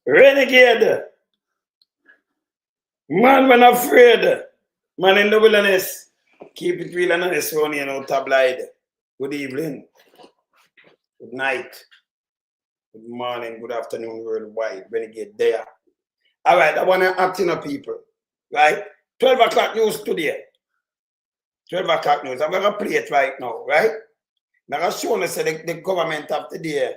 Renegade. Man when afraid. Man in the wilderness. Keep it real and honest, Ronnie, and out tabloid. Good evening. Good night. Good morning. Good afternoon, worldwide. Renegade there. All right, I want to act in people. Right? 12 o'clock news today. 12 o'clock news. I'm going to play it right now, right? I'm going to show you the government of today,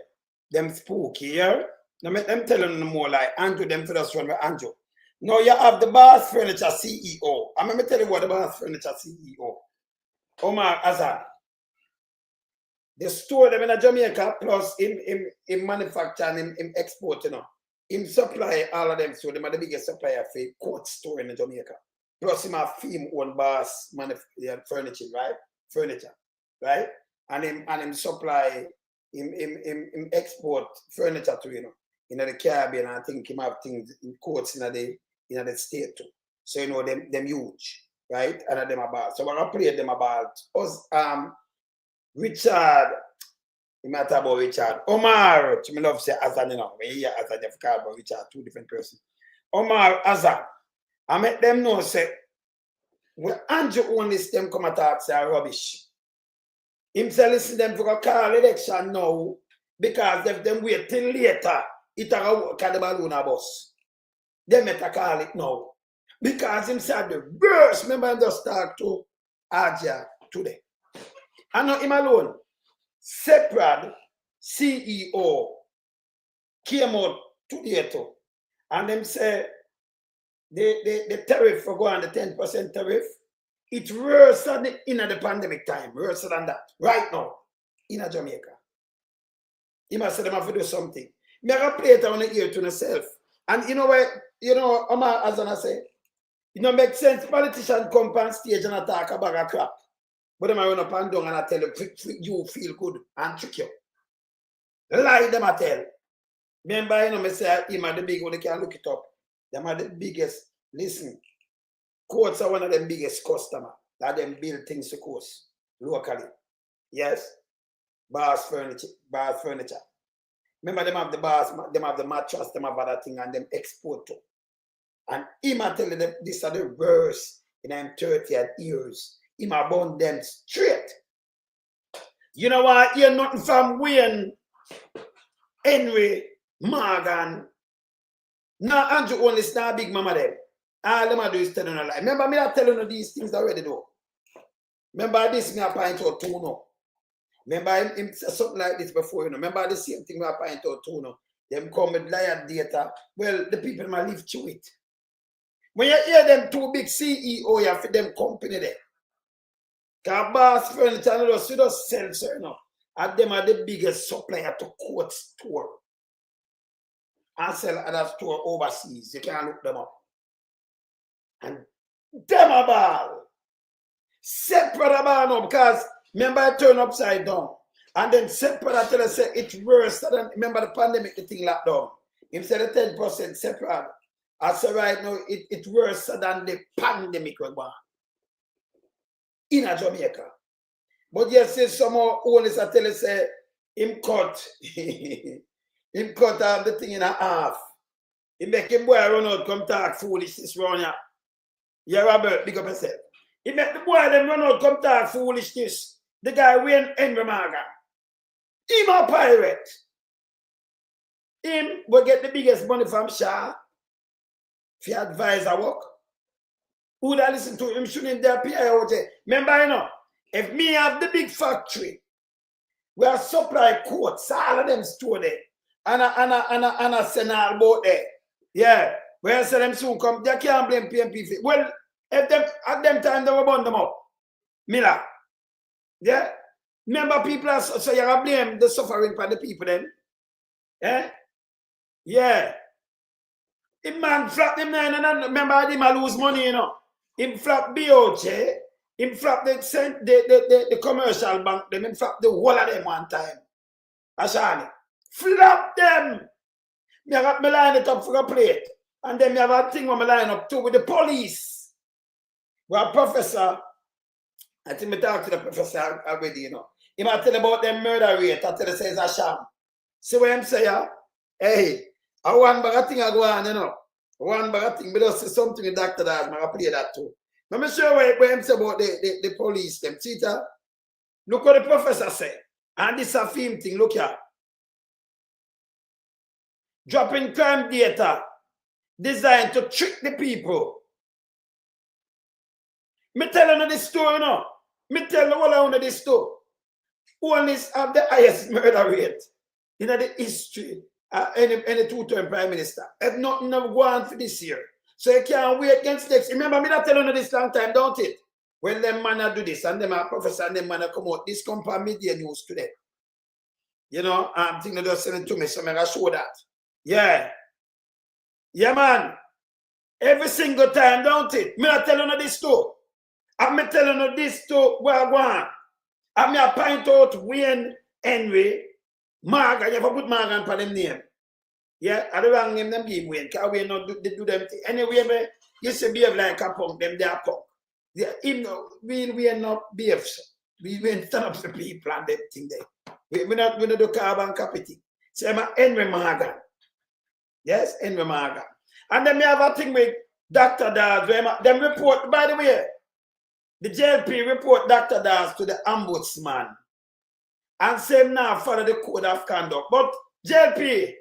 them spooky here. Now, I'm telling them more like Andrew, them for us run with Andrew. Now, you have the Bass Furniture CEO. I'm going to tell you what the Bass Furniture CEO. Omar Azar. They store them in Jamaica, plus in manufacture and in export, you know. Him supply all of them, so them are the biggest supplier for court store in Jamaica. Plus him have film own Bass furniture, right? Furniture, right? And him supply him export furniture to, you know, in the Caribbean. I think him have things in courts in the state too. So you know them huge, right? And them about. So we're gonna play them about us Richard. You might talk about Richard. Omar, to me love say Azan, you know. When you hear Azan, you forget about Richard, two different persons. Omar, Azan. I make them know say when Andrew only them come attack say rubbish. Him say listen them for a call election now because if them wait till later, it a work at the balloon a bus. They make a call it now. Because him said the worst, remember him just talk to Aja today. And not him alone. Sepred CEO came out today too. And them say the tariff for going the 10% tariff, it's worse than in the pandemic time, worse than that, right now, in Jamaica. He must say them have to do something. Me have to play it on the ear to myself. And you know what, Omar, as I say, it don't make sense. Politicians come on stage and attack a bag of crap. But them I run up and down and I tell you feel good and trick you. Lie them I tell. Remember, you know, me say him are the big one, they can look it up. Them are the biggest. Listen, courts are one of them biggest customers. That them build things to course locally. Yes? Bass furniture. Remember, them have the bars, them have the mattress, them have other thing, and them export to. And him I tell them this are the worst in them 30 years. Him I burn them straight. You know what? You're nothing from Wayne, Henry, Morgan. Now Andrew only is not big mama them. All them I do is telling you a lie. Remember me I telling you these things already though. Remember this me I point out too now. Remember him something like this before, you know. Remember the same thing me I point out too now. Them come with liar data. Well, the people might live through it. When you hear them two big CEO, you have for them company there. Because Bass Furniture just sell, so you know. And them are the biggest supplier to court store. And sell other store overseas. You can't look them up. And them are ball. Separate about now because remember I turn upside down. And then separate I tell you say it's worse than remember the pandemic, the thing locked down. Instead of 10% separate. I say right now it's worse than the pandemic we're going in Jamaica. But yes, say some more owners I tell you say him cut him cut the thing in half. He make him boy run out, come talk foolishness round here. Yeah, Robert, big up yourself. He make the boy them run out, come talk foolishness. The guy Wayne Henry Morgan. Him a pirate. Him will get the biggest money from Shaw. If you advise a work. Who that listen to him shouldn't there PIOJ. Remember, you know, if me have the big factory, we have supply coats, all of them store there. And I send all about there. Yeah. Where I say them soon come, they can't blame PMP. Well, if them at them time they will burn them up. Miller. Yeah. Remember people are so you have blame the suffering for the people then. Yeah. Yeah. If man flap them nine and remember him I lose money, you know. Him flap BOJ, him flap the commercial bank, them him flap the whole of them one time. Ashani. Flap them. Me have me line it up for a plate. And then me have a thing where me line up too with the police. Well, professor, I think me talk to the professor already, you know. He might tell about them murder rate. I tell you say it's a sham. See what I'm saying? Hey, I one bag of thing I go on, you know. One bag of thing, but just say something with Dr. Daz, I play that too. Let me show you what him say about the police, them. Cheater. Look what the professor said. And this is a film thing, look here. Dropping crime data designed to trick the people. Me tell you this story, you know. Me tell you all around this story. One is have the highest murder rate in the history any two-term prime minister. Have nothing of gone for this year. So you can't wait against next. Remember me that telling you this long time, don't it? When them man do this and them are professor and them man come out, this come from media news today. You know, I'm thinking they just send it to me, so I'm gonna show that. Yeah. Yeah, man. Every single time, don't it? Me not telling you this too. I'm telling you this too. Well, go on. I'm going to point out Wayne Henry, Morgan. You have to put Morgan for them name. Yeah, I don't want them be Wayne, because Wayne not do them thing. Anyway, me, you say behave like a punk, them they are punk. Yeah, we are not behave. We stand up for people and that thing there. We not do carbon copy. So I'm Henry Morgan. Yes, Henry Morgan. And then we have a thing with Dr. Daz. Them report, by the way, the JLP report Dr. Daz to the ombudsman and say now follow the code of conduct. But JLP,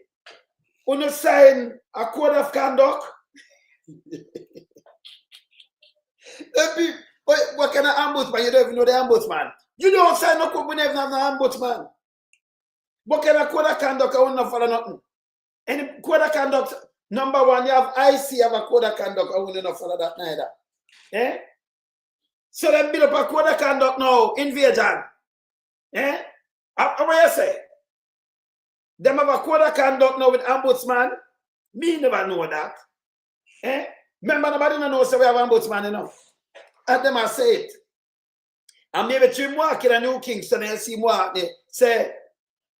when you sign a code of conduct, what kind of ombudsman? You don't even know the ombudsman. You don't sign no code when you have no ombudsman. What kind of code of conduct? I will not follow nothing. Any code of conduct, number one, you have IC, have a code of conduct. I will not follow that neither. Eh? So them build up a code of conduct now, invasion. Eh? What you say? Them have a code of conduct now with ombudsman. Me never know that. Eh? Remember, nobody knows so we have ombudsman enough. And them I say it. And maybe 3 more in a New Kingston, and see more. They say,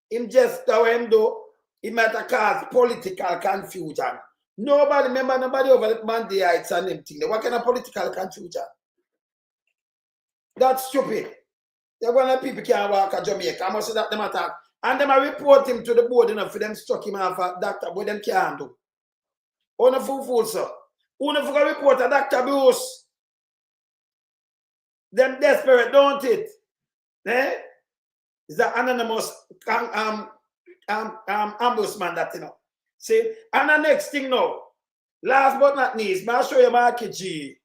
him just how him do, it might cause political confusion. Nobody, remember, nobody over the Monday Heights and them thing. What kind of political confusion? That's stupid. The one that people can't walk at Jamaica. I must say that them attack. And them I report him to the board, you know, for them struck him off a doctor, but them can't do. On a fool, sir. Who never got report a doctor abuse? Them desperate, don't it? Eh? It's an anonymous ombudsman that, you know. See? And the next thing now, last but not least, I'll show you Marky G.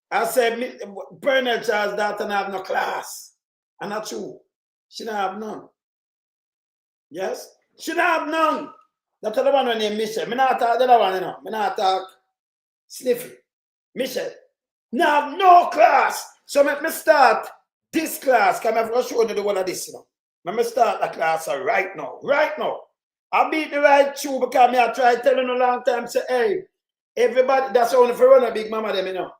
I said, Bernard Charles' daughter have no class. And that's true. She don't have none. Yes? She don't have none. That's the one named Michelle. I not talk the other one, you know. I not talk Sniffy. Michelle. Now have no class. So let me start this class. Because I'm going to show you the one of this, you know. Let me start the class right now. Right now. I beat the right true because I try telling you a long time, say, hey, everybody, that's only for run a big mama them, you know.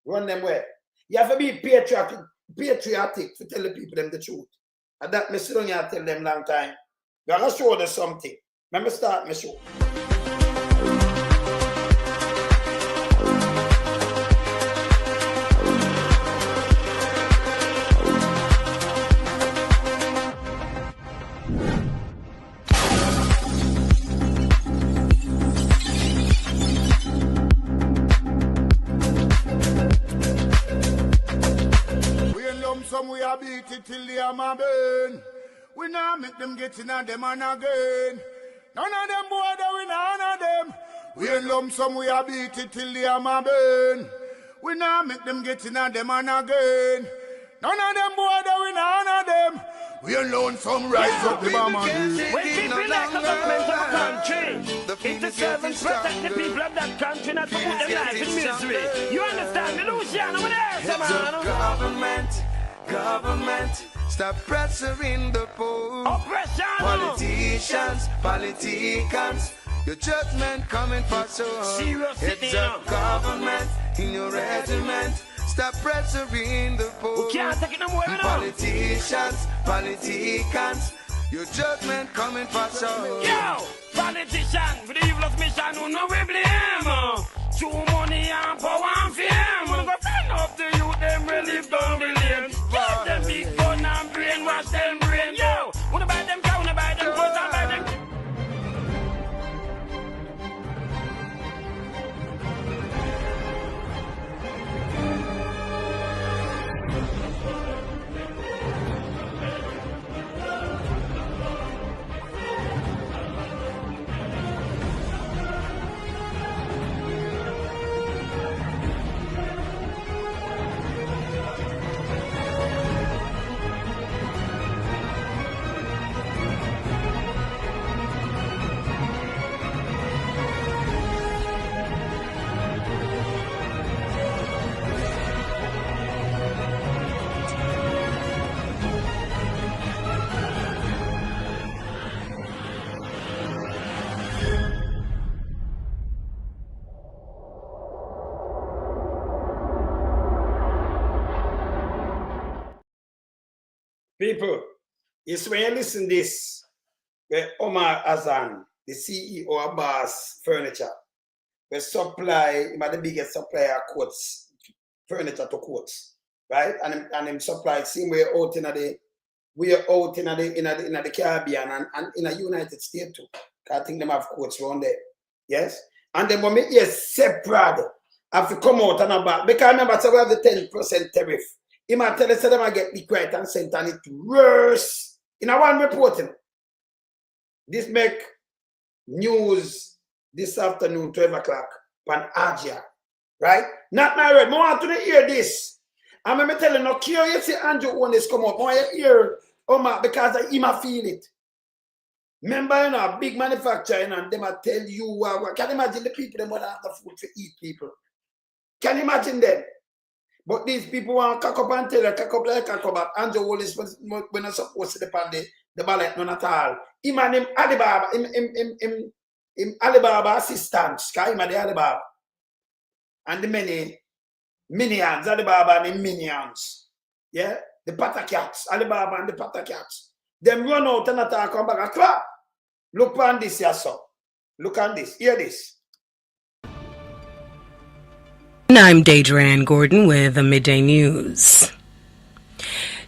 Run them where? You have to be patriotic to tell the people them the truth. And that me sit down here and tell them long time. I'm going to show them something. Let me start my show. We are beat it till they are my burn. We now make them get in and them and again. None of them boy that we none of them. We in lump sum we are beat it till they are my burn. We now make them get in and them and again. None of them boy that we none of them. We alone some rise up the bomb. When people like a government of a country, it is servant protect the people of that country, not to put them life in misery. You understand the Luciano over there, man? Government, stop pressuring the poor. Oppression. Politicians, your judgment coming for sure. Serious It's a government in your regiment. Stop pressuring the poor. We can't take it no more, you know. Politicians, your judgment coming for sure. Yo, politician, for the evilest mission, who know we blame. Too money and power and fame. When we go friend up the youth, them relieve down the lane. Give them big gun and brainwash them brain. Yo, wanna buy them cow, wanna buy them clothes and buy them. People, it's when you listen this, where Omar Azan, the CEO of Boss Furniture, we supply, him are the biggest supplier of coats, furniture to coats, right? And him supply same way out in the Caribbean and in the United States too. I think them have coats around there. Yes? And then when we hear Sepred have to come out and about, because remember, so we have the 10% tariff. He might tell us that them get liquid and sent and it worse. In a one reporting. This make news this afternoon, 12 o'clock, on Asia. Right? Not my word. I want to hear this. And I'm telling you, curious Andrew when this come up. I want to hear because I might feel it. Remember, you know, a big manufacturer, and they might tell you, can you imagine the people that want to have the food to eat people? Can you imagine them? But these people want to cock up and tell you, cock up like cock up, but Andrew Wallace was not supposed to depend the ballot, none at all. Him and him Alibaba, him Alibaba assistants, because him and the Alibaba. And the many minions, Alibaba and the minions. Yeah? The Patacats, Alibaba and the Patacats. Them run out and attack, come back and clap. Look on this, yes, sir. Look on this. Hear this. I'm Deidre Ann Gordon with the Midday News.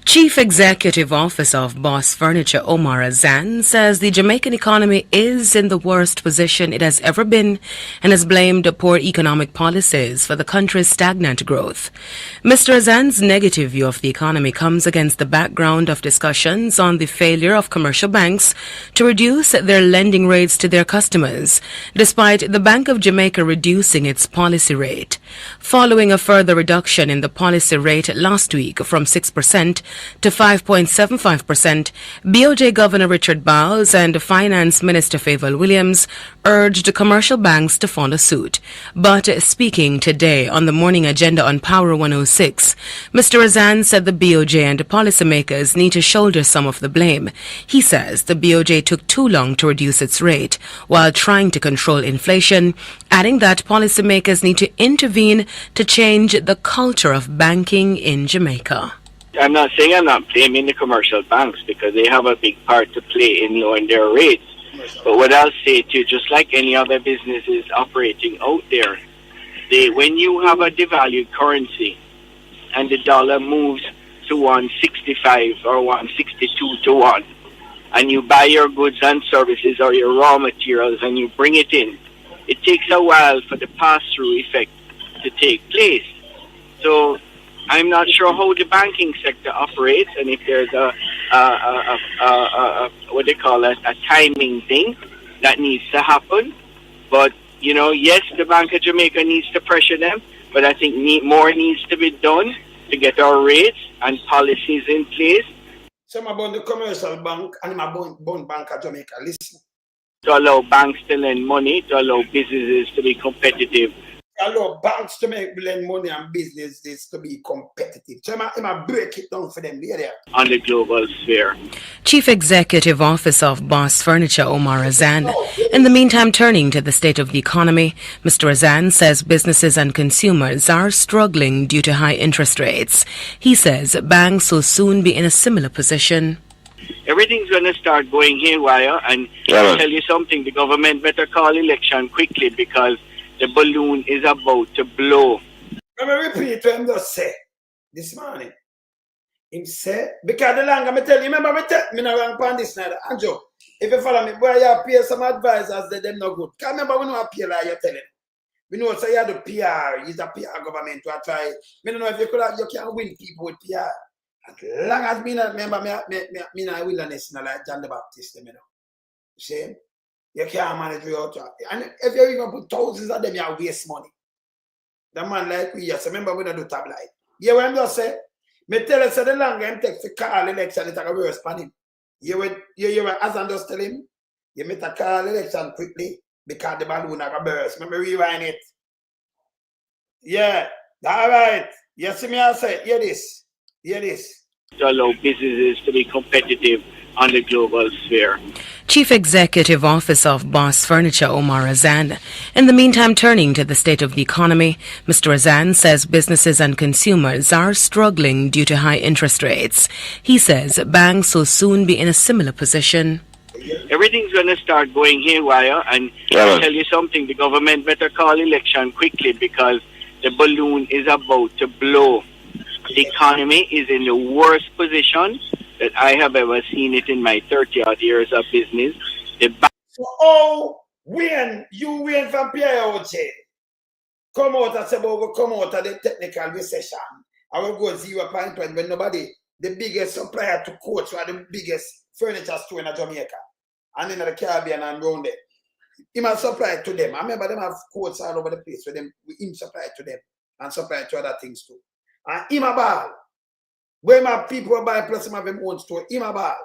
Chief Executive Officer of Boss Furniture Omar Azan says the Jamaican economy is in the worst position it has ever been and has blamed poor economic policies for the country's stagnant growth. Mr. Azan's negative view of the economy comes against the background of discussions on the failure of commercial banks to reduce their lending rates to their customers, despite the Bank of Jamaica reducing its policy rate. Following a further reduction in the policy rate last week from 6% to 5.75%, BOJ Governor Richard Bowles and Finance Minister Favour Williams urged commercial banks to follow suit. But speaking today on the morning agenda on Power 106, Mr. Azan said the BOJ and policymakers need to shoulder some of the blame. He says the BOJ took too long to reduce its rate while trying to control inflation, adding that policymakers need to intervene to change the culture of banking in Jamaica. I'm not saying I'm not blaming the commercial banks because they have a big part to play in lowering their rates. But what I'll say to you, just like any other businesses operating out there, when you have a devalued currency and the dollar moves to 165 or 162 to 1, and you buy your goods and services or your raw materials and you bring it in, it takes a while for the pass-through effect to take place. So I'm not sure how the banking sector operates and if there's a what they call a timing thing that needs to happen. But, you know, yes, the Bank of Jamaica needs to pressure them, but I think more needs to be done to get our rates and policies in place. Some about the commercial bank and my bond Bank of Jamaica. Listen. To allow banks to lend money, to allow businesses to be competitive. Allow banks to lend money and businesses to be competitive. So I break it down for them there. On the global sphere. Chief Executive Officer of Boss Furniture Omar Azan. In the meantime, turning to the state of the economy, Mr. Azan says businesses and consumers are struggling due to high interest rates. He says banks will soon be in a similar position. Everything's going to start going haywire, and I'll tell you something, the government better call election quickly because the balloon is about to blow. Let me repeat what him just say this morning. Him say, because the longer I tell you, remember me not wrong on this now, Andrew, if you follow me, boy, you pay some advisors that them no good. Because remember, we know a PR like you're telling. We know say you have the PR, he's a PR government to try. I don't know if you can win people with PR. As long as me not remember me not wilderness like John the Baptist, you know. See? You can't manage without that. And if you even put thousands of them, you waste money. The man like we, yes, remember we don't do tabloid. You what I'm just saying? Me tell you, so the longer him take to call election, it's a worse for him. You as I just tell him, you make a call election quickly because the balloon are burst. Remember rewind it. Yeah, all right. You see me I say, hear this. Hear this. to allow businesses to be competitive on the global sphere. Chief Executive Officer of Boss Furniture, Omar Azan. In the meantime, turning to the state of the economy, Mr. Azan says businesses and consumers are struggling due to high interest rates. He says banks will soon be in a similar position. Everything's going to start going haywire, and I'll tell you something, the government better call election quickly because the balloon is about to blow. The economy is in the worst position that I have ever seen it in my 30-odd years of business. So, when you win from PIOJ, come out and say, we'll come out of the technical recession. I will go 0.1 when nobody, the biggest supplier to coats, or the biggest furniture store in Jamaica, and in the Caribbean and around there. He must supply to them. I remember them have coats all over the place for them. We supply to them and supply to other things too. And him a ball. Where my people buy plus him have him own store, him a ball.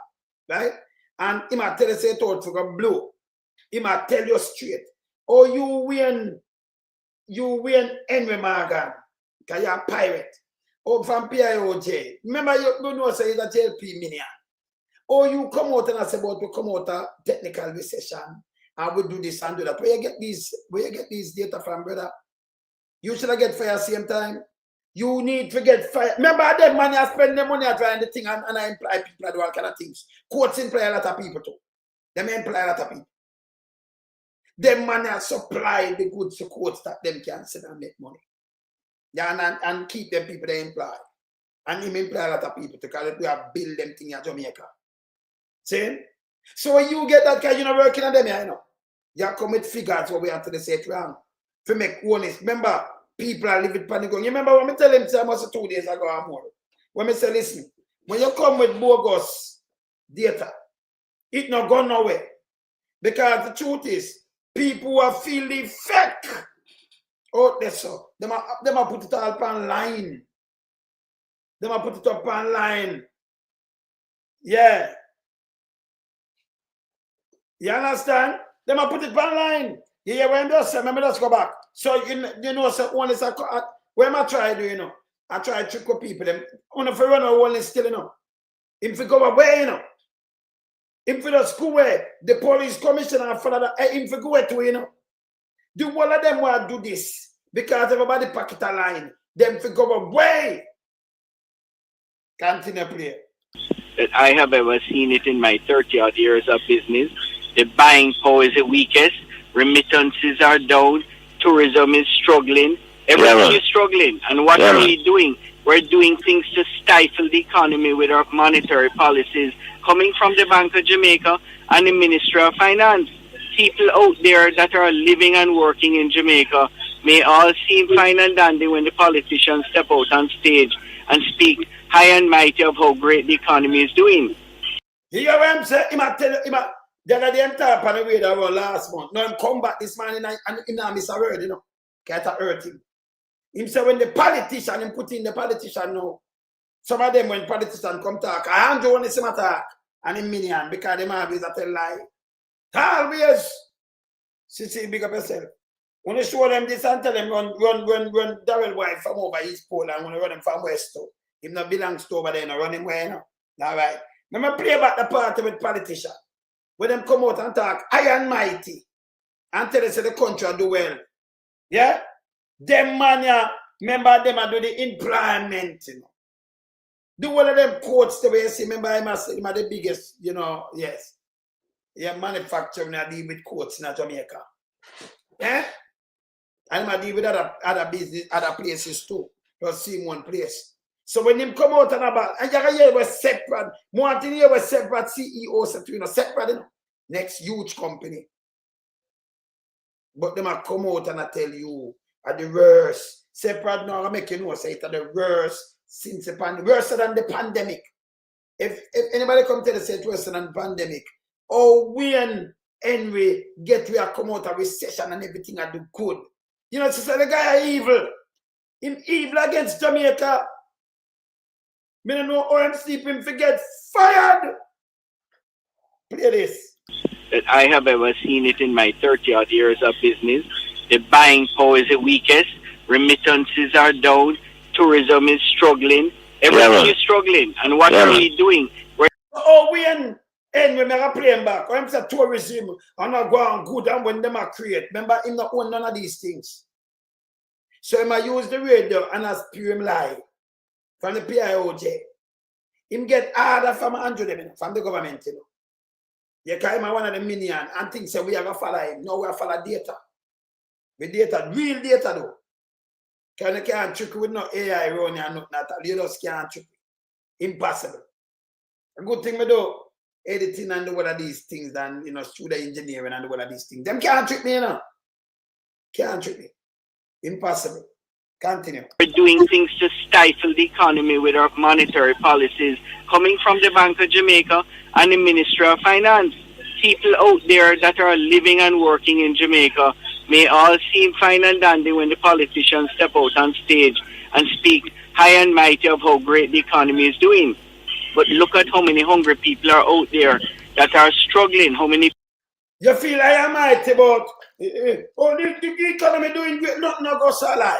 Right? And him a tell you say to go blow. Him a tell you straight. Oh, you win Henry Morgan. Because you're a pirate. Oh, from PIOJ. Remember you know say it's a JLP minion. Or you come out and I say about to come out of technical recession and we do this and do that. Where you get these data from, brother? You should get fire same time. You need to get fire. Remember them money I spend the money I try the thing and I imply people do all kind of things. Courts imply a lot of people too. Them imply a lot of people. Them money I supply the goods to courts that them can sit and make money. Yeah, and keep them people they employ. And him imply a lot of people because we have build them thing in Jamaica. See? So when you get that guy, you're not working on them, you know. You come with figures what we have to say wrong. To make honest. Remember, people are living panic. You remember when I tell him almost 2 days ago or more. When I say, listen, when you come with bogus data, it not go nowhere. Because the truth is, people are feeling fake. Oh, that's so. They might put it all online. They might put it up online. Yeah. You understand? They might put it online. You hear what I'm just saying? Let me just go back. So, you know, so one is what am I trying to do, you know? I try to trick with people. Them on if you run a wall still, you know. If you go away, you know. If you just go away, the police commissioner for that, if you go away too, you know. Do all of them want to do this because everybody pocket a line. Them if you go away. Continue play. That I have ever seen it in my 30-odd years of business. The buying power is the weakest. Remittances are down. Tourism is struggling. Everything is struggling. And what are we doing? We're doing things to stifle the economy with our monetary policies coming from the Bank of Jamaica and the Ministry of Finance. People out there that are living and working in Jamaica may all seem fine and dandy when the politicians step out on stage and speak high and mighty of how great the economy is doing. You hear what I'm saying? The other day I'm talking on the way that was last month. Now him come back this morning and him now miss a word, you know. Can't hurt him. Him say when the politician, him put in the politician now. Some of them when politicians come talk, I Andrew want to see my talk and him minion because them always a tell lie. Always. See, big up yourself. When you show them this and tell them run Darrell wife from over East Pole and when you run him from West too. Him not belongs to over there, no run him where, you know. All right. Remember play back the party with politician. When them come out and talk high and mighty and tell us the country do well. Yeah? Them man, remember them do the employment, you know. Do one of them quotes the way you see, remember him the biggest, you know, yes. Yeah, manufacturing I deal with quotes in Jamaica. Yeah? And I deal with other business, other places too. Just see one place. So when him come out and about, and you can hear what Sepred, more than hear what Sepred CEO said to you know, Sepred, you know, next huge company. But them a come out and I tell you, at the worst, Sepred now I make you know, say it's the worst since the pandemic, worse than the pandemic. If anybody come tell us it's worse than the pandemic, oh, when Henry get we are come out of recession and everything I do good. You know, so the guy are evil. Him evil against Jamaica. Me don't know how I'm sleeping to get fired. Play this. That I have ever seen it in my 30-odd years of business. The buying power is the weakest. Remittances are down. Tourism is struggling. Everything is struggling. And what are we doing? Oh, we end we make a plane back. I'm saying tourism and not go on good and when them are create. Remember, him not own none of these things. So him I use the radio and I spew him live from the PIOJ. Him get harder from Andrew from the government, you know. You can him one of the minion and things say we are gonna follow him. No, we are follow data. The data, real data though. You can't trick with no AI running and nothing at all. You just can't trick. Impossible. A good thing we do, editing and do all of these things than, you know, studio engineering and do all of these things. Them can't trick me, you know. Can't trick me. Impossible. Continue. We're doing things to stifle the economy with our monetary policies coming from the Bank of Jamaica and the Ministry of Finance. People out there that are living and working in Jamaica may all seem fine and dandy when the politicians step out on stage and speak high and mighty of how great the economy is doing. But look at how many hungry people are out there that are struggling. How many... You feel I am mighty about the economy doing great, nothing go so like.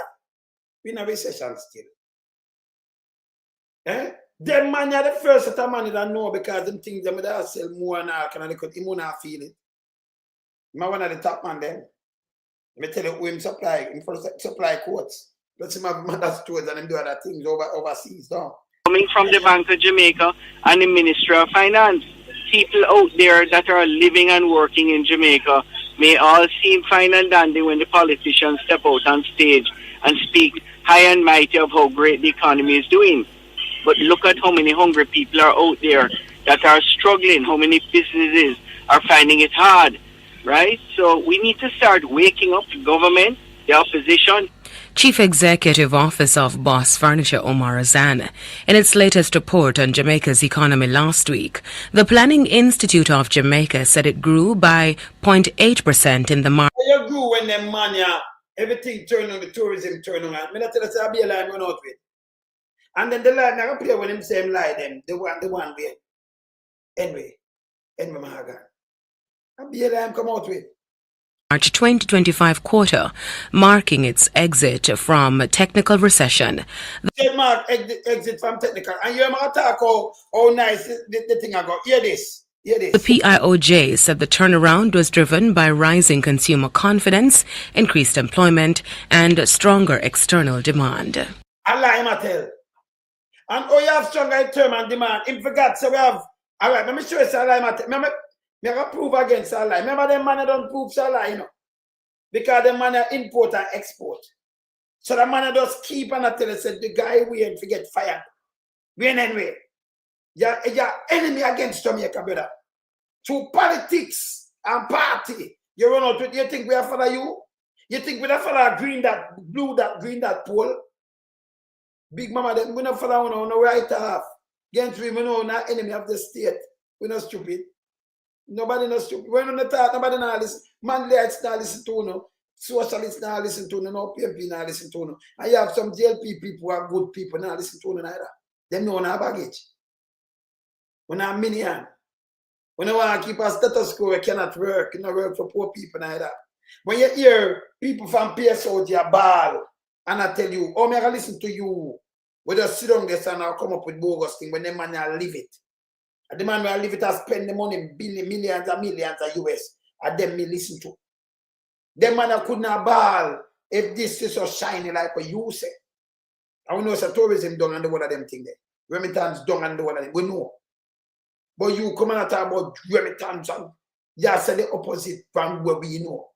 We in a recession still. Eh? Them man are the first set of money that know because them things them that sell more and all can because him not feel it. I'm one of the top man then. Me tell you who him supply, him for supply quotes. Let's him have mother stores and him do other things overseas, don't. Coming from the Bank of Jamaica and the Ministry of Finance. People out there that are living and working in Jamaica may all seem fine and dandy when the politicians step out on stage and speak high and mighty of how great the economy is doing. But look at how many hungry people are out there that are struggling, how many businesses are finding it hard, right? So we need to start waking up the government, the opposition. Chief Executive Office of Boss Furniture Omar Azan. In its latest report on Jamaica's economy last week, the Planning Institute of Jamaica said it grew by 0.8% in the market. You grew when them money, everything turned on, the tourism turned on. I tell you, I'll be a line run out with. And then the line, I play with them same lie, them, the one way. Anyway, Mahagan. I'll be a line come out with. March 2025 quarter, marking its exit from technical recession. Mark exit from technical. And you're going to talk how nice the thing I got. Hear this. The PIOJ said the turnaround was driven by rising consumer confidence, increased employment, and stronger external demand. Allah him tell. And you have stronger external demand. If forgot, so we have. All right, let me show you Allah him tell. Me have prove against Allah. Remember them man don't prove Salah, you know. Because them man import and export. So the man just keep and tell us the guy we ain't forget fired. We ain't anyway. You're enemy against Jamaica, brother. Through politics and party. You run out with, you think we are follow you? You think we are follow green that, blue that, green that pole? Big mama, we not follow on the right half. Against we know not enemy of the state. We're not stupid. Nobody knows stupid. When on the talk, nobody not listen. Manlites not listen to no. Socialists not listen to no. PMP not listen to no. And you have some JLP people who are good people not listen to no neither. Them know no baggage. When I'm minion. When you want to keep a status quo, it cannot work. It not work for poor people neither. When you hear people from PSO, you ball, and I tell you, oh, me I listen to you. We just sit down there and I'll come up with bogus thing when them man will leave it. And the man will leave it and spend the money, millions and millions of US. And them me listen to. Them man could not ball if this is so shiny like what you say. And we know it's a tourism done and the one of them thing there. Remittance done and the one of them. We know. But you come and talk about remittance and you say the opposite from what we know.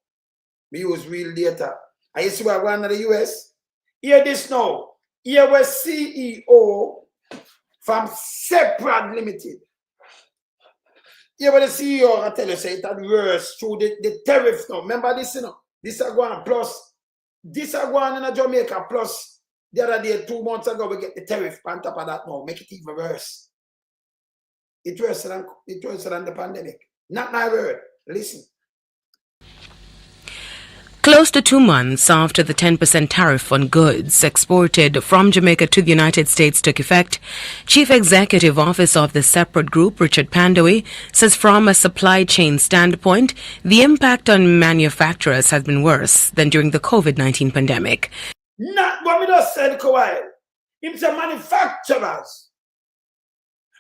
We use real data. And you see what going to the US? Hear this now. Here was CEO from Sepred Limited. Here was the CEO, I tell you, say it had worse through the tariff now. Remember this, you know? This are going plus, this are going in Jamaica plus the other day, 2 months ago, we get the tariff on top of that now. Make it even worse. It's worse than the pandemic. Not my word. Listen. Close to 2 months after the 10% tariff on goods exported from Jamaica to the United States took effect, Chief Executive Officer of the Sepred Group, Richard Pandowi, says from a supply chain standpoint, the impact on manufacturers has been worse than during the COVID-19 pandemic. Not what we just said, Kawhi. It's a manufacturers.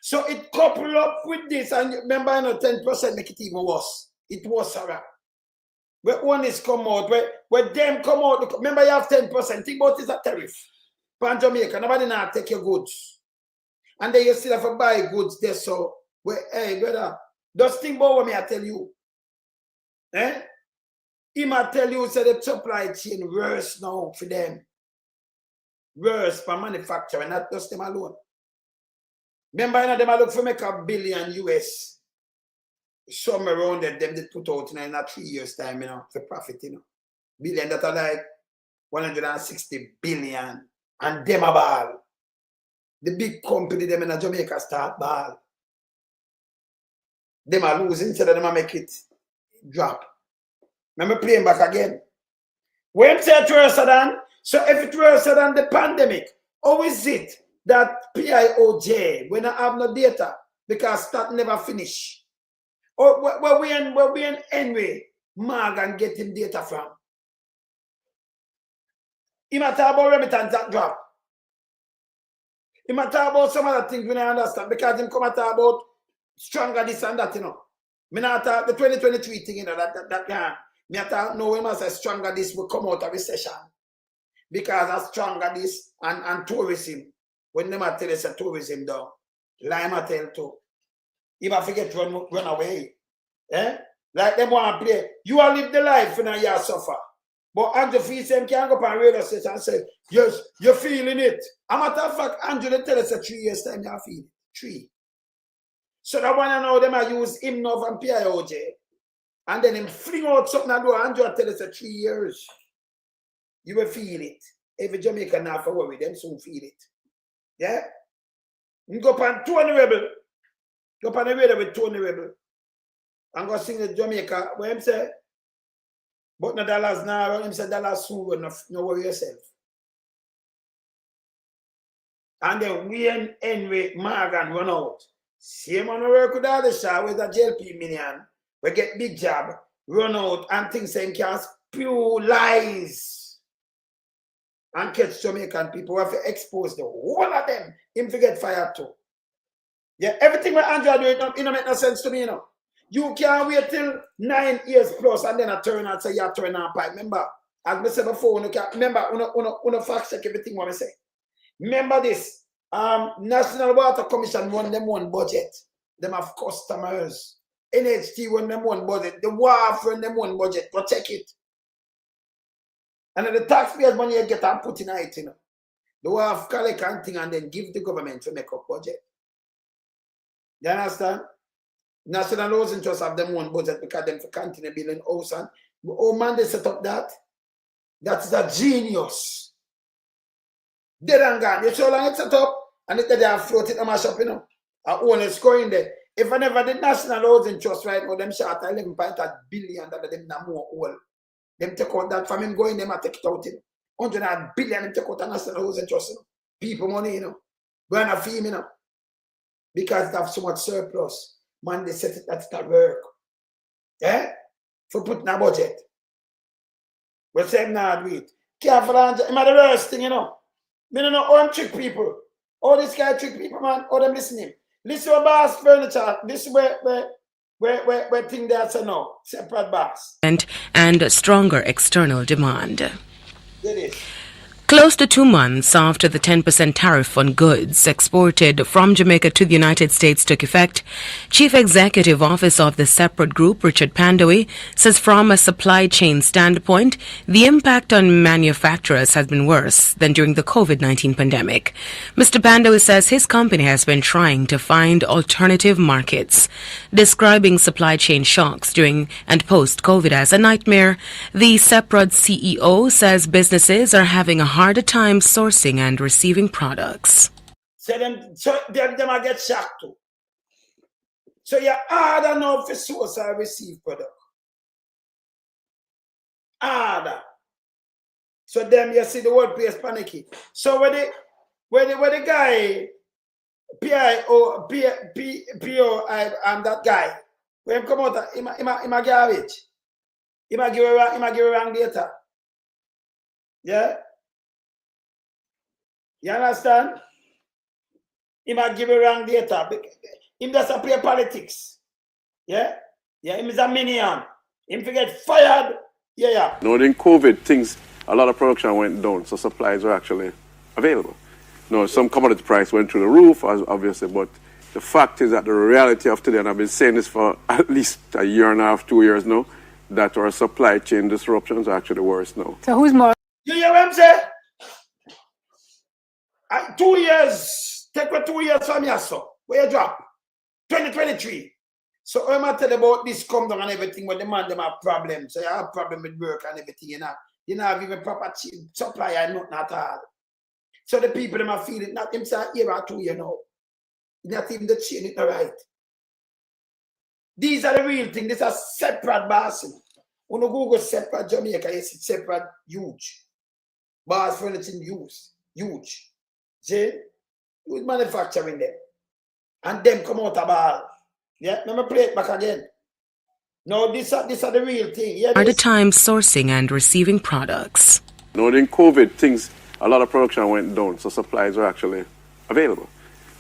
So it coupled up with this, and remember, 10% make it even worse. It was around. Where one is come out, where them come out, remember you have 10%. Think about this a tariff. Pan Jamaica, nobody now take your goods. And then you still have to buy goods there. So, hey, brother, just think about what me I tell you. Eh? He might tell you, say the supply chain worse now for them. Worse for manufacturing, not just them alone. Remember, them I look for make $1 billion US. Somewhere around them they put out in 3 years' time, for profit, Billion that are like 160 billion. And them a ball. The big company, them in Jamaica start ball. Them are losing, so them a make it drop. Remember playing back again. When say it's worse than, so if it's worse than the pandemic, how is it that PIOJ, when I have no data, because that never finish? Or where we in Henry Morgan getting data from? He might talk about remittance that drop. He might talk about some other things we don't understand, because him come and talk about stronger this and that, Me not talk the 2023 thing, that can. Me talk no, we must say stronger this will come out of recession. Because of stronger this and tourism. When them tell us tourism down, Lime tell too. If I forget run away. Eh? Like them want to play. You all live the life and you suffer. But Andrew feels them can't go up on radio station and say, yes, you're feeling it. A matter of fact, Andrew they tell us 3 years time you feel it. 3. So that one I know them I use him now from PIOJ. And then him fling out something and do Andrew tell us 3 years. You will feel it. Every Jamaican now for worry, them soon feel it. Yeah? You go up on Tony Rebel. Go up on the radio with Tony Rebel. And go sing the Jamaica. What him say? But no dollars now. Him say dollars soon. No worry yourself. And then we and Henry Morgan run out. Same on the work with all the show with a JLP million. We get big job. Run out and things saying can spew lies. And catch Jamaican people who have to expose the whole of them. Him forget fire too. Yeah, everything what Andrew do, it don't make no sense to me, You can't wait till 9 years plus and then I turn and say you turn on pipe. Remember, as I said before, remember, fact check everything what I say. Remember this. National Water Commission run them one budget. Them have customers. NHT run them one budget. The WAF run them one budget. Go check it. And then the taxpayers' money you get and put in it, The WAF collect and thing and then give the government to make up budget. You understand? National Housing Trust have them one budget because them for continue building house and oh man, they set up that. That's a genius. Dead and gone. You so long it's set up and they are floating a mash up, I own a score in there. If I never did National Housing Trust right now, them short 11.8 billion that them now more old. Them take out that from him going, them I take it out in 100 billion them take out a National Housing Trust. People money, Go and fee me, because they have so much surplus. Man, they set it that it work. Yeah? For putting a budget. But say not do it. Careful, Andrew. I'm the worst thing, Me don't know how I'm trick people. All this guy trick people, man. All them listening. Listen to Boss Furniture. This is where thing that's a no. Sepred Boss. And stronger external demand. It is. Close to 2 months after the 10% tariff on goods exported from Jamaica to the United States took effect, Chief Executive Officer of the Sepred Group, Richard Pandowi, says from a supply chain standpoint, the impact on manufacturers has been worse than during the COVID-19 pandemic. Mr. Pandowi says his company has been trying to find alternative markets. Describing supply chain shocks during and post-COVID as a nightmare, the Sepred CEO says businesses are having a harder time sourcing and receiving products. So them I get shocked too. So you harder now for source and receive product. Harder. So them you see the whole place panicky. So where the guy PO and that guy when him come out him a garbage. Him a give wrong data. Yeah. You understand? He might give you wrong data. Him just a play politics. Yeah? Yeah, him is a minion. Him to get fired. Yeah. No, during COVID, a lot of production went down, so supplies were actually available. No, some commodity price went through the roof, obviously, but the fact is that the reality of today, and I've been saying this for at least a year and a half, 2 years now, that our supply chain disruptions are actually worse now. So who's more? You hear what I'm saying? 2 years, take what 2 years from here, so where you drop? 2023. So I'm going to tell you about this come down and everything, when the man them have problems. So you have problem with work and everything, you know, have even proper supply and nothing at all. So the people them are feeling not them say a year or 2 years now. Not even the chain, it's not right. These are the real things. This is Sepred bossing. When you Google Sepred Jamaica, you see Sepred huge. Boss furniture huge. See? Who's manufacturing them? And them come out of all. Yeah, let me play it back again. No, these are the real thing. Yeah, At a time sourcing and receiving products. No, during COVID, a lot of production went down, so supplies were actually available.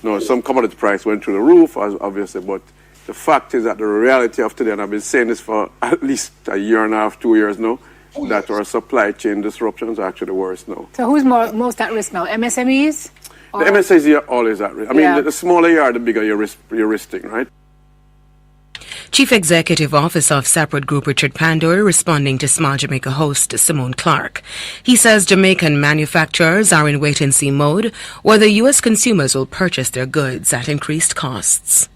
No, some commodity price went through the roof, obviously, but the fact is that the reality of today, and I've been saying this for at least a year and a half, 2 years now, that our supply chain disruptions are actually worse now. So who's most at risk now? MSMEs? The MSAs are always at risk. I mean, the smaller you are, the bigger you're risking, right? Chief Executive Officer of Sepred Group Richard Pandoy responding to Small Jamaica host Simone Clark. He says Jamaican manufacturers are in wait-and-see mode whether U.S. consumers will purchase their goods at increased costs.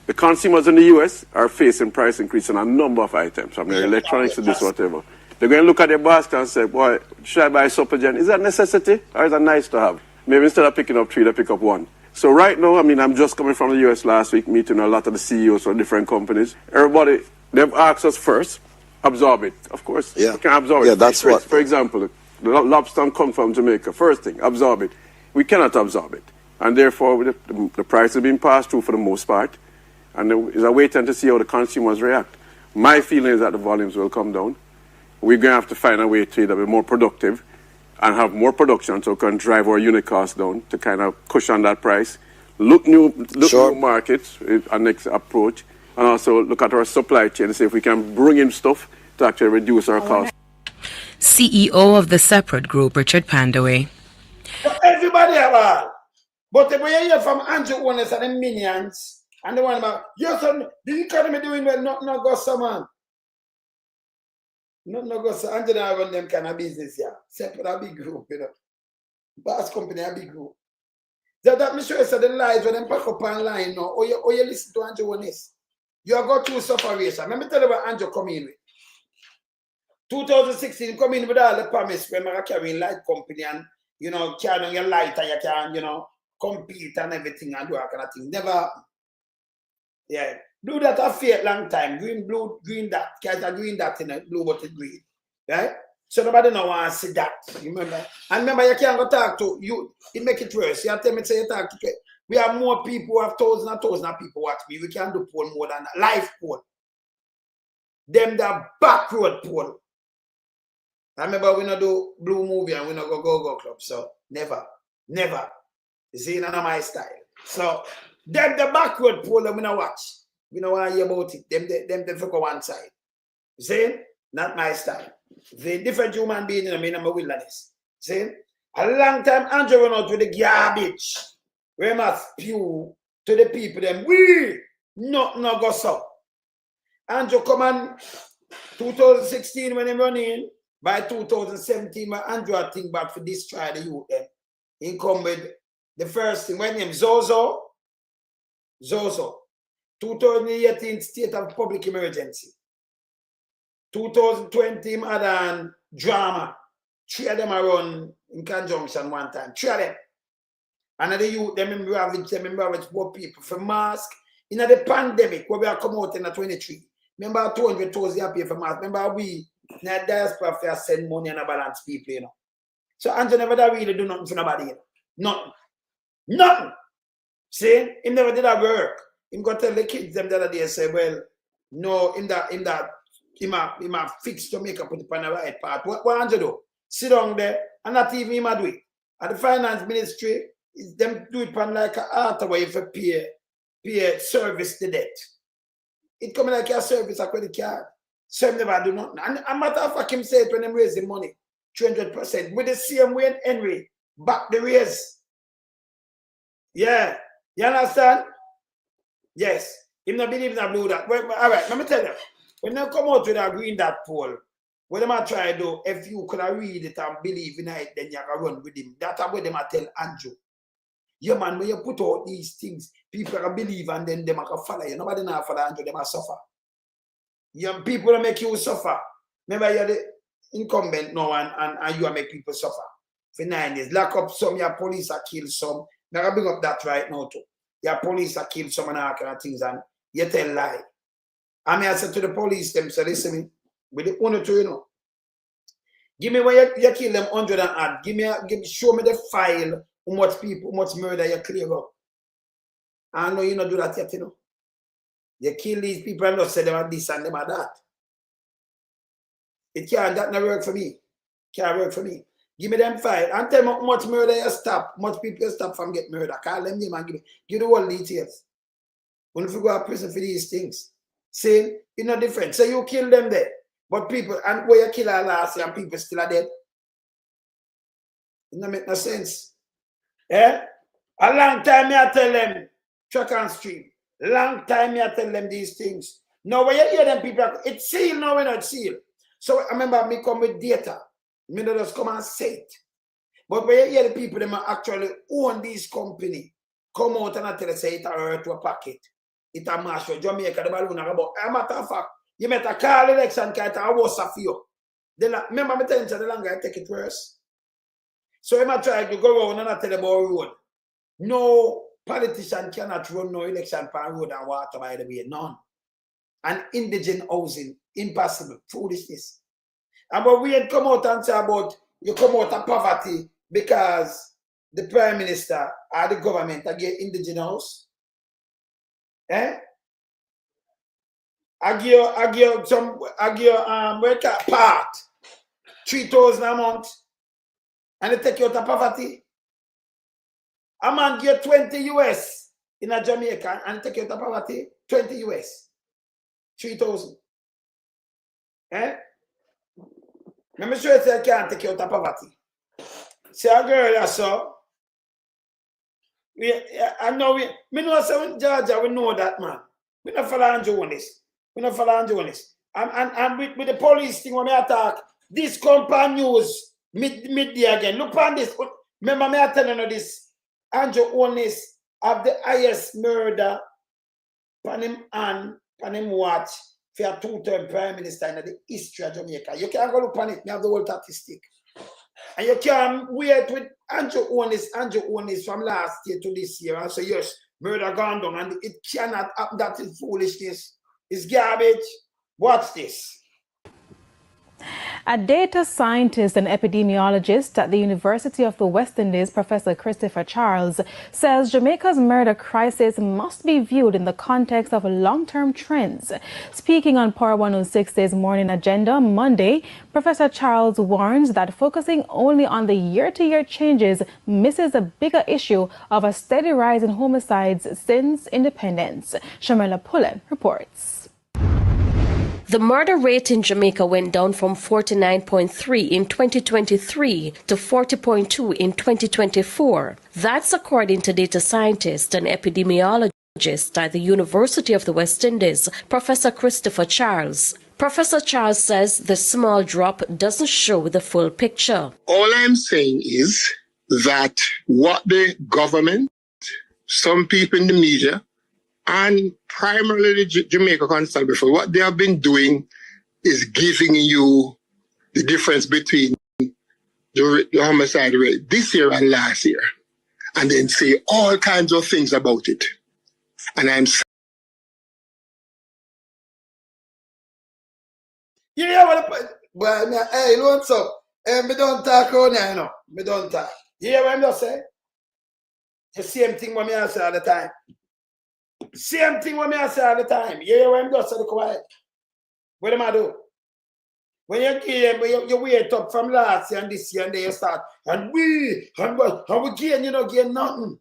The consumers in the U.S. are facing price increase on a number of items, from their electronics to this, whatever. They're going to look at their basket and say, boy, should I buy Socialist? Is that necessity or is that nice to have? Maybe instead of picking up 3, they pick up 1. So right now, I mean, I'm just coming from the U.S. last week, meeting a lot of the CEOs for different companies. Everybody, they've asked us first, absorb it. Of course, you can absorb it. Yeah, that's what. For example, the lobster come from Jamaica. First thing, absorb it. We cannot absorb it. And therefore, the price has been passed through for the most part. And there is a waiting to see how the consumers react. My feeling is that the volumes will come down. We're going to have to find a way to either be more productive and have more production so we can drive our unit costs down to kind of cushion that price. Look new markets, our next approach, and also look at our supply chain and see if we can bring in stuff to actually reduce our costs. CEO of the Sepred Group, Richard Pandoy. So everybody have all. But if we hear from Andrew owners and the minions, and the one about, yes, son, the economy doing well, not go some man. Not go so. Andrew don't run them kind of business here. Sepred a big group, you know. Boss company a big group. That me sure you said the lies when them pack up online now, or you listen to Andrew Onis. You are going through separation. Let me tell you what Andrew come in with. 2016, come in with all the promise when I carry light company and, you know, carry on your light and you can, you know, compete and everything and do that kind of thing. Never. Yeah. Blue that a fair long time. Green, blue, green that. Guys are green that in it, blue but it green. Right? So nobody no want to see that. Remember? And remember, you can't go talk to you. It make it worse. You have to tell me say you talk to we have more people who have thousands and thousands of people watch me. We can do poll more than that. Live poll. Them the back road poll. I remember we not do blue movie and we not go club. So never. Never. You see, none of my style. So them the back road poll we not watch. We don't want to hear about it. Them for one side. You see? Not my style. The different human being in a wilderness. See? A long time Andrew went out with the garbage. We must spew to the people them. We not go so. Andrew come on 2016 when he run in. By 2017, when Andrew I think back for destroy the youth them. He come with the first thing. When name Zozo. 2018 state of public emergency. 2020 had drama. 3 of them are run in conjunction one time. 3 of them. And the youth, them remember with poor people for mask. In the pandemic, where we are come out in the 23. Remember 200,000 you pay for mask. Remember we in the diaspora for send money and balance people, you know. So Andrew never did really do nothing for nobody, you know. Nothing. See? He never did that work. He got to tell the kids them the other day, say, well, no, in that he might fix Jamaica, put it on the right part. What Andrew do? Sit down there and not even him do it. At the finance ministry, them do it from like an art where if you pay service the debt. It come like a service a credit card. Some never do nothing. And a matter of fact, him say it when them raise the money, 200%. With the same way Henry back the raise. Yeah. You understand? Yes. Him not believe in that blue that. Well, all right, let me tell you. When they come out with a green dot poll, what them a try to do, if you could read it and believe in it, then you can run with him. That's what them a tell Andrew. Yeah, man, when you put out these things, people can believe and then them can follow you. Nobody now follow Andrew, them a suffer. Young people that make you suffer. Remember, you're the incumbent now and you make people suffer. For 9 years. Lock up some, your police are kill some. Now, I bring up that right now too. Your police are kill some and all kind of things and you tell lie. I mean, I said to the police, them say, listen me, with the owner to you know. Give me when you kill them 100 and add. Show me the file, how much people, how much murder you clear up. I know you not do that yet, you know. You kill these people and not say them are this and them are that. It can't, that not work for me. Can't work for me. Give me them file and tell me how much murder you stop, how much people you stop from getting murder. Call them name and give the whole details. When you go to prison for these things. See, it's not different. So you kill them there. But people, and where you kill her last year and people still are dead. It don't make no sense. Eh? A long time I tell them, track and stream. Long time I tell them these things. Now when you hear them people, it's sealed now when it's sealed. So I remember me come with data. Me not just come and say it. But when you hear the people them actually own these company, come out and I tell you say it hurt to a packet. It a mash for Jamaica, the balloon about. A matter of fact, you met a call election kite and was a few. Then remember me telling you the longer I take it worse. So I try to go around and I tell them about road. No politician cannot run no election per road and water by the way. None. And indigent housing, impossible. Foolishness. And but we had come out and say about you come out of poverty because the Prime Minister or the government get indigent house. Eh? I give part 3,000 a month and they take you out of poverty. A man give 20 US in a Jamaica and take you out of poverty, 20 US. 3,000. Eh? Let me show you I can't take you out of poverty. See a girl I saw. I know me know so Georgia, we know that man. We not follow Andrew on this. We not follow Andrew on this. And with the police thing when I attack, this compound news midday again. Look on this. Remember me I telling you this. Andrew Onis have the highest murder on him and on him watch for a 2-term prime minister in the history of Jamaica. You can't go look on it, me have the whole statistic. And you can't wait with Andrew Onis from last year to this year and say, yes, murder gone down, and it cannot happen. That is foolishness. It's garbage. Watch this. A data scientist and epidemiologist at the University of the West Indies, Professor Christopher Charles, says Jamaica's murder crisis must be viewed in the context of long-term trends. Speaking on Power 106's morning agenda Monday, Professor Charles warns that focusing only on the year-to-year changes misses a bigger issue of a steady rise in homicides since independence. Shamela Pullen reports. The murder rate in Jamaica went down from 49.3 in 2023 to 40.2 in 2024. That's according to data scientist and epidemiologist at the University of the West Indies, Professor Christopher Charles. Professor Charles says the small drop doesn't show the full picture. All I'm saying is that what the government, some people in the media, and primarily the Jamaica Constable, what they have been doing is giving you the difference between the homicide rate this year and last year, and then say all kinds of things about it. And I'm Yeah, well, hey, what's up? Me don't talk on here, you know. Me don't talk. You hear what I'm just saying? The same thing what me I say all the time. Same thing what me I say all the time. You hear what I'm just saying quiet? What am I do? When you wait up from last year and this year, and then you start, and we gain, you don't gain nothing.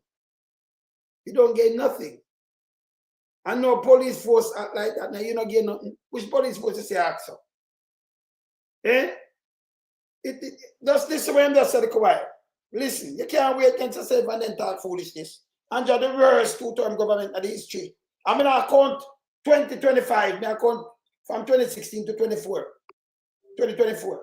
You don't gain nothing. And no police force act like that. Now you don't gain nothing. Which police force is say act so? Eh? That's this way I'm just saying quiet. Listen, you can't wait against yourself and then talk foolishness. And you're the worst two-term government of the history. I mean, I count 2025, I count from 2016 to 2024.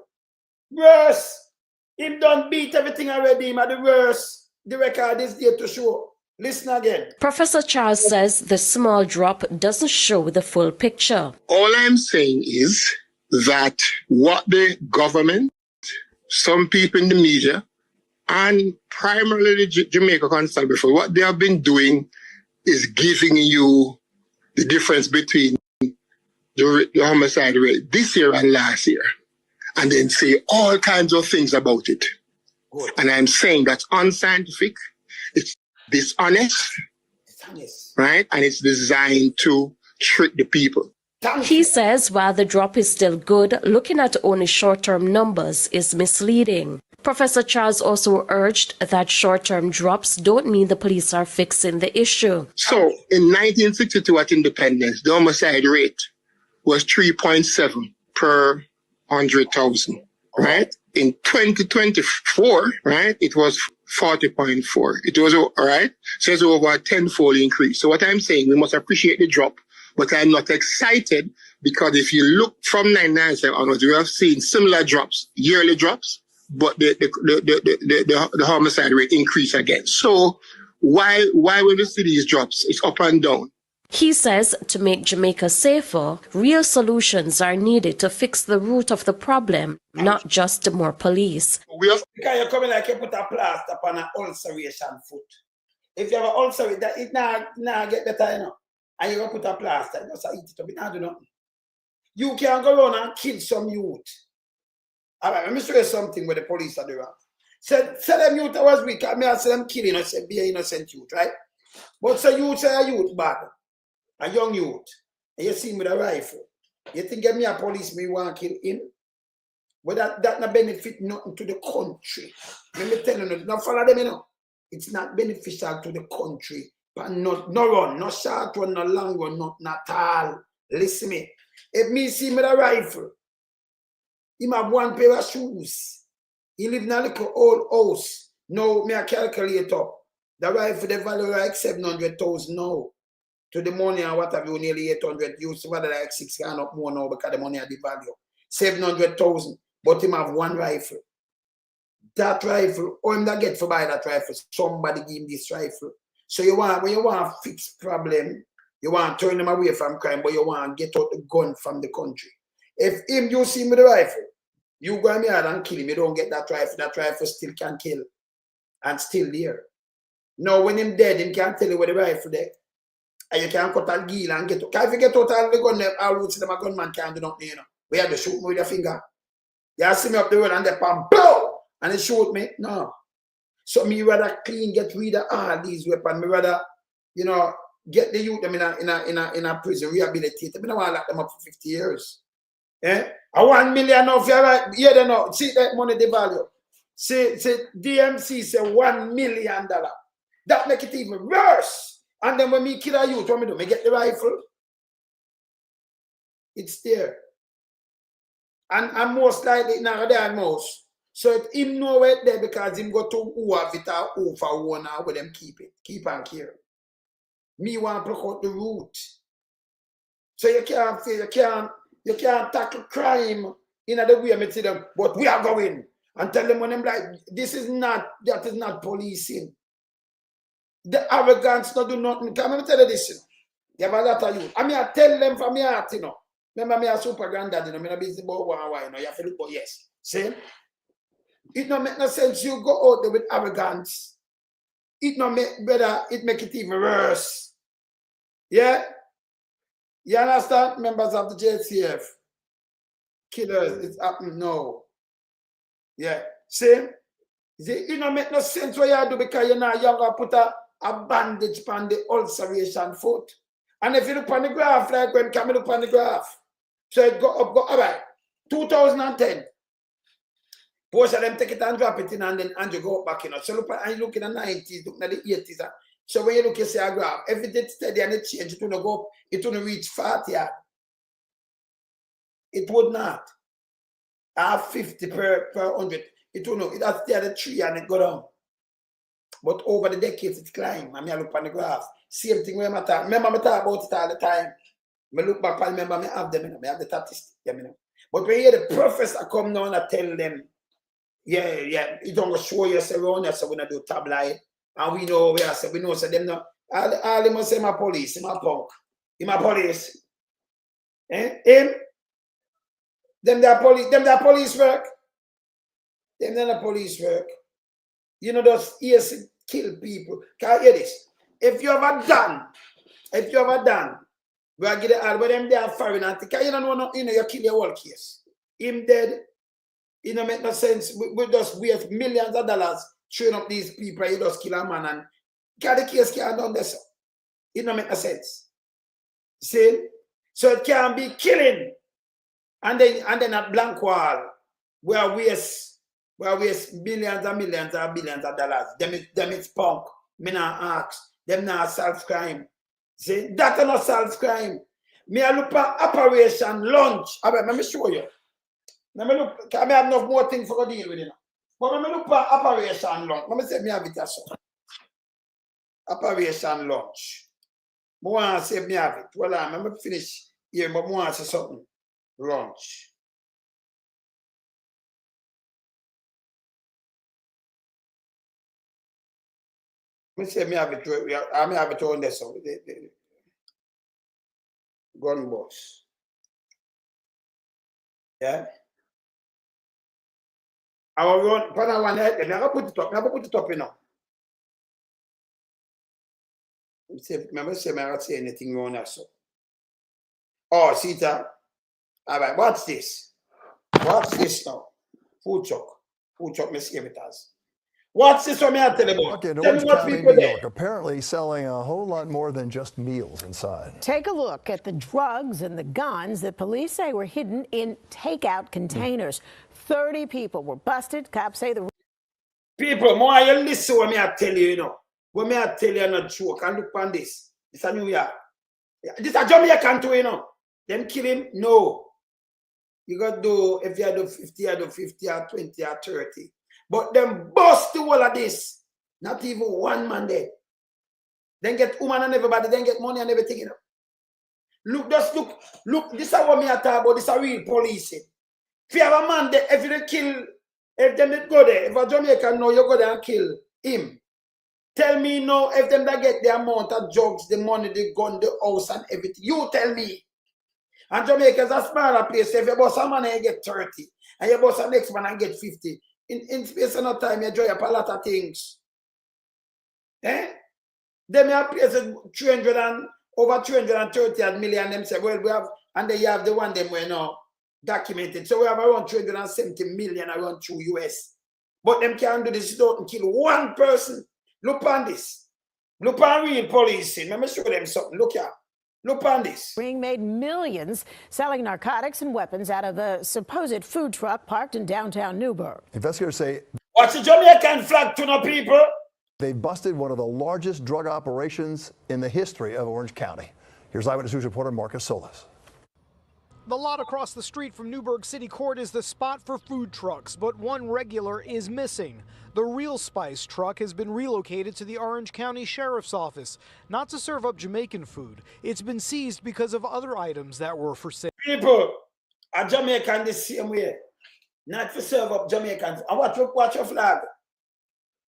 Worse. Him done beat everything already. Him at the worst. The record is there to show. Listen again. Professor Charles says the small drop doesn't show the full picture. All I'm saying is that what the government, some people in the media, and primarily the Jamaica Constituency, what they have been doing is giving you the difference between the homicide rate this year and last year, and then say all kinds of things about it. Good. And I'm saying that's unscientific, it's dishonest, right? And it's designed to trick the people. He says while the drop is still good, looking at only short-term numbers is misleading. Professor Charles also urged that short-term drops don't mean the police are fixing the issue. So in 1962 at independence, the homicide rate was 3.7 per 100,000, right? In 2024, right, it was 40.4. It was, all right? So it's over a 10-fold increase. So what I'm saying, we must appreciate the drop, but I'm not excited because if you look from 1997 onwards, we have seen similar drops, yearly drops, but the homicide rate increase again. So why when we see these drops, it's up and down. He says to make Jamaica safer, real solutions are needed to fix the root of the problem, not just more police. Because you come in like you put a plaster upon an ulceration foot. If you have an ulcer, it now get better, you know. And you put a plaster, you just eat it up, it not do nothing. You can go around and kill some youth. All right, let me show you something with the police are doing. Say them youth I was weak, I mean I say them killing, I say be an innocent youth, right? But say a youth bad, a young youth, and you see him with a rifle. You think give me a police, me want to kill him? But that not benefit nothing to the country. Let me tell you, not follow them, you know. It's not beneficial to the country. But no run, no short run, no long run, not at all. Listen me. If me see him with a rifle, he have one pair of shoes. He live in a little old house. Now, me a calculate up. The rifle, the value like 700,000 now. To the money and what have you, nearly 800. You see whether like 6 grand up more now because the money at the value. 700,000. But him have one rifle. That rifle, or him that get for buy that rifle, somebody give him this rifle. So when you want to fix problem, you want to turn them away from crime, but you want to get out the gun from the country. If him you see him with the rifle, you go in here and kill him. You don't get that rifle still can kill. And still there. Now when him dead, him can't tell you where the rifle there. And you can't cut a gill and get out. If you get out all the gun, all roots them a gunman can't do nothing, you know. We have to shoot me with your finger. You see me up the road and they pam, blow! And they shoot me. No. So me rather clean, get rid of all these weapons. Me rather, you know, get the youth them in a prison, rehabilitate them. I don't want to lock them up for 50 years. Eh? I 1 million of you right. Yeah, they know. See that money the value. Say DMC say $1 million. That make it even worse. And then when me kill a youth, what me do? Me get the rifle. It's there. And most likely now there most. So if him know it there because him go to who have it or who for one now with them keep it. Keep and care. Me want to pluck out the root. So you can't tackle crime in the way I see them, but we are going and tell them when I'm like, that is not policing. The arrogance not do nothing. Can I tell you this? You have a lot of youth. I mean, I tell them from my heart, you know. Remember me a super granddad, you know, I'm busy about one, you know, you have to look for yes. See? It don't make no sense you go out there with arrogance. It not make better, it make it even worse. Yeah? You understand? Members of the JCF. Killers, it's happening now. Yeah. See? It don't make no sense what you do because you're not young or put a bandage on the ulceration foot. And if you look on the graph, like when Camille look on the graph, so it go up, go, all right. 2010. Most of them take it and drop it in and then Andrew go back, So look at, and you look in the 90s, look at the 80s. So when you look, you see a graph, everything steady and it change, it will go up, it will reach 40. It would not. Have 50 per 100. It will not. It has stay at the 3 and it go down. But over the decades, it climb. I mean, I look on the graph. Same thing when I talk. Remember, I talk about it all the time. I look back and remember, I have them, I have the statistics. But when you hear the professor come down and tell them, yeah, you don't show yourself around here, so we don't do tabloid. And we know where I say, we know, so them now, all them say my police, my punk, my police. Him? Them their police work. Them the police work. You know, those ears kill people. Can you hear this? If you ever done, we are getting all, but them they are foreign and think, you don't know, you kill your whole case. Him dead, it don't make no sense. We just waste millions of dollars train up these people, you just kill a man and the case can't done this. It don't make no sense. See? So it can be killing. And then a blank wall where waste millions and millions and billions of dollars. Them it's punk. Me not ask. Them not solve crime. See, that is not solve crime. Me I look at Operation Lunch. Let me show you. Let me look. I have enough more things for to deal with it. But let me look at Operation Lunch. Let me say me have it as well. Operation Lunch. I want to say me have it. Well, let me finish here, but I want to say something. Lunch. Let me say me have it. I may have it on this. Gun boss. Yeah. I will run. Pana one head. Never put it up. Never put it up. Remember, say I say anything wrong also. Oh, see that. All right, what's this? What's this now? Food truck. Food truck, Miss Evitas. What's this one I tell you about? In Tell Orange me what County, people New there. York, apparently selling a whole lot more than just meals inside. Take a look at the drugs and the guns that police say were hidden in takeout containers. 30 people were busted. Cops say the people, more you listen what me I tell you, What me I tell you not joke. And look on this. This is New York. This is Jamaica too, Them kill him? No. You got to do, if you do 50, you do 50 or 20 or 30. But them bust the whole of this. Not even one man there. Then get woman and everybody, then get money and everything, Look, just look, this is what me I talk about, this is real policing. If you have a man there, if you kill, if them go there, if a Jamaican know you go there and kill him. Tell me now, if them that get the amount of drugs, the money, the gun, the house and everything. You tell me. And Jamaica is a smaller place. If you boss a man and you get 30, and you boss a next man and get 50, in space of no time, you enjoy up a lot of things. Then you have places over 330 million, them say, well, we have, and then you have the one them were now documented. So we have around 370 million around through US. But them can't do this, don't kill one person. Look on this. Look on real policing. Let me show them something. Look here. Look on this. ring made millions selling narcotics and weapons out of a supposed food truck parked in downtown Newburgh. Investigators say what's the Jamaican flag to no people? they busted one of the largest drug operations in the history of Orange County. Here's Eyewitness News reporter Marcus Solis. The lot across the street from Newburgh City Court is the spot for food trucks, but one regular is missing. The Real Spice truck has been relocated to the Orange County Sheriff's Office, not to serve up Jamaican food. It's been seized because of other items that were for sale. People are Jamaican the same way, not to serve up Jamaicans. And watch your flag.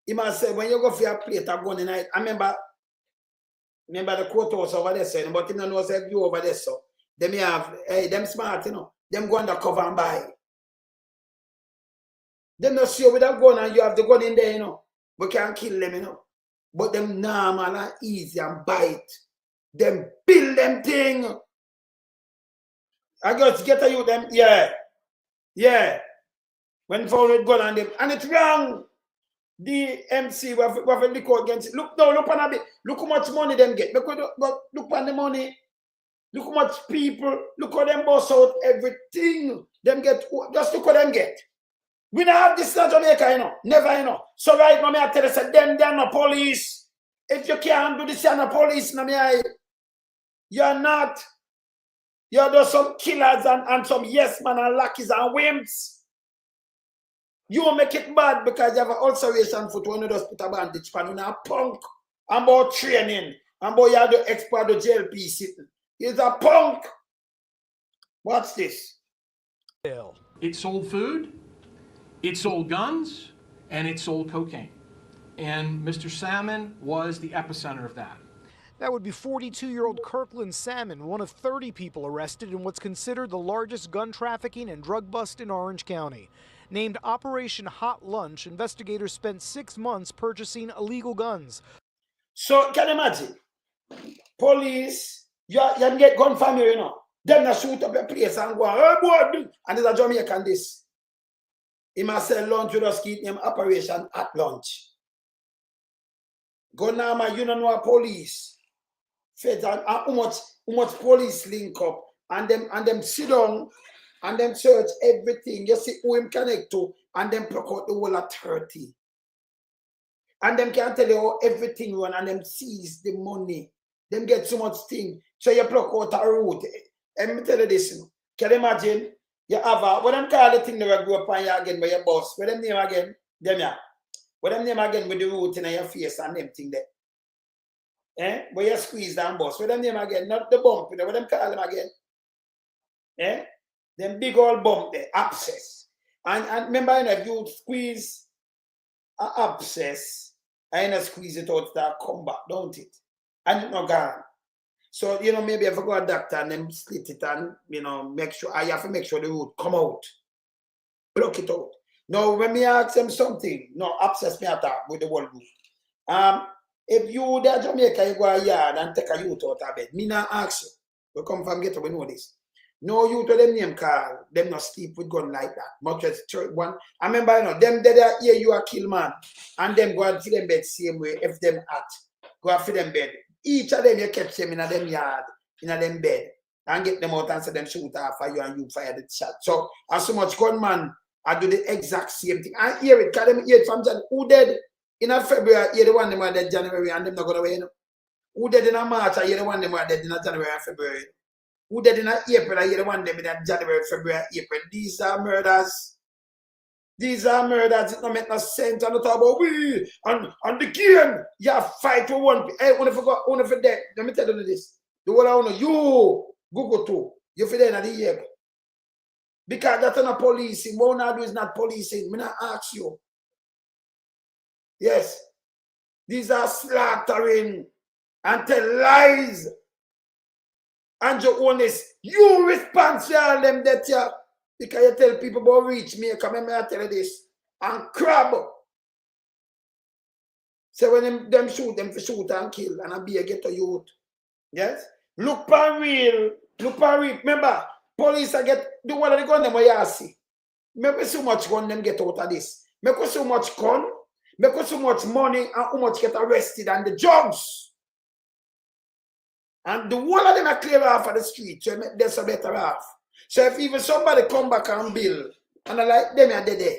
He must say, when you go for your plate of gun tonight, I remember the courthouse over there, so, but you don't know you over there, so. Them have, hey, them smart, them go undercover and buy. Them not see you with a gun and you have the gun in there, We can't kill them, But them normal and easy and bite. Them build them thing. I got get you them, yeah. When found with gun on them. And it's wrong. The MC, we have a look against it. Look on a bit. Look how much money them get. Look on the money. Look how much people, look how them boss out everything. Them get, just look how them get. We don't have this in Jamaica, you know. Never, you know. So right now, I tell you, say, them, they're not police. If you can't do this, you're not police. You're not. You're just some killers and some yes man and lackeys and wimps. You will make it bad because you have an ulceration foot when you just put a bandage pan. You're a punk. I'm about training. I'm about you have the expert the JLP sitting. He's a punk. Watch this. It sold food, it sold guns, and it sold cocaine. And Mr. Salmon was the epicenter of that. That would be 42-year-old Kirkland Salmon, one of 30 people arrested in what's considered the largest gun trafficking and drug bust in Orange County. Named Operation Hot Lunch, investigators spent 6 months purchasing illegal guns. So, can you imagine? Police, you get gun family, you know. Them not shoot up your place and go, oh boy, and there's a Jamaican this. He must sell lunch with us, keep him Operation Hot Lunch. Go now, man, you don't know a police. Feds and how much police link up and them sit down and them search everything. You see who him connect to and then pluck out the whole of 30. And them can tell you how everything run and them seize the money. Them get so much thing. So you pluck out a route. Let me tell you this. Can you imagine? You have a, what them call the thing that will go up on you again by your boss? What them name again? Them yeah. What them name again with the root in your face and them thing there? Eh? Where you squeeze down boss. What them name again? Not the bump. You know what them call them again? Eh? Them big old bump there. Abscess. And remember, you know, if you squeeze an abscess, and you squeeze it out, that come back, don't it? And it's not gone. So, you know, maybe if I go to a doctor and then slit it and, you know, make sure, I have to make sure the root come out. Block it out. Now, when me ask them something, no, abscess me attack with the whole root. If you there Jamaica, you go a yard and take a youth out of bed, me not ask you. We come from ghetto, we know this. No youth to them name call, them not sleep with gun like that. Much as one. I remember, you know, them there here you are kill man. And them go and feed them bed same way, if them at. Go and feed them bed. Each of them you catch them in a them yard, in a them bed. And get them out and say them shoot after you and you fire the shot. So as so much gunman, I do the exact same thing. I hear it, because them hear it from January. Who dead in a February, hear the one them are dead January and them not going away, you know. Who dead in a March, I hear the one them are dead in a January and February. Who dead in a April, I hear the one them in a January, February, April. These are murders. These are murders. It don't make no sense. I'm not talking about we and the game. You fight for one. Hey, only for that. Let me tell you this. The one I want you Google too. You feel that in the year. Because that's not policing. What I do is not policing. Me not ask you. Yes. These are slaughtering and tell lies. And your honest. You responsible them that you. Because you tell people about reach me, come here, I tell you this. And crab. So when them shoot and kill, and I be a ghetto youth. Yes? Look for real. Remember, police I get do what they gun them where you see. Make so much gun them get out of this. Make so much gun, make so much money, and how much get arrested and the drugs. And the whole of them are clear off of the street, so make this a better off. So if even somebody come back and build, and I like them are there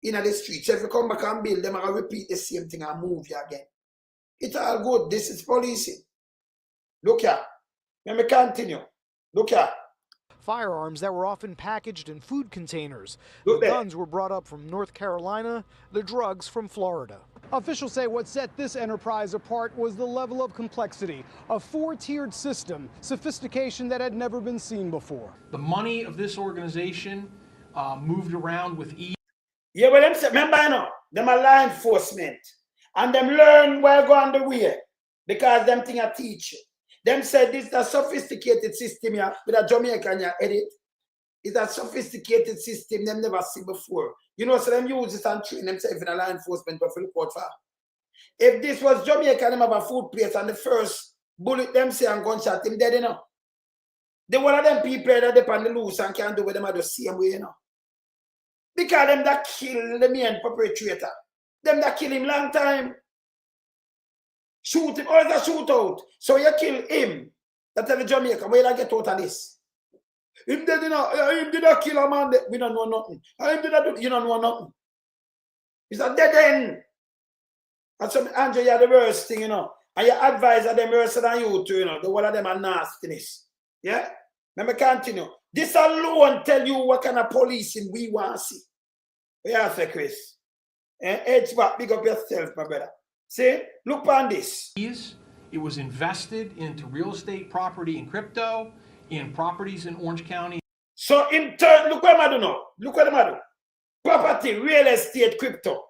in the street. So if you come back and build, them are going to repeat the same thing and move you again. It's all good. This is policing. Look here. Let me continue. Look here. Firearms that were often packaged in food containers. Look The there. guns were brought up from North Carolina, the drugs from Florida. Officials say what set this enterprise apart was the level of complexity, a four-tiered system, sophistication that had never been seen before. The money of this organization moved around with ease. Yeah, but them say, remember, you know, them are law enforcement. And them learn where go on the way. Because them thing I teach you. Them said this is a sophisticated system here with a Jamaican here edit. It's a sophisticated system them never see before. You know, so them use this and train themselves in a law enforcement to look out for. If this was Jamaica, them have a food place and the first bullet them say and gunshot him dead, you know. The one of them people that they on the loose and can't do with them are the same way, you know. Because them that kill the main perpetrator. Them that kill him long time. Shoot him, or it's a shootout. So you kill him. That tell the Jamaica, where I get out of this? If they did not kill a man, we don't know nothing. If they did you don't know nothing. It's a dead end. And so, Andrew, you're the worst thing, you know. And you advise them worse than you too, you know. The one of them are nastiness. Yeah? Let me continue. This alone tell you what kind of policing we want to see. Yeah, say, Chris. Edge back, big up yourself, my brother. See? Look on this. It was invested into real estate property and crypto, in properties in Orange County. So in turn, look what I'm doing now. Look what I'm doing. Property, real estate, crypto.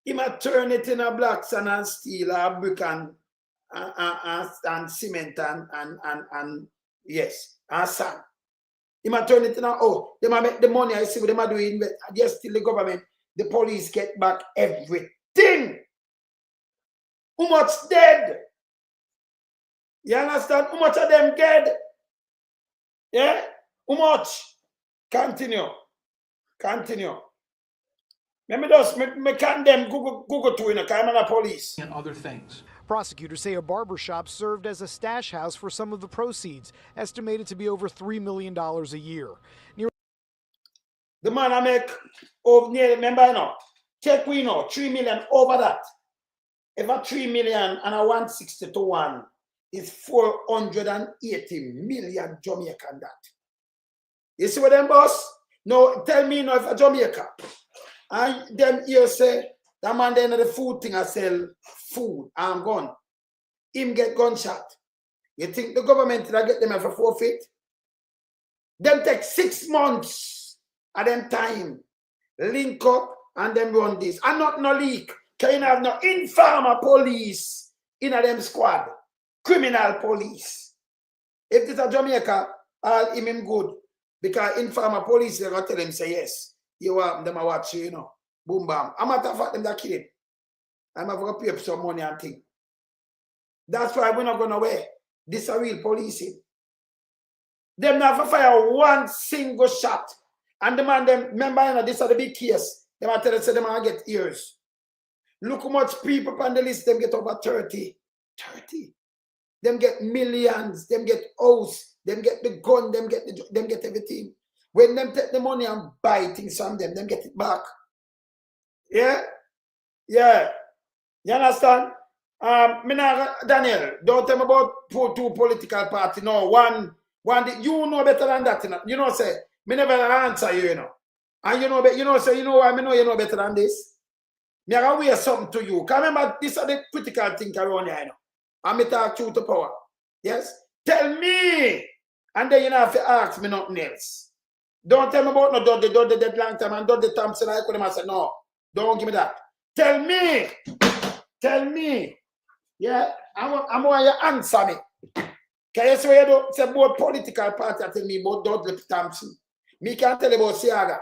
He might turn it in a black sand and steel, or brick and cement and yes, and sand. He might turn it in a, oh, they might make the money, I see what they might do, yes, still the government, the police get back everything. How much dead? You understand? How much of them dead? Yeah? How much? Continue. Continue. Let me just can them Google to in a kind of police. And other things. Prosecutors say a barbershop served as a stash house for some of the proceeds, estimated to be over $3 million a year. The man I make over near, remember now, check we know, 3 million over that. If a 3 million and a 160 to 1 is 480 million Jamaican that. You see what them boss? No, tell me now if a Jamaica. And them here say, that man then the food thing I sell food and gun. Him get gunshot. You think the government will get them for forfeit? Them take 6 months at them time. Link up and them run this. And not no leak. Can you have no informer police in a them squad? Criminal police. If this a Jamaica, all him good. Because informer police, they're going to tell him, say yes. You want them to watch you, you know. Boom, bam. I'm not fact them that kill him. I'm going to pay up some money and thing. That's why we're not going away. This is a real policing. Them never fire one single shot. And the man, them, remember, you know, this is the big case. They might tell us them to get ears. Look how much people on the list, them get over 30. 30. Them get millions, them get house, them get the gun, them get everything. When them take the money and buy things from them get it back. Yeah? Yeah. You understand? Daniel, don't tell me about two political parties. No, one, you know better than that. You know, say, me never answer you, you know. And you know why me know you know better than this? Me I wear something to you. Because remember, this is the critical thing around here, you know. And me talk truth to power. Yes? Tell me. And then you don't have to ask me nothing else. Don't tell me about no Dudley dead long time and Dudley Thompson. I could have said, no, don't give me that. Tell me. Tell me. Yeah, I want you to answer me. Can you say you don't say about political party? Tell me about Dudley Thompson. Me can't tell you about Siaga.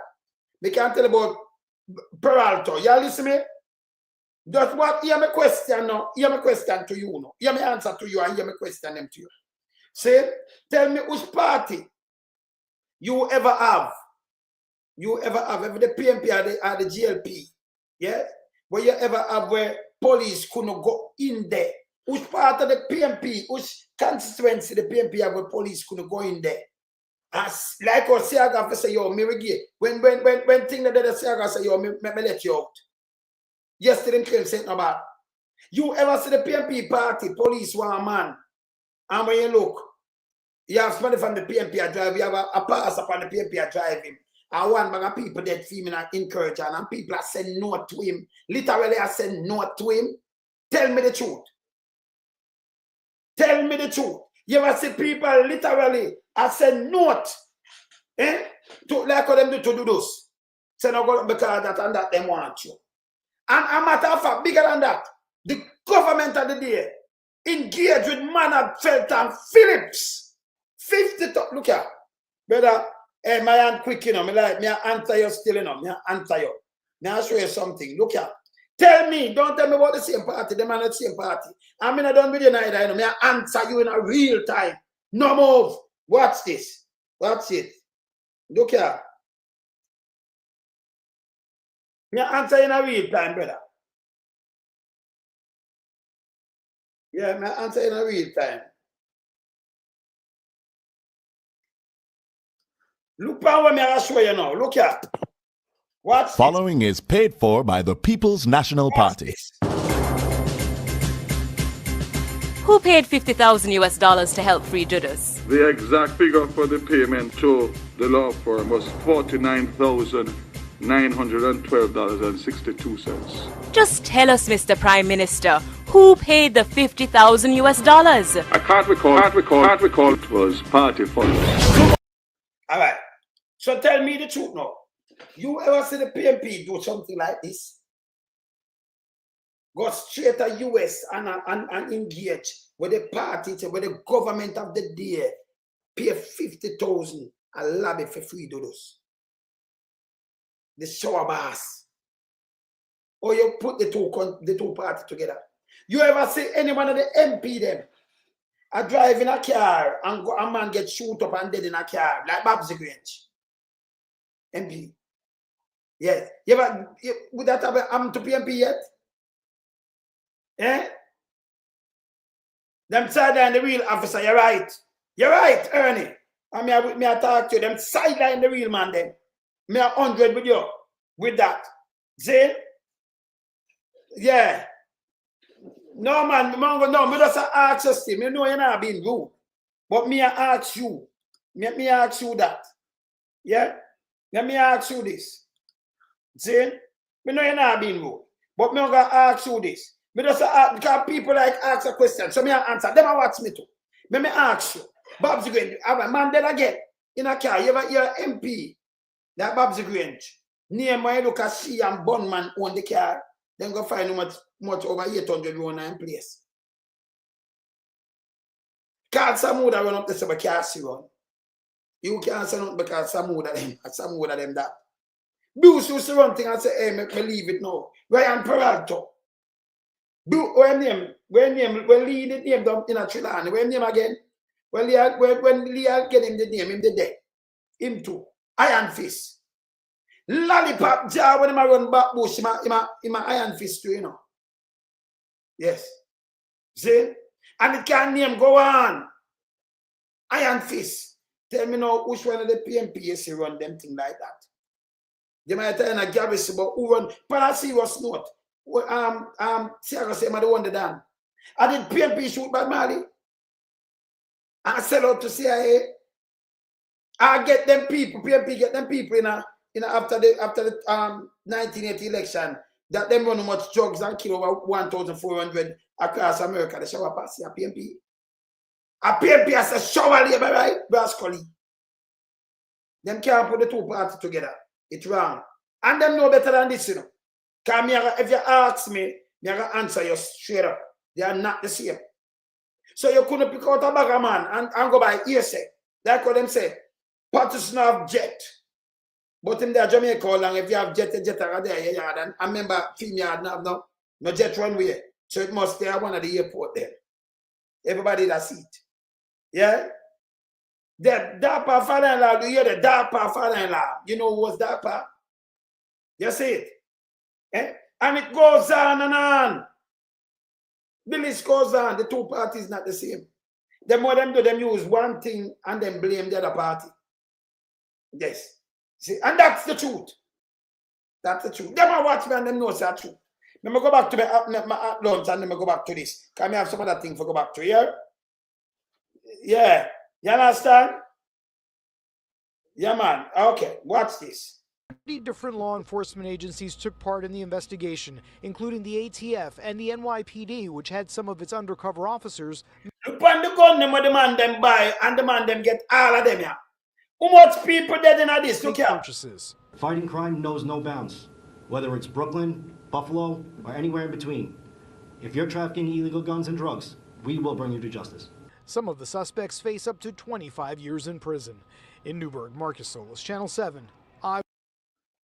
Me can't tell you about Peralta. You listen to me? Just what? Hear my question now. Hear my question to you now. Hear my answer to you and hear my question them to you. Say, tell me which party you ever have. You ever have, ever the PMP or the GLP. Yeah? Where you ever have where police couldn't go in there. Which part of the PMP, which constituency the PMP have where police couldn't go in there. As like what Siaga say, yo, me reggae. When thing that the Siaga say, yo, me let you out. Yesterday, claim say no bad. You ever see the PMP party, police one man, and when you look, you have somebody from the PMP drive, you have a pass upon the PMP driving, and one bag of people that female and encourage and people are saying no to him. Literally, I said no to him. Tell me the truth. Tell me the truth. You ever see people literally I said no to like how them do this. Say no go because that and that them want you. And a matter of fact, bigger than that, the government of the day engaged with Manad, Felton, Phillips. 50 look here. Brother, hey, my hand quick, you know, me like, me answer you still, you know, me answer you. Me I'll show you something. Look here. Tell me, don't tell me about the same party, the man at the same party. I mean, I don't with you neither, you know, me I answer you in a real time. No move. Watch this. Watch it. Look here. Me answer in a real time, brother. Yeah, me answer in a real time. Look at what I show you now. Look at. What's Following is paid for by the People's National Party. Who paid $50,000 to help free Judas? The exact figure for the payment to the law firm was $49,912.62. Just tell us, Mr. Prime Minister, who paid the $50,000? I can't recall. It was party funds. All right. So tell me the truth now. You ever see the PMP do something like this? Go straight to US and engage with the party, with the government of the day, pay 50,000 and lobby for free dodos. The shower bars. Or you put the two parties together. You ever see any one of the MP them? I drive in a car and go, a man get shoot up and dead in a car, like Babs Grange. MP. Yes. Would that have happened to PMP yet? Eh? Them sideline the real officer, you're right. You're right, Ernie. I mean, I talk to you. Them sideline the real man then. Me 100 with you. With that. See? Yeah. No, man, no, me just ask you still. Me know you're not being rude. But me ask you. Me ask you that. Yeah? Let me ask you this. See? Me know you're not being rude. But me gonna ask you this. Me just ask, because people like ask a question. So me answer. Them watch me too. Me ask you. Babs Grange, have a man dead again in a car. You ever hear MP? That Babs Grange. Name when you look at she and Bunman own the car. Then go find much over 800 run in place. Can't some would run up the summer car see run. You can't say nothing because some would of them that. Bruce used to run thing and say, hey, me leave it now. Ryan Peralta. When lead it name down in a Trelawney. When name again? When Leah get him the name, him the day. Him too. Iron Fist. Lollipop jar when him run back bush, him Iron Fist too, you know. Yes. See? And it can name go on. Iron Fist. Tell me now which one of the PMPS run them thing like that. They might tell you a Garrison, but who run Palazzi was not. Sarah say I the one that done. I did PMP shoot by Mali. I sell out to CIA. I get them people, PMP get them people after the 1980 election that them run much drugs and kill over 1,400 across America. The shower pass a PMP. A PMP has a shower labor, right? Brascoli. Them can't put the two parties together. It's wrong. And them know better than this, you know. Because if you ask me, I'm going to answer you straight up. They are not the same. So you couldn't pick out a bag of man and go by hearsay. That's what them say. Partisan have jet. But in the Jamaica, long if you have jet are there, and I remember female have no jet runway. So it must be one of the airport there. Everybody that see it. Yeah? The DAPA father-in-law, you hear the DAPA father-in-law. You know what's DAPA? You see it? Eh? And it goes on and on. The list goes on. The two parties not the same. The more them do, them use one thing and then blame the other party. Yes. See, and that's the truth. That's the truth. Them are watch me and them know it's the truth. Let me go back to my lunch and let me go back to this. Can I have some other thing for go back to here? Yeah. You understand? Yeah, man. Okay, watch this. 30 different law enforcement agencies took part in the investigation, including the ATF and the NYPD, which had some of its undercover officers. Look on the gun them where the man them buy and the man them get all of them, yeah. How much people dead in this? Look here. Purchases. Fighting crime knows no bounds, whether it's Brooklyn, Buffalo, or anywhere in between. If you're trafficking illegal guns and drugs, we will bring you to justice. Some of the suspects face up to 25 years in prison. In Newburgh, Marcus Solis, Channel 7. All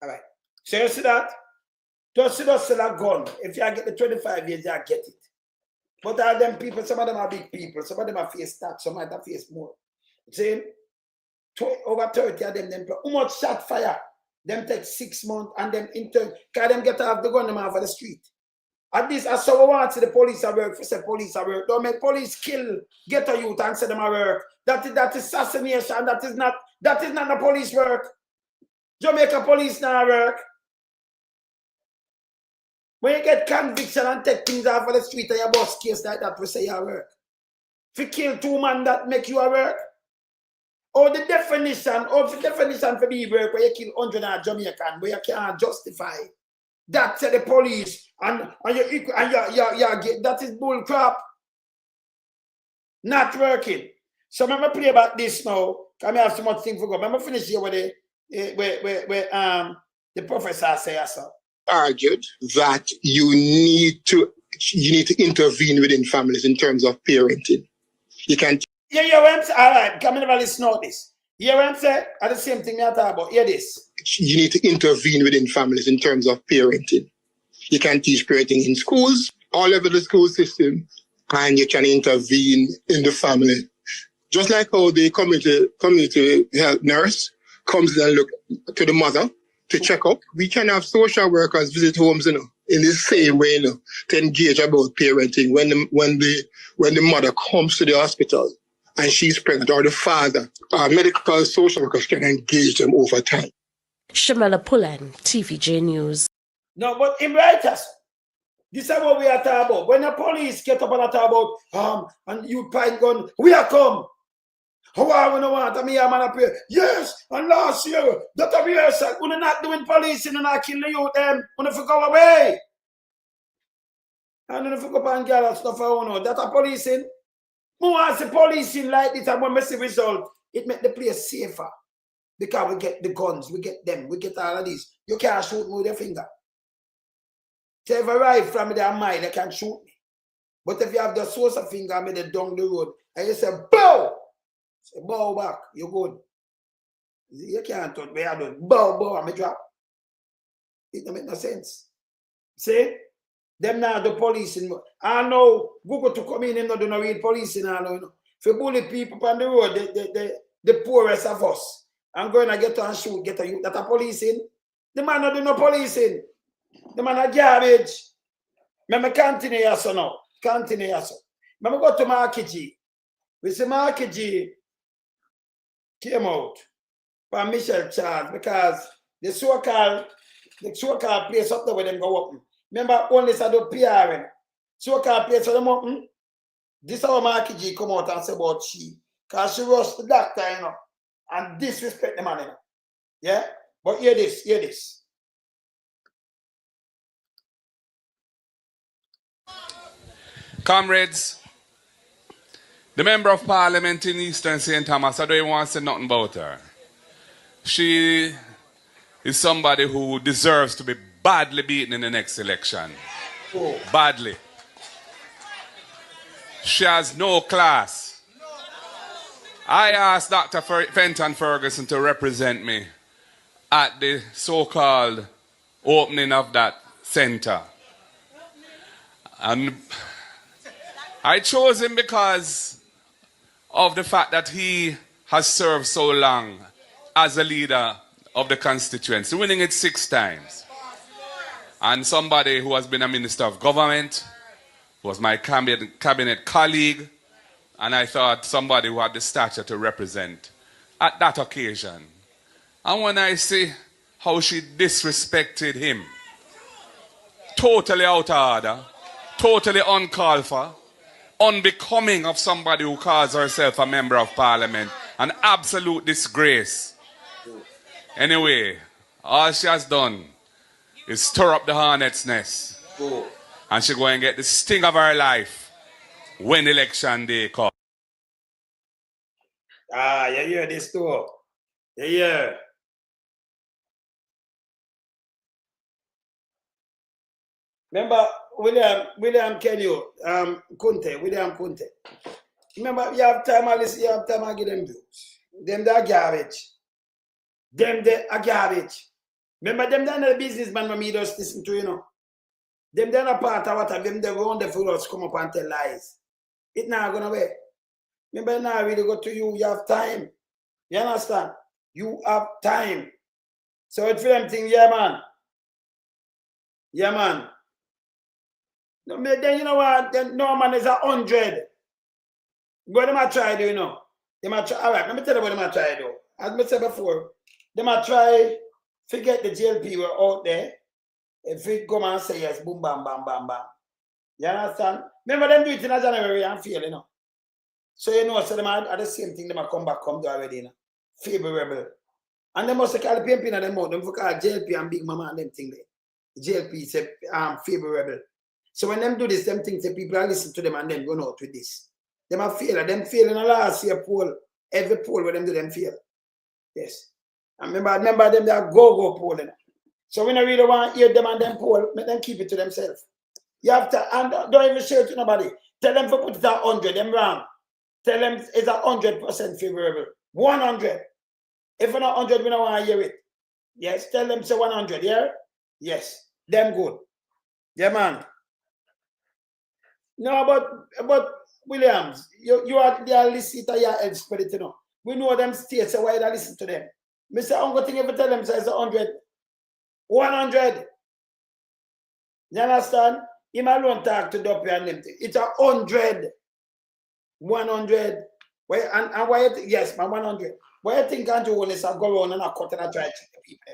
right. So you see that? Just see that gun. If you get the 25 years, you get it. But all them people, some of them are big people. Some of them are face tax. Some of them face more. See? Over 30 of them. How much shot fire? Them take 6 months and them intern. Can them get off the gun them off of the street? At this, I saw want to the police at work. Say police at work. Don't make police kill, get a youth and say them at work. That is assassination. That is not That is not the police work. Jamaica police now work. When you get conviction and take things off of the street and your boss case like that, we say you work. If you kill 2 men, that make you a work. Or the definition for the work where you kill 100 Jamaican, where you can't justify. That's the police and that is bull crap. Not working. So I'm gonna play about this now. Because I have so much thing for go. I'm gonna finish here with the professor says so. Argued that you need to intervene within families in terms of parenting. You can. Yeah, what I'm saying. All right, come in and listen to this. Yeah, what I'm saying. At the same thing I talk about. Hear this. You need to intervene within families in terms of parenting. You can teach parenting in schools, all over the school system, and you can intervene in the family. Just like how the community health nurse comes and look to the mother to check up, we can have social workers visit homes, in the same way, to engage about parenting when the mother comes to the hospital and she's pregnant, or the father. Our medical social workers can engage them over time. Shamela Pullen, TVJ News. No, but in writers, this is what we are talking about. When the police get up and talk about and you find gun, we are come. How are we no want? I mean, I'm up here. Yes, and last year, that of yourself, we're not doing policing and not killing you, them. When if you go away. And then if you go and get that stuff, that are policing. More as the policing like this, and when we see result, it make the place safer. Because we get the guns, we get them, we get all of these. You can't shoot me with your finger. So if I ride from their mind, they can shoot me. But if you have the source of finger, I made it down the road, and you say, bow! Say, bow back, you're good. You can't touch me, I don't. Bow, I drop. It don't make no sense. See? Them now the police. I know Google to come in and not do no real policing. If you bully people on the road, the poorest of us, I'm going to get and shoot, get a youth that are policing. The man not do no policing. The man are garbage. Me continue here so now. Continue here so. Me go to Market G. We see Market G came out from Michelle Charles because the so-called place up there where them go open. Remember, only said the PRN. So-called place where them open. This is how Market G come out and say about she. Because she rushed the doctor, and disrespect the man, Yeah? But hear this. Comrades, the Member of Parliament in Eastern St. Thomas, I don't even want to say nothing about her. She is somebody who deserves to be badly beaten in the next election. Oh. Badly. She has no class. I asked Dr. Fenton Ferguson to represent me at the so-called opening of that center. And I chose him because of the fact that he has served so long as a leader of the constituency, winning it 6 times. And somebody who has been a minister of government, was my cabinet colleague, and I thought somebody who had the stature to represent at that occasion. And when I see how she disrespected him, totally out of order, totally uncalled for, unbecoming of somebody who calls herself a member of parliament, an absolute disgrace. Anyway, all she has done is stir up the hornet's nest. And she go and get the sting of her life when election day comes. Ah, you hear this too. You hear. Remember William Kenyo, William Kunte. Remember, you have time I give them views. Them they are garbage. Them they are garbage. Remember them they are the businessman when me just listen to, Them they are not part of what them they run the fools come up and tell lies. It's not gonna work. Remember now really go to you have time. You understand? You have time. So it's for them thing, yeah man. Yeah man. No, then you know what? Then no man is 100. What am I trying to do, They might try. All right, let me tell you what am I trying to do. as I said before, they might try to get the jail people out there. If it come and say yes, boom, bam, bam, bam, bam. You understand? Remember them do it in January and fail, you know. So you know, so them are the same thing, they might come to already, you know. Favorable. And they must call the PMP and them out. Them for call JLP and Big Mama and them thing there. JLP say favorable. So when them do this, them things, the people are listen to them and then run out with this. Them are fail. Them fail in the last year poll. Every poll where them do them fail. Yes. And remember them, they are go-go polling. So we don't really want to hear them and them poll, make them keep it to themselves. You have to, and don't even share it to nobody. Tell them to put it at 100, them wrong. Tell them it's 100% favorable. 100. If it's not 100, we don't want to hear it. Yes, tell them say 100, yeah? Yes, them good. Yeah, man. No, but Williams, you are there listening to your expert, you know. We know them states, so why they listen to them? Mr. Uncle thing ever tell them says 100. 100. You understand? Him alone talk to Duppy and them. It's 100. 100. Why and why you think, yes, man, 100. Why you think Andrew Willis will go around and a cut and a try to check the people?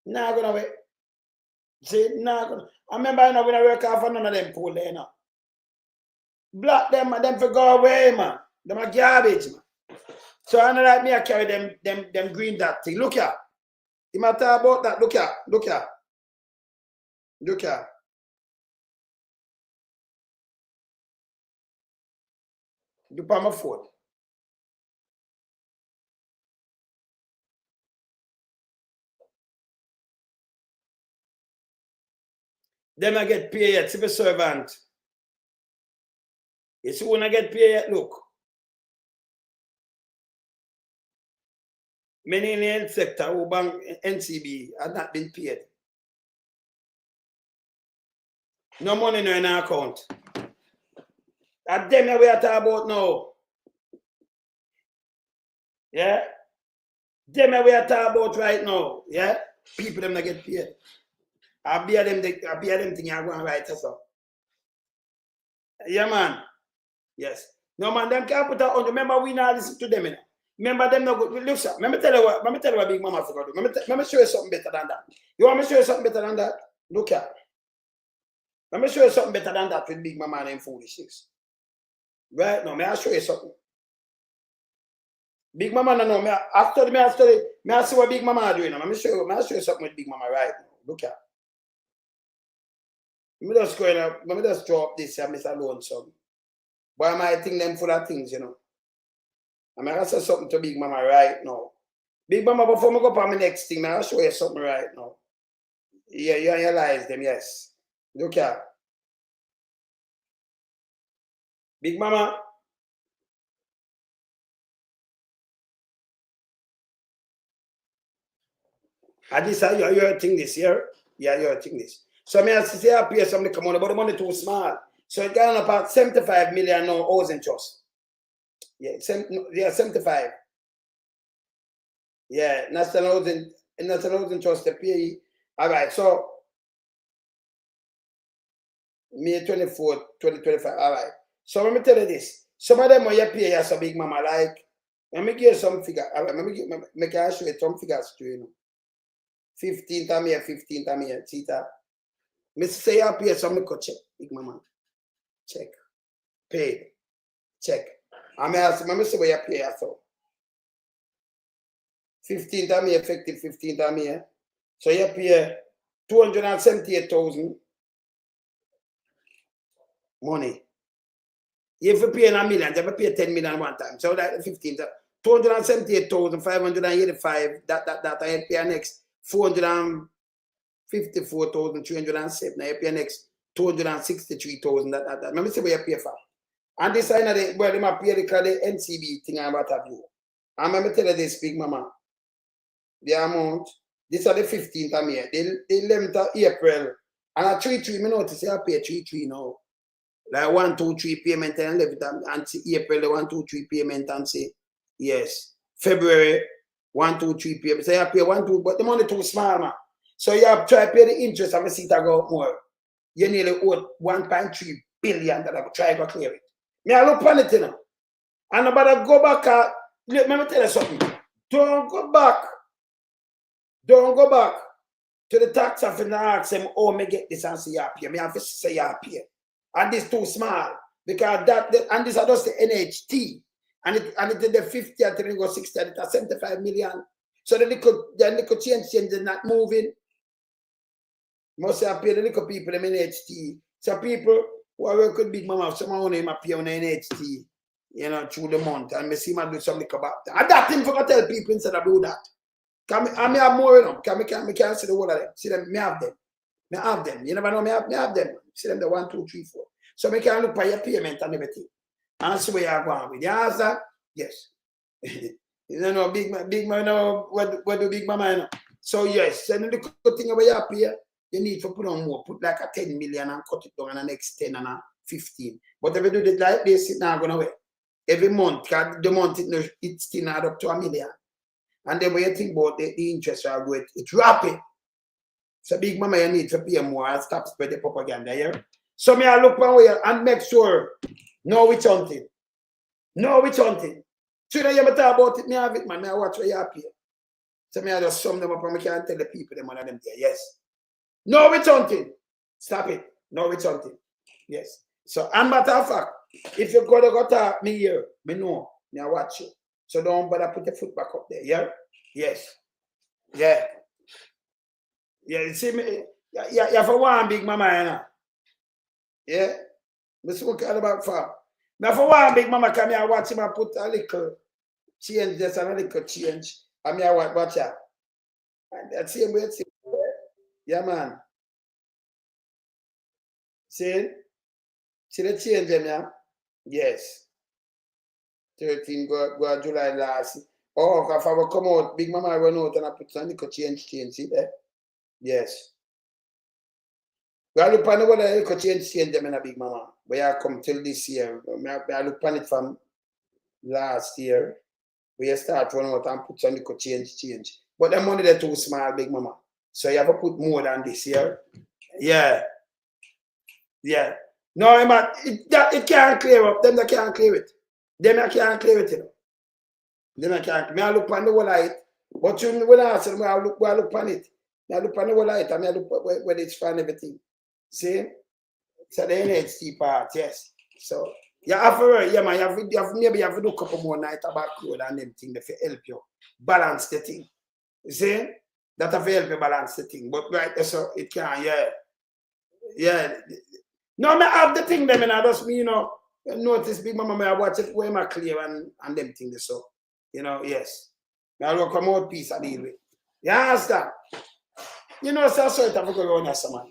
Nah, gonna wait. See, nah, gonna. I remember you know when I work out for none of them pool there, you know. Block them and them for go away, man. Them are garbage, man. So I know like me, I carry them green dot thing. Look here. You matter about that. Look here. Look here. Look here. Do on my phone. Them I get paid yet, civil servant. You see when I get paid yet, look. Many in the health sector who bank NCB have not been paid. No money no in our account. That's them we are talking about now. Yeah? Them we are talking about right now. Yeah? People them not get paid. I bear them thing you go and write us up. Yeah, man. Yes. No man, them can't put out on. Remember, we not listen to them. You know? Remember them no good. Look, sir. Let me tell you what Big Mama forgot to do. Let me show you something better than that. You want me to show you something better than that? Look here. Let me show you something better than that with Big Mama and them foolishness. Right now, may I show you something? Big Mama no. May I see what Big Mama doing. Let me show you something with Big Mama right now. Look here. Let me just draw up this and Mr. Lonesome. Why am I think them full of things, you know? I'm going to say something to Big Mama right now. Big Mama, before I go on my next thing, I'll show you something right now. Yeah, you analyze them, yes. Look here. Big Mama. And this are your thing this year? Yeah, your thing this. So I say I pay somebody come on, but the money too small. So it got about 75 million now housing trust. Yeah, 75. Yeah, national housing trust the pay. All right, so May 24, 2025. All right. So let me tell you this. Some of them are you pay as a Big Mama like. Let me give you some figure. All right, let me show you some figures to you know. 15th of May, see that? Me say I pay some go check, Big Mama. Check. Paid. Check. I'm asking, me say where you pay so. 15th of May, effective 15th of May. So you pay 278,000 money. If you pay a million, you pay 10 million one time. So that 15th, 278,585, that I pay next 454,307. Now you pay next 263,000. That. Let me see where you pay for. And this I know they might pay the NCB thing I'm about to do. And let me tell you this, Big Mama. The amount, this are the 15th of May, the 11th of April. And at 3-3, me notice I pay 3-3 now. Like 1-2-3 payment and 11th and April, the 1-2-3 payment and say, yes. February, 1-2-3 payment. So you pay 1-2, but the money too small, man. So you have to try to pay the interest and see it go up more. You nearly owe 1.3 billion that I try to clear it. Me I look on it, you know. And about to go back, let me tell you something. Don't go back. Don't go back to the tax office and ask them, oh, me get this and say you pay. Me have to say you pay. And this too small. Because and this is just the NHT. And it is the 50, I think it goes 60, and it's 75 million. So the little change is not moving. Must have paid the little people in NHT. So people who are working with Big Mama, someone who name appear on NHT, you know, through the month. And me see man do some little about that. And that thing for tell people instead of do that. I may have more, you know. I can't see the whole of them. See them, me have them. Me have them. You never know, me have them. See them the 1, 2, 3, 4. So me can look for your payment and everything. And that's where you're going with. The answer, yes. You know, big man, you know, what do Big Mama, you know? So yes, so the good thing about your pay, you need to put on more. Put like a 10 million and cut it down and the next 10 and a 15. But if you do it like this, it's not going to work. Every month, the month it's still add up to $1 million. And then when you think about the interest are good, it's rapid. So Big Mama, you need to pay more and stop spread the propaganda here. So me I look one way and make sure no witch hunting. No witch hunting. So you ever talk about it, me have it, man. Me I watch where you appear. So me I just sum them up and me can tell the people them one of them there. Yes. No witch hunting. Stop it. No witch hunting. Yes. So and matter of fact, if you go to me here, me know, me I watch you. So don't bother put your foot back up there. Yeah? Yes. Yeah. Yeah, you see me, you have one Big Mama, you know. Yeah? Me spoke about far. Now for one Big Mama come here watch him and put a little change, just a little change. And me I watch her. And that same way, yeah, man. See the change them, yeah? Yes. 13 go July last. Oh, if I will come out, Big Mama run out and I put some little change, see there? Yes. I look on what I could change them in a Big Mama. Where I come till this year. I look on it from last year. We start running out and put some little change. But the money they're too small, Big Mama. So you have to put more than this year. Yeah. Yeah. No, it can't clear up. Them that can't clear it. Them I can't clear it, you know. Them I can't. Me I look on the whole light. But you when I ask them, I look on it. I look on the whole light. I mean, I look where it's fine everything. See? So the NHT part, yes. So you have to, yeah, man, maybe you have to do a couple more nights about road and them things to help you balance the thing. You see? That have help you balance the thing. But right, so it can, yeah. Yeah. No, I have the thing them and I just me, you know, notice Big Mama, I watch it where my clear and them things so. You know, yes. I will come out piece I deal with. You understand? You know, so it have to go around as man.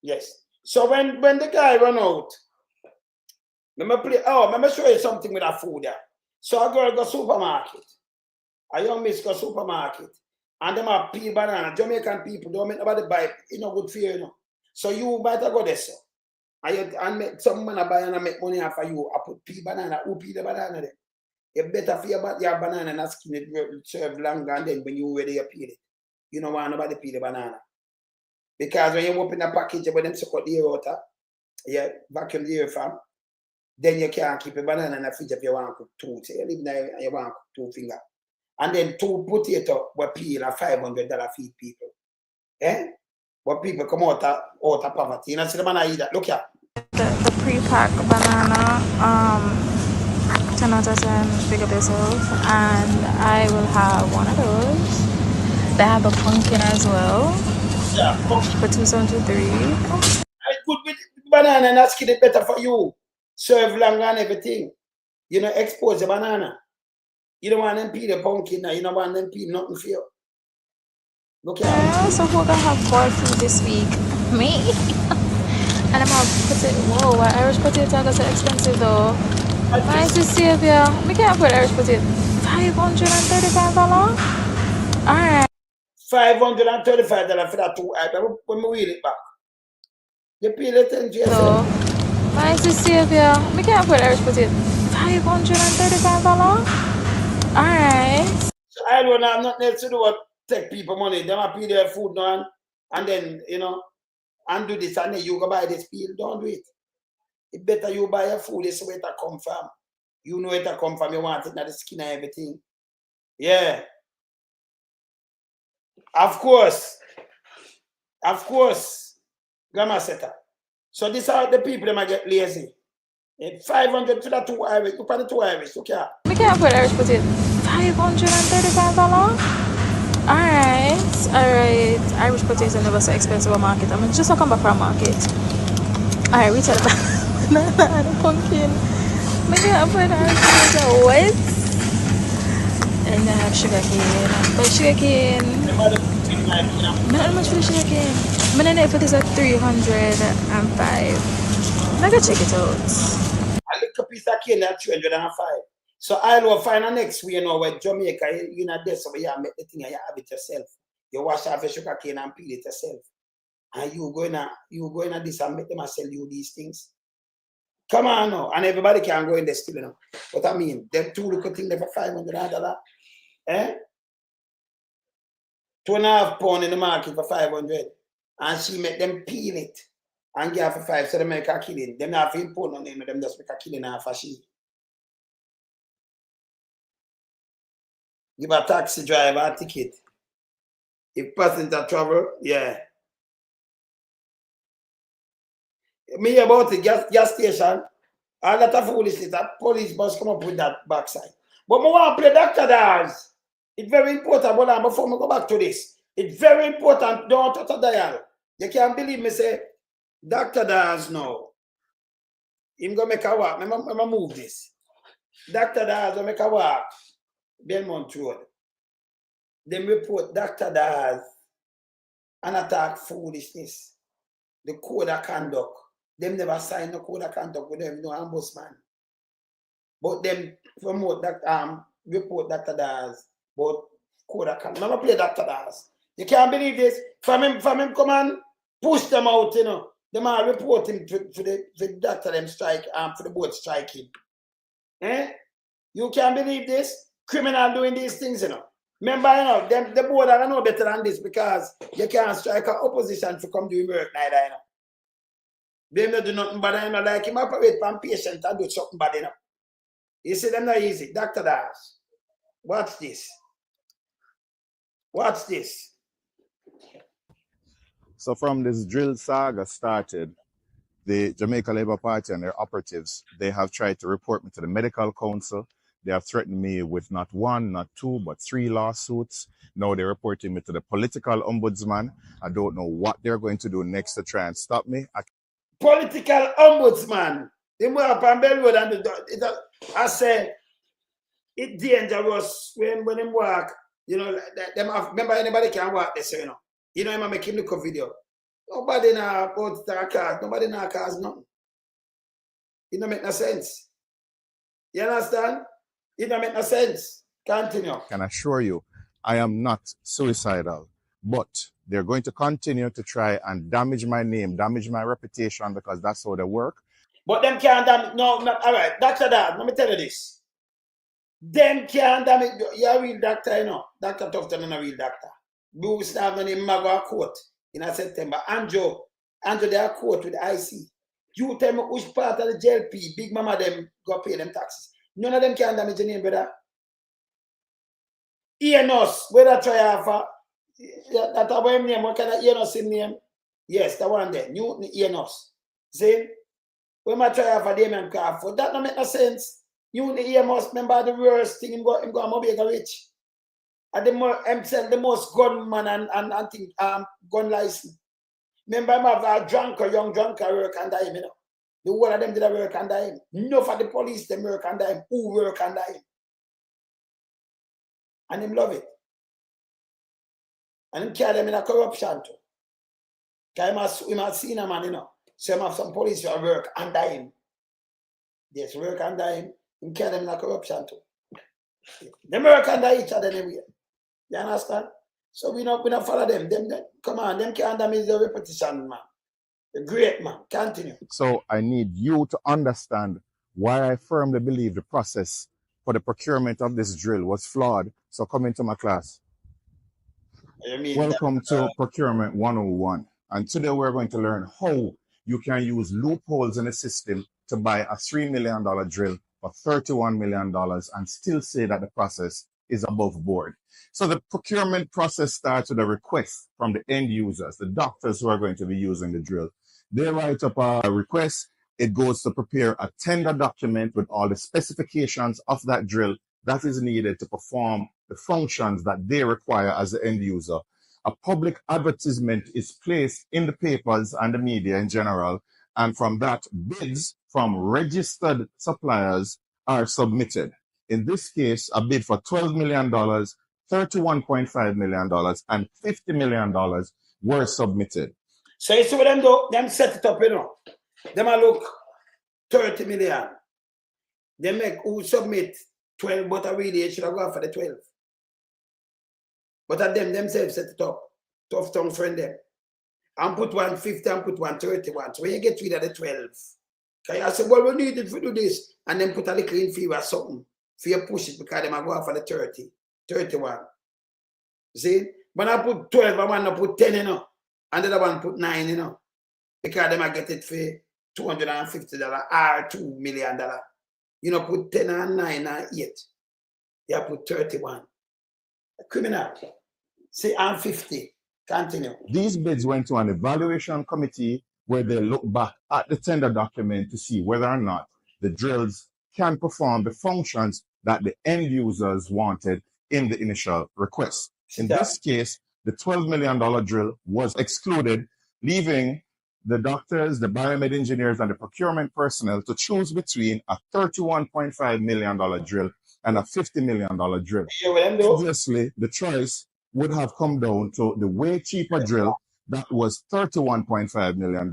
Yes. So when the guy run out, let me show you something with that food there. So a girl go supermarket. A young miss go supermarket. And them have peel banana. Jamaican people don't make nobody buy it. It's not good for you, you know. So you might go there, so. And make some man buy and make money for you. I put peel banana. Who peel the banana there? You better for your banana and skin it serve longer and then when you ready you peel it. You don't want nobody peel the banana. Because when you open a package with them suck out the air out, yeah, vacuum the air from, then you can't keep a banana in the fridge if you want to cook 2. Say you live there you want to cook 2 fingers. And then 2 potato will peel at $500 feed people. Eh? But people come out of poverty. You know, see the banana eat that. Look here. The pre-packed banana, 10 out of 10, figure this out. And I will have one of those. They have a pumpkin as well. Yeah, for 273. I good with banana and that's it better for you. Serve longer and everything. You know, expose the banana. You don't want them peel the pumpkin now. You don't want them peel nothing for you. Look at yeah, so who gonna have 4 food this week? Me? And I'm gonna put it. Whoa, why Irish potato are so expensive though? Nice to see you. We can't put Irish potato. $535? Alright. $535 for that 2 items. When we wheel it back. You peel it and just. So, nice to see you. We can't put Irish potato. $535? Alright. So I don't have nothing else to do but take people money. They might peel their food now and then, you know, and do this and then you go buy this peel. Don't do it. It's better you buy your food. It's where it come from. You know it come from. You want it, not the skin and everything. Yeah. Of course, Grandma Seta. So these are the people that might get lazy. 500 to the 2 Irish, to the 2 Irish, okay? We can't put Irish potato. $535? Alright. Irish potatoes are never so expensive at market. I mean, just come back from market. Alright, we tell the banana and the pumpkin. We can't put Irish potato wet. And I have sugar cane. But sugar cane. Not much for the sugar cane. But then if it is at 305. I gotta check it out. A little piece of cane at 305. So I will find a next way, you know, where Jamaica, you know, this over here, make the thing and you have it yourself. You wash off your sugar cane and peel it yourself. And you go in this and make them and sell you these things. Come on now. And everybody can go in there still, you know. What I mean, them two little things there for $500. Eh? 2.5 pounds in the market for 500. And she make them peel it and give her for 5 so they make a killing. Them not import no name of them, just make a killing off for she. Give a taxi driver a ticket. If passenger travel, yeah. Me about the gas station, all that of foolishness, that police bus come up with that backside. But I want to play Dr. Daz. It's very important, but before I go back to this, it's very important, don't touch a dial. You can't believe me say, Dr. Daz now. Him go make a walk. I move this. Dr. Daz go make a walk. Belmont Road. Them report Dr. Daz and attack foolishness. The code of conduct. Them never sign the code of conduct with them, no ombudsman. But them promote that report Dr. Daz. But code of conduct. Never play Dr. Daz. You can't believe this. From him come and push them out, you know. Them all report him for the doctor them strike for the board striking. Eh? You can't believe this? Criminal doing these things, you know. Remember, you know, the board are know better than this because you can't strike an opposition to come do work neither, you know. They don't do nothing bad, you know, like him operate from patient and do something bad, you know. You see them not easy. Dr. Daz, watch this. Watch this. So from this drill saga started, the Jamaica Labour Party and their operatives, they have tried to report me to the medical council. They have threatened me with not 1, not 2, but 3 lawsuits. Now they're reporting me to the political ombudsman. I don't know what they're going to do next to try and stop me. Political ombudsman. They move up on Bell Road and I say it's dangerous when they walk. You know, remember anybody can walk this, you know. You know, I'm making look a video. Nobody now about the cars. Nobody now cars nothing. It don't make no sense. You understand? It don't make no sense. Continue. I can assure you, I am not suicidal, but they're going to continue to try and damage my name, damage my reputation, because that's how they work. But them can't damage. No, all right. Dr. Dad, let me tell you this. Them can't damage. You're a real doctor, you know. Dr. Tufton is a real doctor. Bruce have in Magua court in September. Andrew, they are court with IC. You tell me which part of the JLP, Big Mama, them go pay them taxes. None of them can damage the name, brother. Enos, whether try for that our name, what kind of Enos in name? Yes, the one there. Newton Enos. See? When I try for Damien Crawford, that don't make no sense. Newton Enos, remember the worst thing him go Mobega rich. And the most gunman and thing, gun license. Remember him have a young drunker work under him, you know. The whole of them did a work under him. Enough of the police them work under him. Who work under him? And him love it. And him carry them in a corruption too. Because he must seen a man, you know. So he have some police who work under him. Yes, work under him. Him carry them in a corruption too. They work under each other anyway. You understand? So we not follow them. Come on, them can't damage the repetition, man. The great man. Continue. So I need you to understand why I firmly believe the process for the procurement of this drill was flawed. So come into my class. Welcome to Procurement 101. And today we're going to learn how you can use loopholes in the system to buy a $3 million drill for $31 million and still say that the process is above board. So the procurement process starts with a request from the end users, the doctors who are going to be using the drill. They write up a request. It goes to prepare a tender document with all the specifications of that drill that is needed to perform the functions that they require as the end user. A public advertisement is placed in the papers and the media in general, and from that, bids from registered suppliers are submitted. In this case, a bid for $12 million, $31.5 million, and $50 million were submitted. So you see what them do? Them set it up, you know. Them a look 30 million. They make who submit 12, but I really should have gone for the 12. But at them themselves set it up. Tough tongue friend them. And put 150 and put 131. So when you get rid of the 12, okay, I said, well, we need it to do this. And then put a little in fever or something. For you push it because them are going for the 30, 31. See? When I put 12, I want to put 10, you know. And the other one put 9, you know. Because them I get it for $250 or $2 million. You know, put 10 and 9 and 8. You put 31. Criminal. See, I'm 50. Continue. These bids went to an evaluation committee where they look back at the tender document to see whether or not the drills can perform the functions that the end users wanted in the initial request. In this case, the $12 million drill was excluded, leaving the doctors, the biomed engineers, and the procurement personnel to choose between a $31.5 million drill and a $50 million drill. Obviously, the choice would have come down to the way cheaper drill that was $31.5 million.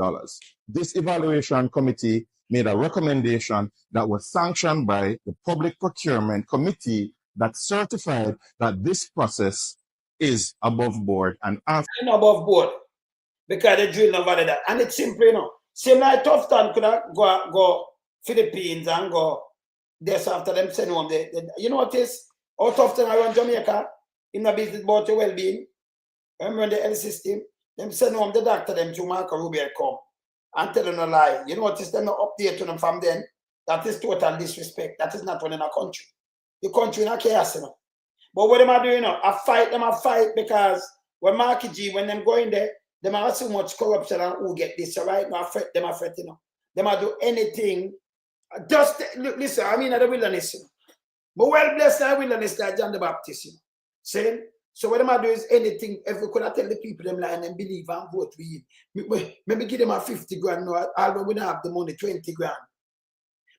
This evaluation committee made a recommendation that was sanctioned by the Public Procurement Committee that certified that this process is above board and above board. Because the drill not valid that. And it's simple, you know. Same like Tufton could have go Philippines and go this after them send home. You know what is? Out Tufton around Jamaica, in the business about your well-being. Remember the health system? Them send home the doctor, them to Marco Rubio come and tell them a lie. You notice them not update to them from then. That is total disrespect. That is not running a country. The country in a chaos, you know. But what them are doing, you know, I fight because when Marky G, when them go in there, them are so much corruption and who get this, so right now, them are fret, you know. Them are do anything. Just, listen, I mean, at the wilderness, you know. But well blessed in the wilderness like John the Baptist, you know. Saying? So what them are do is anything, if we could have tell the people them lie and believe and vote for him. Maybe give them a 50 grand, no, although we don't have the money, 20 grand.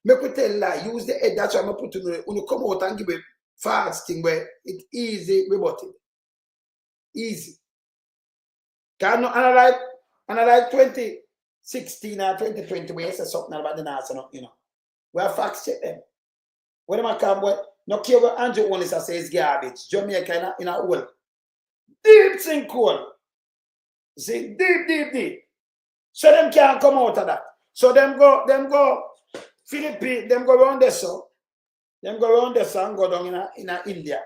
Make we tell lie, use the head, that's why I'm put when you come out and give a fast thing where it's easy, rebutted. Easy. And I like 2016 or 2020, we say something about the NASA, you know. We have facts check them. When them come, what? No care what Andrew only says it's garbage. Jamaica in a hole. Deep sink coal. See, deep. So them can't come out of that. So them go Philippines, them go around there so. Them go around there so and go down in India.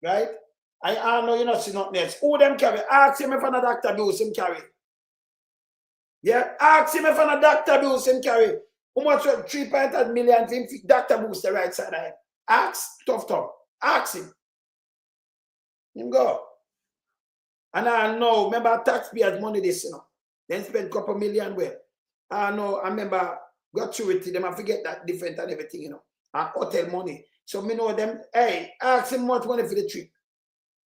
Right? I know you not see nothing else. Who them carry? Ask him if a doctor do him carry. Yeah? Ask him if a doctor do him carry. How much 3.8 million for him doctor boost the right side of him? Ask Tough. Ask him. Him go. And I know, remember taxpayers' money this, you know. Then spend a couple million well. I know, I remember gratuity, them I forget that different and everything, you know. And hotel money. So me know them, hey, ask him much money for the trip.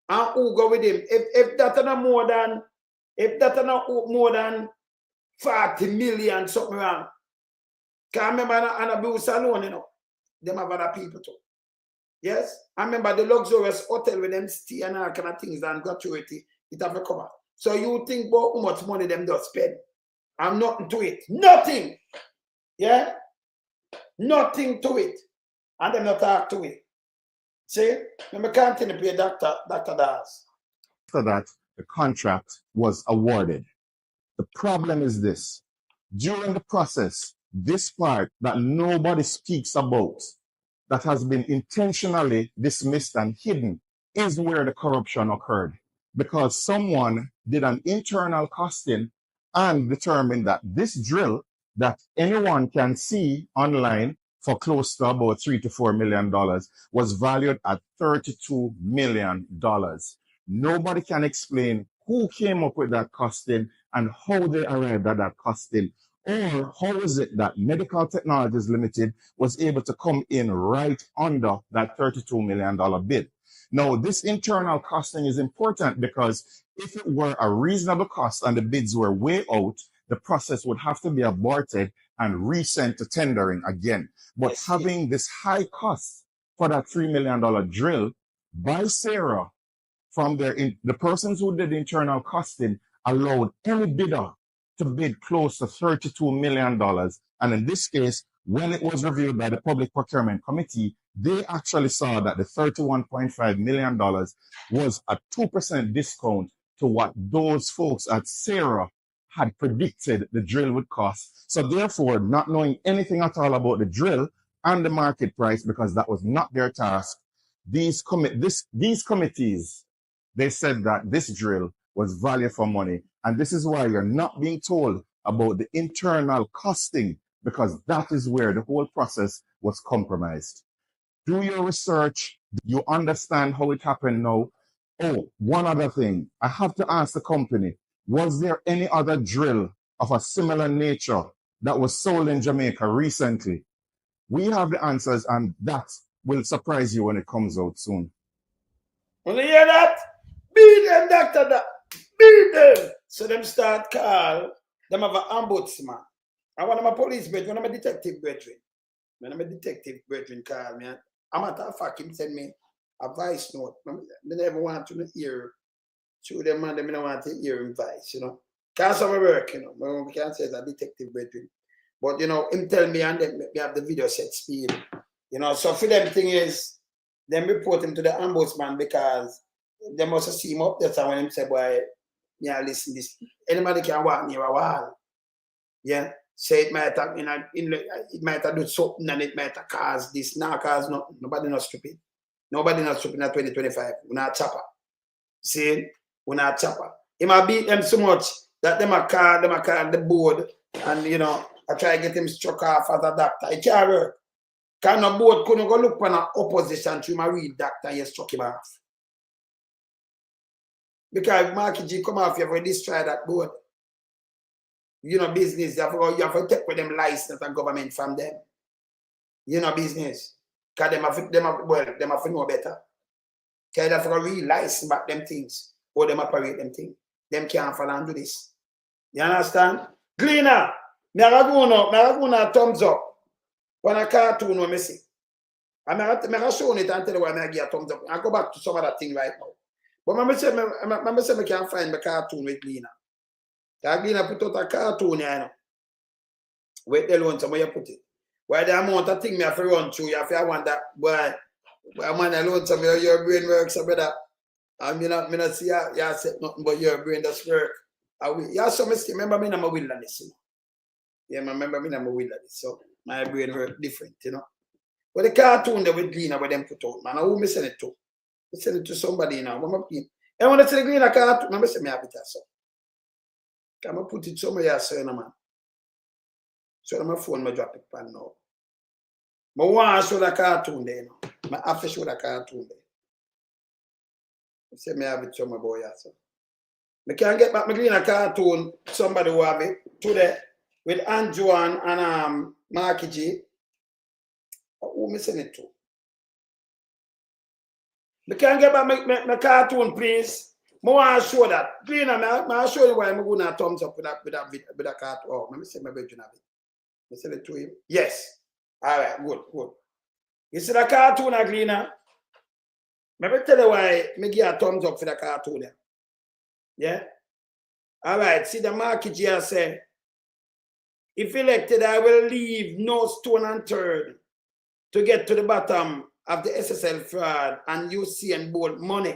And who go with him? If that are not more than 40 million something around. Can't remember an abuse alone, you know. Them have other people too. Yes? I remember the luxurious hotel with them stay and all kind of things and gratuity, it have a cover. So you think about how much money them does spend. And nothing to it. Nothing! Yeah? Nothing to it. And them not talk to it. See? Let me continue to pay Dr. Das. After that, the contract was awarded. The problem is this. During the process, this part that nobody speaks about, that has been intentionally dismissed and hidden, is where the corruption occurred. Because someone did an internal costing and determined that this drill that anyone can see online for close to about $3 to $4 million was valued at $32 million. Nobody can explain who came up with that costing and how they arrived at that costing. Or how is it that Medical Technologies Limited was able to come in right under that $32 million bid? Now, this internal costing is important because if it were a reasonable cost and the bids were way out, the process would have to be aborted and resent to tendering again. But having this high cost for that $3 million drill by Sarah from the persons who did the internal costing allowed any bidder to bid close to $32 million. And in this case, when it was reviewed by the Public Procurement Committee, they actually saw that the $31.5 million was a 2% discount to what those folks at Sarah had predicted the drill would cost. So therefore, not knowing anything at all about the drill and the market price, because that was not their task, these committees, they said that this drill was value for money. And this is why you're not being told about the internal costing, because that is where the whole process was compromised. Do your research. You understand how it happened now. Oh, one other thing. I have to ask the company, was there any other drill of a similar nature that was sold in Jamaica recently? We have the answers, and that will surprise you when it comes out soon. When you hear that? Beat them, doctor. Beat them. So them start call. Them have an ombudsman. I want my police brethren, one of my detective brethren. When I'm a detective brethren call me, I'm at a fact, him send me a voice note. I never want to hear through them and them don't want to hear him voice, you know. Because of my work, you know. We can't say it's a detective brethren. But, you know, him tell me and then we have the video set speed. You know, so for them thing is, them report him to the ombudsman because they must have seen him up there. So when him say, boy, yeah, listen, this anybody can walk near a wall. Yeah. Say it might have, it might have done something and it might have caused this. Now cause nothing. Nobody not stupid. Nobody not stupid in 2025. We're not chopper. See? We're not chopper. He might beat them so much that them a call the board and you know, I try to get him struck off as a doctor. It can't work. Because no board couldn't go look for an opposition to my real doctor and you struck him off. Because Marky G come off, you have to destroy that board. You know business, you have to take with them license and government from them. You know business. Because them have to know better. Because they have to real license back them things. Or them operate them things. Them can't fall and do this. You understand? Gleaner, me have a thumbs up. When a cartoon when I see. I'm going to show it and tell you why I give a thumbs up. I go back to some of that thing right now. But I say I can't find my cartoon with Gleaner. Gleaner put out a cartoon, you know. Wait the loan, somewhere you put it. Why the amount of thing me have to run through, you have to wonder, boy, man alone, some of your brain works, some of that. I mean, I see you said nothing but your brain does work. You have some mistake. Remember me, I'm a wilderness, you know. Yeah, remember me, I'm a wilderness. So my brain work different, you know. But the cartoon that with Gleaner, where them put out, man, who me send it to? I send it to somebody now. And when I say the Gleaner cartoon, I say me have it as so. I'm going to put it somewhere else, man. So on my phone, I drop it pan now. I want to show the cartoon there now. I have to show the cartoon there. I say me have it somewhere, boy, so. I can't get back my Gleaner cartoon, somebody who have it, today, with Andrew and Marky G. Who me send it to? I can't get back my cartoon, please. I want to show that. Gleaner, I show you why I'm going to thumbs up with that cartoon. Oh, let me see my version of it. I send it to him. Yes. All right, good. You see the cartoon, Gleaner? Let me tell you why I give a thumbs up for the cartoon. Yeah? All right, see the Marky G say, if elected, I will leave no stone unturned to get to the bottom of the SSL fraud and UC and board money.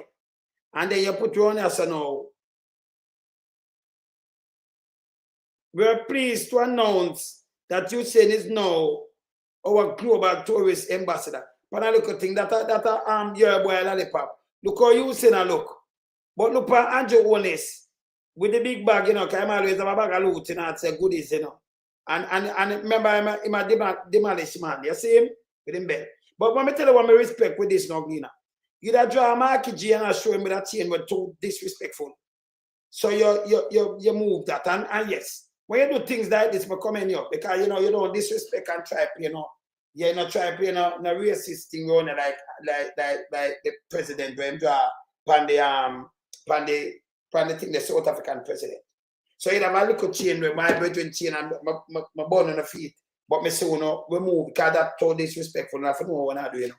And then you put your own answer now. We are pleased to announce that UC is now our global tourist ambassador. But I look at things that your boy lollipop. Look how UC now look. But look at Andrew Onis with the big bag, you know, because I'm always have a bag of loot, you know, it's a goodies, you know. And remember, I'm a demolish man. You see him with him bed. But when I tell you what I respect with this now, Gina, you that draw a market G and I show him with a chain with too disrespectful. So you move that. And yes, when you do things like this, I commend you because you know you don't disrespect and try, you know. You're not trying to play no racist thing on like the president when draw pan the thing the South African president. So you have a little chain with my brethren chain and my bone on the feet. But me say no, we move because that's so disrespectful and I know what I do, you know.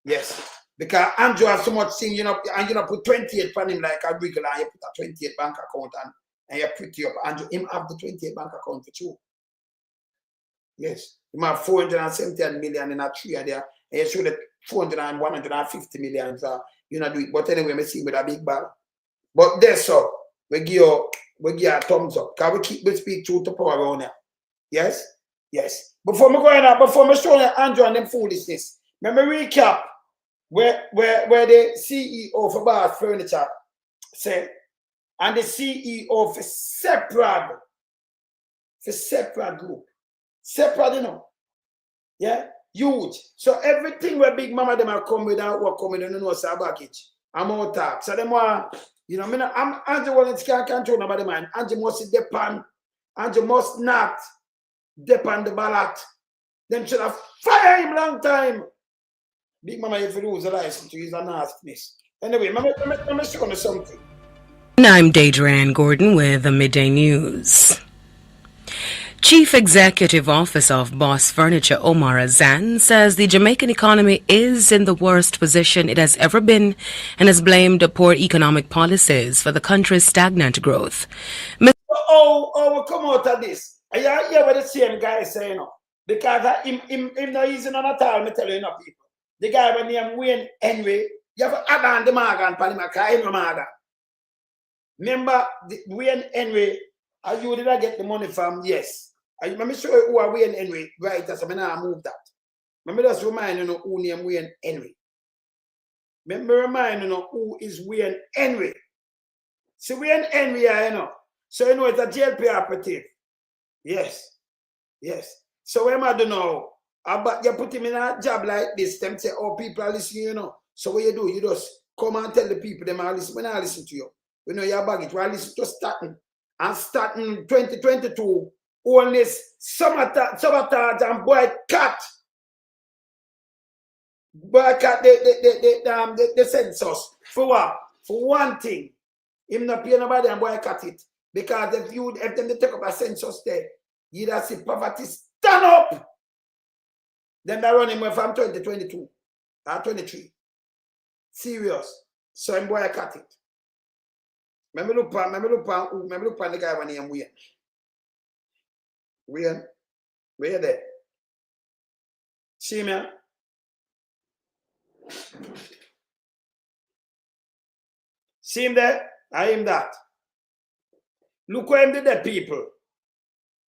Yes. Because Andrew have so much thing, you know, and you know put 28 on him like a regular and you put a 28 bank account and you pretty up. Andrew him have the 28 bank account for you. Yes. You have 470 million in a tree there, and you show that 400 and 150 million. So you know do it. But anyway, we see with a big ball. But that's so we give you a thumbs up. Can we speak truth to power around here? Yes? Yes. Before me show you Andrew and them foolishness, let me recap where the CEO for Boss Furniture said, and the CEO for Sepred group. Sepred, you know. Yeah, huge. So everything where Big Mama them are come without work coming, you know, say package. I'm out talk. So them want, you know, I'm Andrew Wallens can't control nobody mind. Andrew must depend. Andrew must not depend the ballot. Them should have fired him long time. Big Mama, if you lose the license, he's a nastiness. Anyway, let me show you something. I'm Deidre Gordon with the Midday News. Chief Executive Officer of Boss Furniture Omar Azan says the Jamaican economy is in the worst position it has ever been and has blamed poor economic policies for the country's stagnant growth. We come out of this. I hear what the same guy is saying, because him not easy none at all, me tell you, people. The guy when name Wayne Henry, you have to add on the Morgan, Palima, Morgan. Remember, Wayne Henry, you did I get the money from? Yes. Let me show you who are Wayne Henry, right? So I now move that. Let me just remind you who name Wayne Henry. Let me remind you who is Wayne Henry. See Wayne Henry, you know. So you know it's a JLP operative. Yes. Yes. So when I don't know, but you put him in a job like this, them say, oh, people are listening, you know. So what you do, you just come and tell the people them I listen. When I listen to you, we know your baggage. I listen to starting. And starting 2022, only sabotage and boycott the census. For what? For one thing, him not pay nobody and boycott it. Because if them take up a census there, you don't see poverty stand up. Then they run him from 2022 or 23. Serious. So him boycott it. Let me look on the guy when he am Wayne. Wayne, where there? See me? See him there? I am that. Look where him did the people.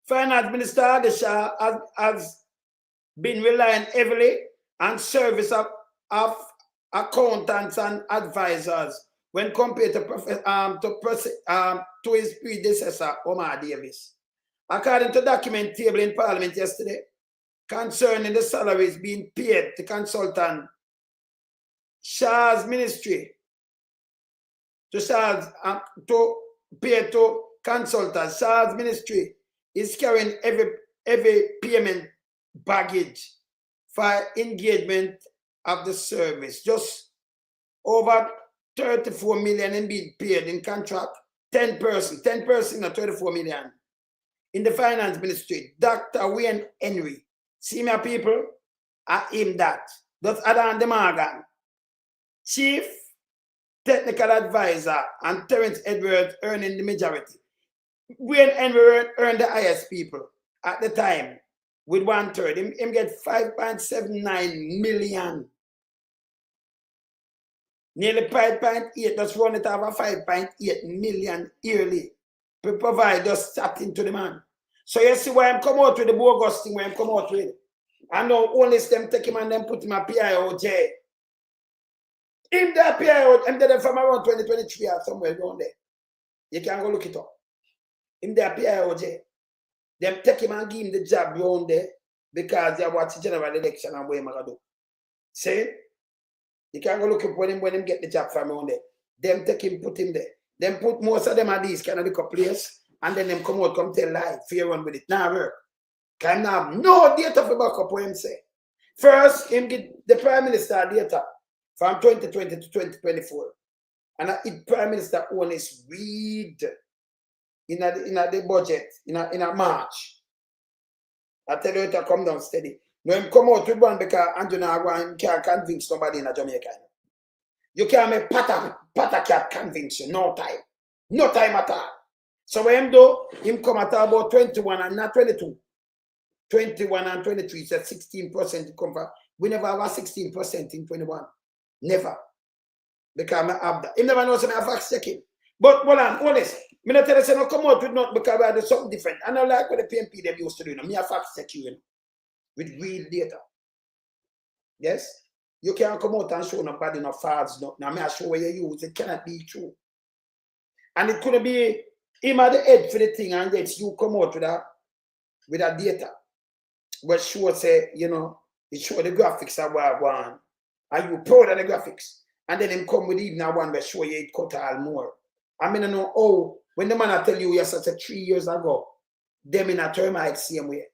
Finance Minister Adesha has been relying heavily on service of accountants and advisors when compared to his predecessor, Omar Davis. According to document table in Parliament yesterday, concerning the salaries being paid to consultant Shah's ministry, to pay to consultant Shah's ministry is carrying every payment baggage for engagement of the service. Just over 34 million in being paid in contract, 10% of 34 million. In the finance ministry, Dr. Wayne Henry. See my people? I am that. That's Adam DeMorgan. Chief Technical Advisor and Terence Edwards earning the majority. Wayne Henry earned the highest people at the time with 1/3. Him get 5.79 million. Nearly 5.8, that's run it over 5.8 million yearly. To provide just chatting to the man. So you see why I'm come out with the bogus thing, where I'm come out with. I know only them take him and then put him a PIOJ. In that PIO, I'm there from around 2023 or somewhere around there. You can go look it up. In that PIOJ. Them take him and give him the job round there because they watch the general election and what him gonna do. See? You can't go look up when him get the job from around there. Them take him, put him there. Them put most of them at these kind of little place and then them come out, come tell lie, fear run with it. Now work. Can have no data for back up what him say. First, him get the Prime Minister data from 2020 to 2024. And the Prime Minister own is read in the budget in a March. I tell you to come down steady. No, him come out with one because Andrew can't convince somebody in Jamaica. You can't make Pata can't convince you. No time. No time at all. So when him do, him come at about 21 and not 22. 21 and 23 is at 16% come from. We never have a 16% in 21. Never. Because I have that. He never knows me I fact check him. But hold on, hold this. Me not tell you say no come out with nothing because I do something different. I don't like what the PMP them used to do. Me a fact check you, with real data. Yes? You can't come out and show nobody no facts. No. Now me I show where you use. It cannot be true. And it could be him at the head for the thing and yet you come out with that data. But sure say, you know, it show the graphics of what I want. Are you proud of the graphics? And then him come with even one that show you it cut all more. I mean, I know, oh, when the man I tell you yesterday 3 years ago, them in a termite same way.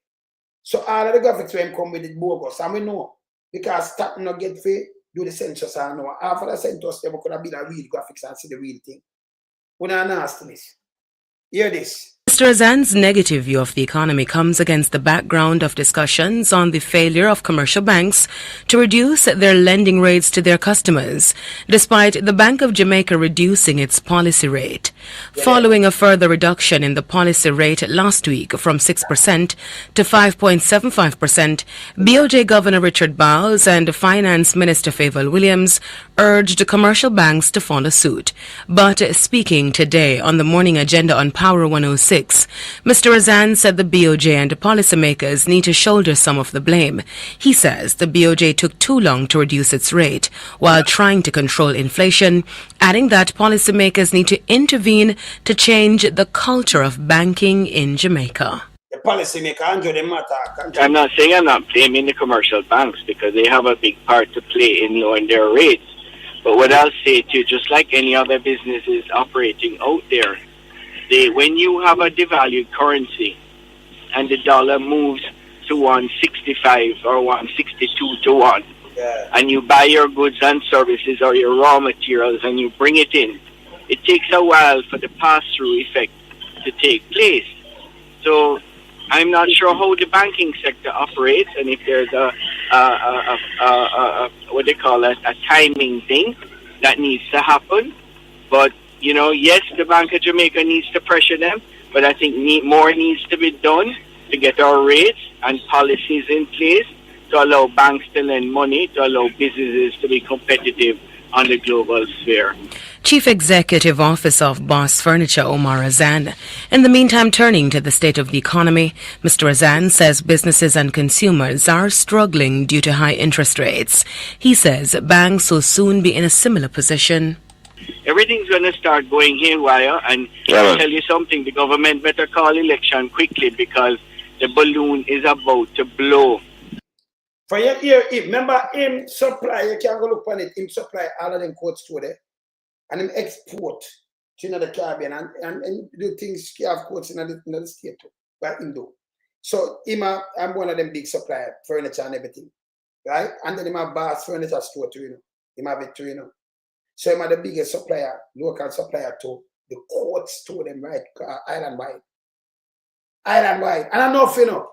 So all of the graphics when him come with it bogus. And we know, because starting not get free, do the census and know. After the census, they could have been a real graphics and see the real thing. When I nastiness. Hear this. Mr. Azan's negative view of the economy comes against the background of discussions on the failure of commercial banks to reduce their lending rates to their customers, despite the Bank of Jamaica reducing its policy rate. Following a further reduction in the policy rate last week from 6% to 5.75%, BOJ Governor Richard Bowles and Finance Minister Favour Williams urged commercial banks to follow suit. But speaking today on the morning agenda on Power 106, Mr. Azan said the BOJ and policymakers need to shoulder some of the blame. He says the BOJ took too long to reduce its rate while trying to control inflation, adding that policymakers need to intervene to change the culture of banking in Jamaica. The policymaker, Andrew, the matter. I'm not saying I'm not blaming the commercial banks because they have a big part to play in lowering their rates. But what I'll say to you, just like any other businesses operating out there, when you have a devalued currency and the dollar moves to 165 or 162 to 1, and you buy your goods and services or your raw materials and you bring it in, it takes a while for the pass-through effect to take place. So I'm not sure how the banking sector operates and if there's what they call a timing thing that needs to happen. But you know, yes, the Bank of Jamaica needs to pressure them, but I think more needs to be done to get our rates and policies in place to allow banks to lend money, to allow businesses to be competitive on the global sphere. Chief Executive Officer of Boss Furniture, Omar Azan. In the meantime, turning to the state of the economy, Mr. Azan says businesses and consumers are struggling due to high interest rates. He says banks will soon be in a similar position. Everything's going to start going haywire, and I'll tell you something, the government better call election quickly because the balloon is about to blow. For your ear, remember him supply, you can go look on it, him supply all of them coats to there, and him export to the Caribbean, and do things, he have coats in the state too, but him do. So I'm one of them big supplier, furniture and everything, right? And then him have Boss Furniture store too, you know. Him have it too, you know. So I'm the biggest supplier, local supplier to the courts to them, right? Island-wide. Island-wide. And enough, you know.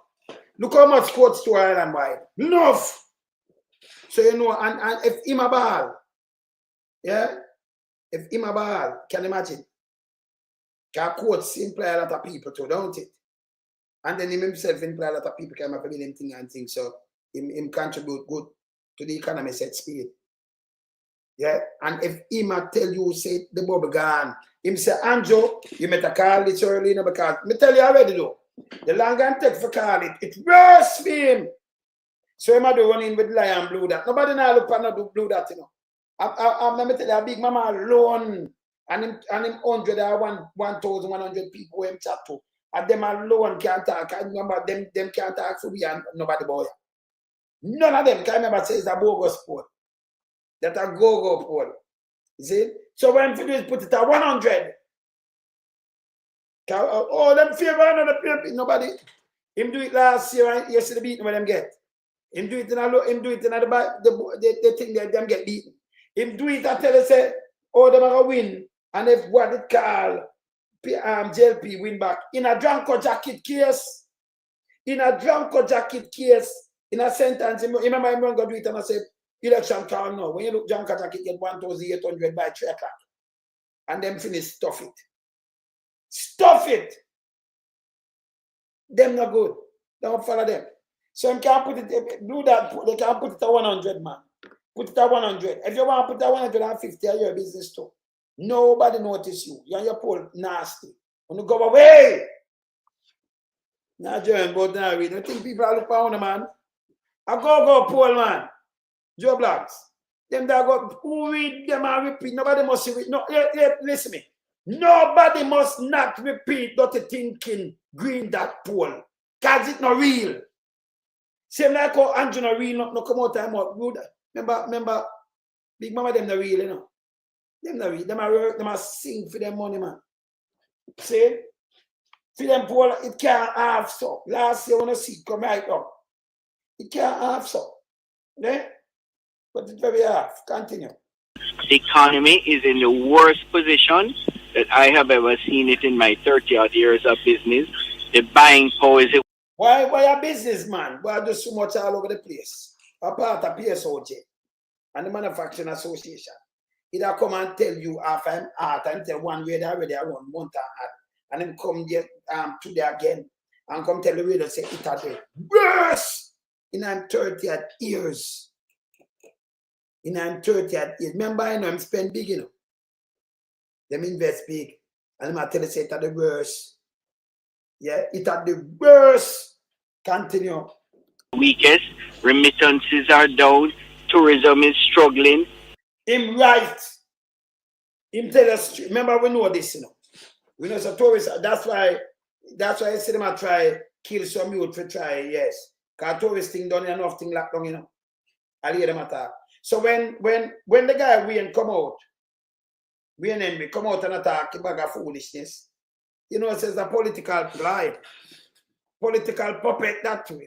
Look how much courts to island-wide. Enough. So, you know, and if him a ball, yeah? If him a ball, can you imagine? Because courts employ a lot of people too, don't it? And then him himself employ a lot of people can have a million things and things. So, him contribute good to the economy set speed. Yeah, and if him tell you, say, the bubble gone, him say, Andrew, you better call this early, you know, because me tell you already, though, the longer I take for call it, it's worse for him. So him do run in with lion blue that. Nobody now look and do blue that, you know. Let me tell you, a big mama alone, and him 100 or 1,100 people who him chat to, And them alone can't talk. I remember them can't talk for me and nobody boy. None of them can remember say it's a bogus poll. That a go-go poll. You see? So when we do is put it at 100. Oh, them favor another people. Nobody. Him do it last year and you see the beating when them get. Him do it in the thing that them get beaten. Him do it and tell us say, oh, them are going to win. And if what it call JLP win back. In a drunko jacket case, in a sentence, remember I'm going to do it and I said, election call now. When you look drunko jacket, get 1,800 by 3 o'clock. And them finish stuff it. Stuff it. Them not good. Don't follow them. So you can't put it, do that, they can't put it at 100, man. Put it at 100. If you want to put it at 150, your business too. Nobody notice you. You're your poll nasty. When you go away. Not German, but now we don't think people are looking on, man. I go poll, man. Joe Blacks. Them that go, who read them and repeat. Nobody must read. No, listen to me. Nobody must not repeat dirty thinking green that poll. Because it's not real. Same like how Andrew not real, no come out time out. Remember, Big Mama them not real, you know. Them not real. Them are work, them are sing for them money, man. See? For them poll, it can't have so. Last year when I see come right up. It can't have so. Yeah? But it's very hard. Continue. The economy is in the worst position that I have ever seen it in my 30-odd years of business. The buying power is... Why a businessman? Why do so much all over the place? A part of PSOJ and the Manufacturing Association. It'll come and tell you half I'm art and tell one way they already run one time and then come get today again and come tell the radio say it had the worse in 30-odd years. In 30-odd years. Remember, I know I'm spend big, you know. Them invest big. And I'm tell you say it had the worst. Yeah, it had the worst. Continue. Weakest, remittances are down, tourism is struggling. Him right. Him tell us, remember we know this, you know. We know it's a tourist, that's why I see them try kill some youth for try, yes. Because tourist thing done enough thing locked down, you know. I hear them attack. So when the guy Wayne come out, Wayne Henry come out and attack a bag of foolishness, you know, it says a political ply. Political puppet that too.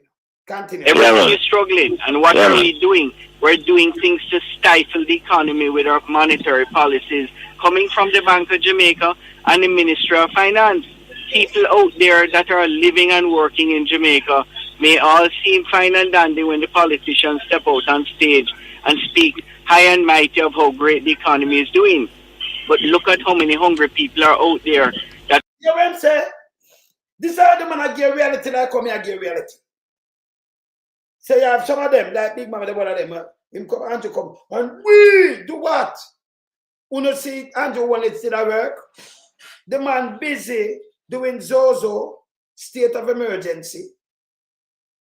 Continue. Everything is struggling. And what are we doing? We're doing things to stifle the economy with our monetary policies coming from the Bank of Jamaica and the Ministry of Finance. People out there that are living and working in Jamaica may all seem fine and dandy when the politicians step out on stage and speak high and mighty of how great the economy is doing. But look at how many hungry people are out there. That you know what I'm saying? This are the man I give reality that come here give reality. So you have some of them, like Big Mama, the one of them, him come, Andrew come, and we do what? You know, see, Andrew wanted to still work. The man busy doing Zozo, state of emergency.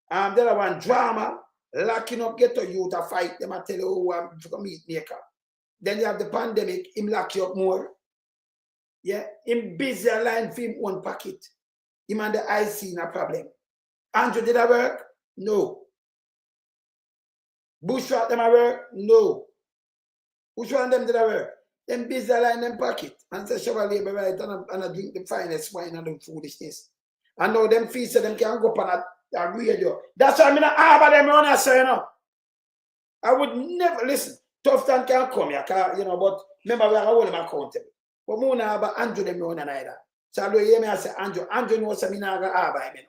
The other one, drama, locking up ghetto youth to fight them and tell you who I'm to meet maker. Then you have the pandemic, him lock you up more. Yeah, him busy line for him one pocket. Him and the IC no problem. Andrew did that work? No. Bushrat them a work? No. Which one of them did that work? Them busy line them pocket and say show a labor right and I drink the finest wine and the foolishness. And now them fees them can go up on a radio. That's why I'm not about them on a say, you know. I would never listen. Tough time can come here, you know, but remember we are holding them accountable. But we don't have Andrew them on either. So I hear me I say Andrew knows me not go have him.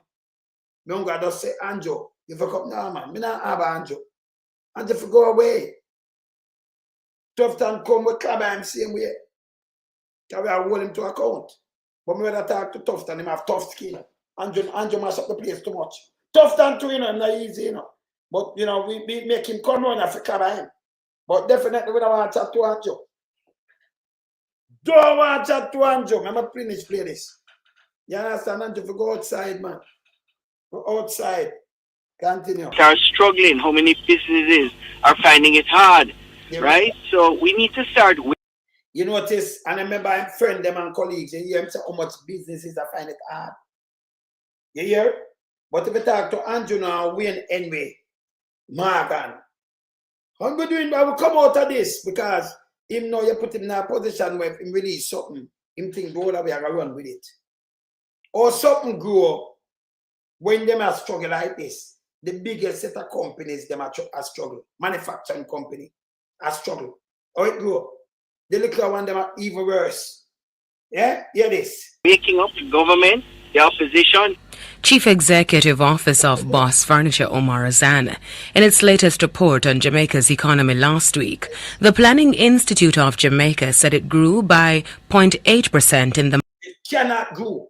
Me don't just say Andrew. You for come now, man. Me not have Andrew. Andrew for go away. Tough time come with club him same way. Because we are holding him to account. But me when I talk to Tough time, him have tough skin. Andrew mash up the place too much. Tough time too, you know, not easy, you know. But you know, we make him come on for club him. But definitely we don't want to chat to Andrew. Don't want to chat to Andrew. I'm going to finish play this. You understand, Andrew? If you go outside, man. Go outside. Continue. Are struggling. How many businesses are finding it hard, right? So we need to start with. You notice, and I remember I'm friend them and colleagues, and you hear them say how much businesses are finding it hard. You hear? But if you talk to Andrew now, Wayne Henry, Morgan, how we doing? I will come out of this because him now you put him in a position where him release something, him think go all we are run with it. Or something grow when them are struggle like this. The biggest set of companies them are struggle. Manufacturing company are struggle. Or it grow. The little one them are even worse. Yeah? Hear this. Waking up the government, the opposition. Chief Executive Office of Boss Furniture Omar Azan. In its latest report on Jamaica's economy last week, the Planning Institute of Jamaica said it grew by 0.8% in the... It cannot grow.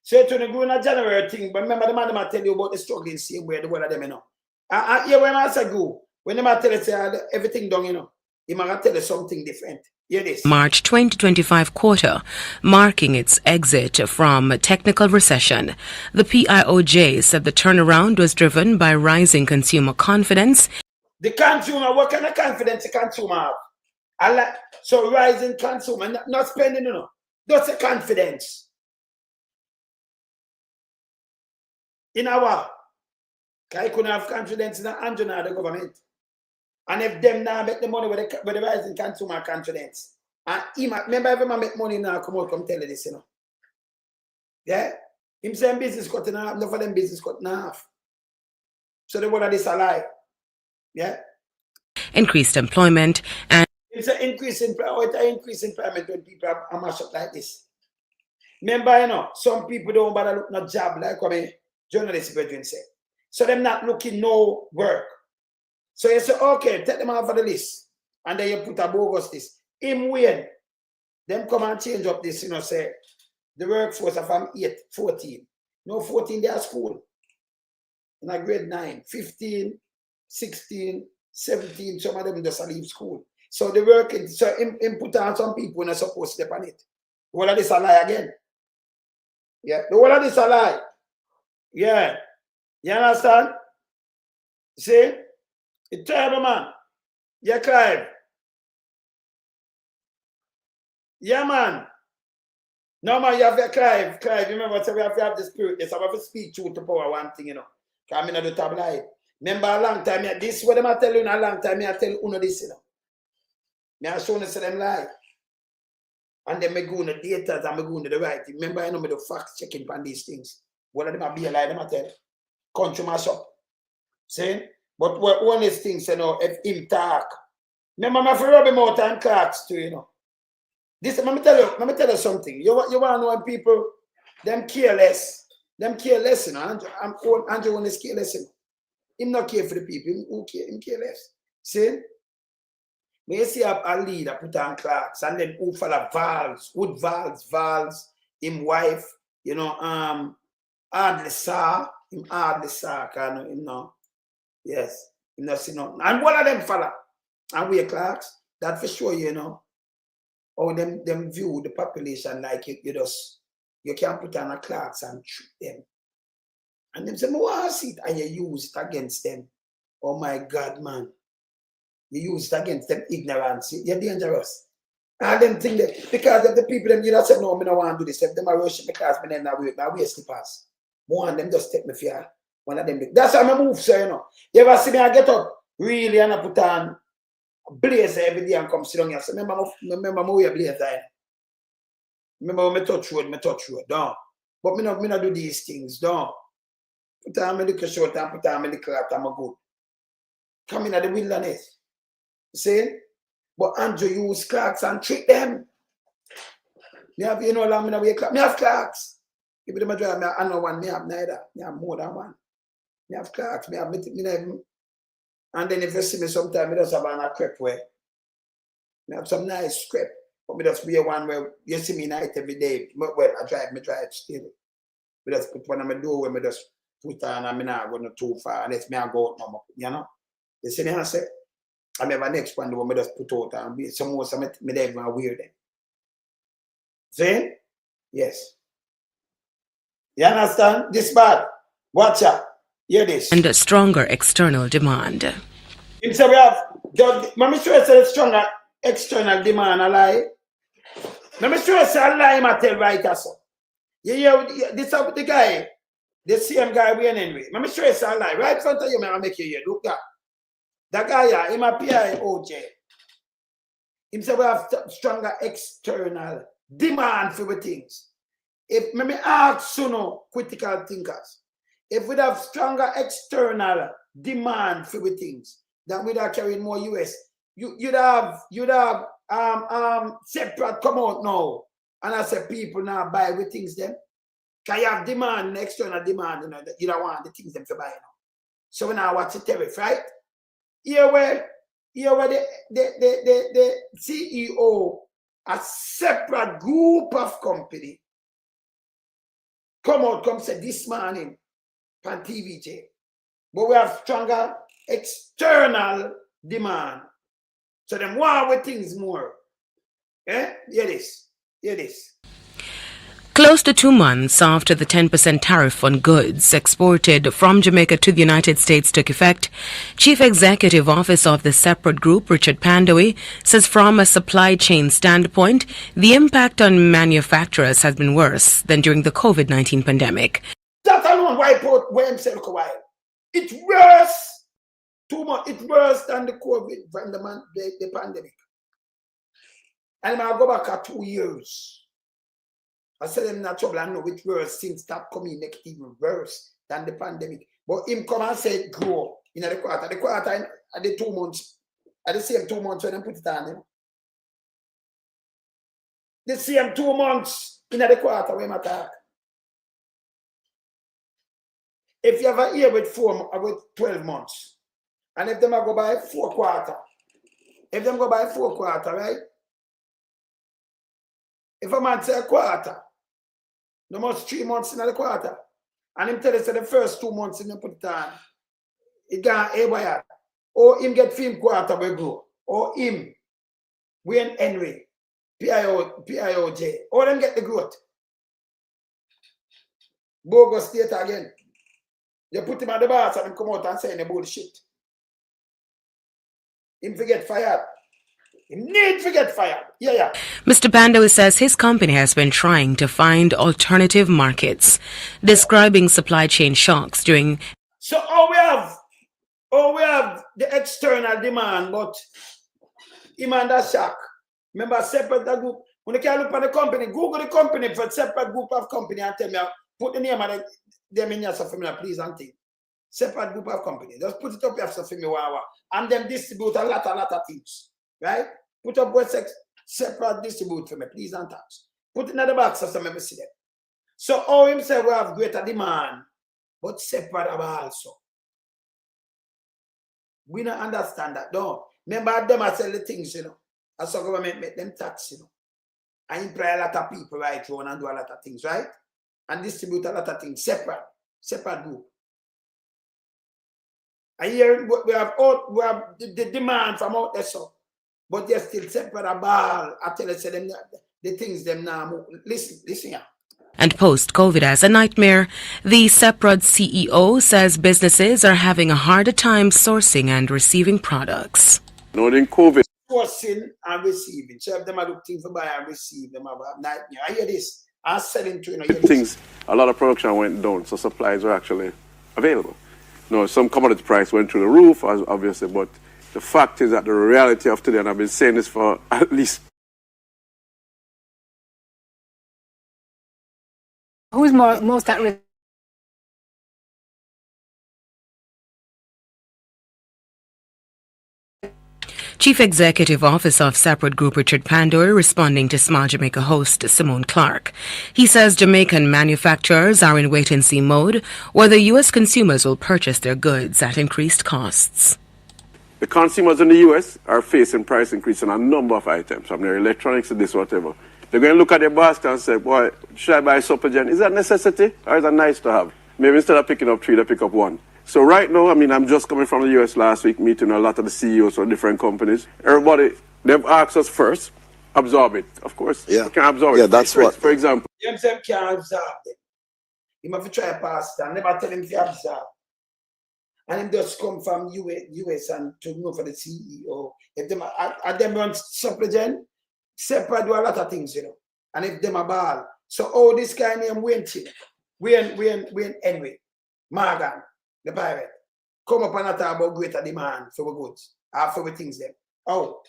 So it will grow in a January thing, but remember the man I tell you about the struggling same way the one of them, you know. Yeah, when I say go, when I tell you say everything done, you know, he might tell you something different. Hear this. March 2025 quarter, marking its exit from technical recession. The PIOJ said the turnaround was driven by rising consumer confidence. The consumer, what kind of confidence the consumer have? So rising consumer, not spending, you know. That's a confidence. In our, I couldn't have confidence in the government. And if them now make the money with the rising consumer confidence. And he might, remember every man make money now, come tell you this, you know. Yeah? Him saying business cut in half, enough of them business cut in half. So the word of this a lie. Yeah? Increased employment and... It's an increase in employment when people are mashed up like this. Remember, you know, some people don't bother look no job like what a journalist brethren say. So them not looking no work. So you say, okay, take them off of the list. And then you put a bogus list. Him win. Them come and change up this, you know, say, the workforce are from 14. No, 14 they are school. In a grade 9, 15, 16, 17, some of them just leave school. So the working, so him put on some people when are supposed to step on it. The whole of this a lie again. Yeah, the whole of this a lie. Yeah. You understand? See? It's terrible, man. Yeah, Clive. Yeah, man. No, man, you have to Clive. Clive, remember, so we have to have the spirit. Yes, I have to speak truth to power one thing, you know. Because I'm in the tabloid. Remember, a long time, this is what I tell you in a long time, I tell you this, you know. I show you them lie. And then I go on the data and I go on the right. Remember, I know me the facts checking on these things. What of them be a lie, them I tell you. Country mash up. See? But what honest things, you know, if him talk. Remember, my friend rub him out and clocks too, you know. This, let me tell you something. You want to know when people, them careless, you know. Andrew one is careless, you know. Him not care for the people, him careless. See? When you see a leader put on clocks and then who follow valves, wood valves, him wife, you know, hardly saw, him, kind of, you know. Yes, him not see nothing. And one of them follow and wear clocks, that for sure, you know. Or them view the population like you can't put on a clocks and shoot them. And them say, I want to see it, and you use it against them. Oh my God, man. You use it against them ignorance. You're dangerous. And them think that because of the people them you don't say, no, I don't want to do this. If them are worship because I not wear my waist slippers. One of them just take me fear. One of them. That's how I move, sir, you know. You ever see me I get up really and I put on blazer every day and come sit down here. So remember my way blazer. Remember when I touch road, don't. But me not do these things, don't. Put on my little short and put on my little hat and I'm good. Come in at the wilderness. See? But Andrew use clocks and trick them. Me have, you know, long me wear clocks. Me have clocks. If them drive, I know one, me have neither. Me have more than one. Me have clocks. Me have and then if you see me sometime, me just have on a crepe wear. Me have some nice crepe. But me just wear one where you see me night every day. Well, I drive still. Me just put one on my door where me just put on and me not go too far unless me I go out no more. You know? You see me I say? I have a next one where me just put out and be some more me don't even wear them. See? Yes. You understand? This bad. Watch out. Hear this. And a stronger external demand. Him say we have, I'm sure it's a stronger external demand, a lie. I'm sure it's a lie, I tell right also. Yeah, this is the guy, the same guy we in anyway. Let me show you something right in front of you, man. I'll make you hear. Look that. That guy, yeah, him a PIOJ. Him say we have stronger external demand for the things. If me ask critical thinkers, if we have stronger external demand for the things, then we'd have carried more US. You'd have Sepred come out now, and I say people now buy the things them. Can you have demand, external demand, you don't want the things them to buy now. So we now watch the tariff, right? Here where the CEO, a separate group of company, come say this morning on TVJ. But we have stronger external demand. So them want with things more. Eh? Hear this. Close to 2 months after the 10% tariff on goods exported from Jamaica to the United States took effect, Chief Executive Officer of the Sepred Group, Richard Pandoe, says from a supply chain standpoint, the impact on manufacturers has been worse than during the COVID-19 pandemic. That alone wipe out where look a while. It's worse. Too much. It's worse than the COVID, from the pandemic. And I'll go back 2 years. I said them not trouble. I know which worse things start coming next even worse than the pandemic. But him come and say grow in the quarter. The quarter at the 2 months, at the same 2 months when they put it on him. The same 2 months in the quarter when I talk. If you have a year with 12 months, and if them go by 4 quarter, right? If a man say a quarter, no more 3 months in the quarter, and him tell us the first 2 months in the put it on, it gone haywire. Or him get film quarter we grow, or him, Wayne Henry, PIOJ, or them get the growth. Bogus state again. You put him at the boss and him come out and say the bullshit. Him forget fired. Him need to get fired. Yeah. Mr. Pandoe says his company has been trying to find alternative markets, describing supply chain shocks during. So we have the external demand, but him under shock. Remember Sepred group. When you can look at the company, Google the company for Sepred group of company and tell me, put the name of them in your family, please, and think. Sepred group of company. Just put it up your family, and them distribute a lot of things. Right? Put up what Sepred distribute for me, please, and tax. Put it in the box so me see them. So all himself we have greater demand, but Sepred have also. We don't understand that, no. Remember them I sell the things, As the government make them tax, I employ a lot of people right through and do a lot of things, right? And distribute a lot of things. Sepred group. And here we have the demand from out there, so. But they're still Sepred a ball. I tell you, them the things them now. Listen here. And post-COVID as a nightmare, the Sepred CEO says businesses are having a harder time sourcing and receiving products. No, in COVID. Sourcing and receiving. So if them are looking for buy and receive, them have a nightmare. I hear this. I'm selling to things. A lot of production went down, so supplies are actually available. Some commodity price went through the roof, obviously, but the fact is that the reality of today, and I've been saying this for at least. Who's most at risk? Chief Executive Officer of Sepred Group Richard Pandoe responding to Small Jamaica host Simone Clark. He says Jamaican manufacturers are in wait-and-see mode whether U.S. consumers will purchase their goods at increased costs. The consumers in the U.S. are facing price increase on a number of items, from their electronics to this, whatever. They're going to look at their basket and say, boy, should I buy Supergen? Is that necessity or is that nice to have? Maybe instead of picking up 3, they pick up 1. So right now, I'm just coming from the U.S. last week, meeting a lot of the CEOs of different companies. Everybody, they've asked us first, absorb it. Of course, you can absorb it. Yeah, that's what. For example. You can't absorb it. You have to try past and never tell him to absorb. And him just come from US and to know for the CEO. If them run Supergen, Sepred do a lot of things, And if them a ball, So oh, this guy named Wayne Henry, Morgan, the pirate, come up and talk about greater demand for the goods, for the things there. Oh,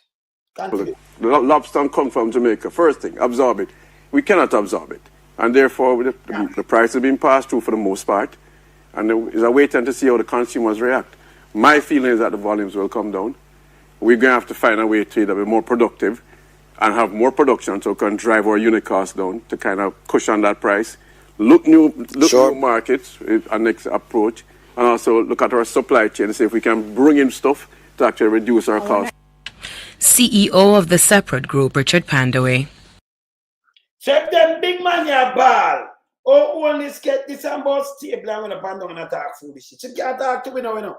continue. The lobster come from Jamaica. First thing, absorb it. We cannot absorb it. And therefore, the price has been passed through for the most part. And there is a waiting to see how the consumers react. My feeling is that the volumes will come down. We're going to have to find a way to either be more productive and have more production so we can drive our unit costs down to kind of cushion that price. Look new markets, our next approach, and also look at our supply chain and see if we can bring in stuff to actually reduce our costs. CEO of the Sepred Group, Richard Pandaway. Check them big man ya ball. Oh, only get this and about stable and when a pan down and attack foolish. You can't talk to me now, you know.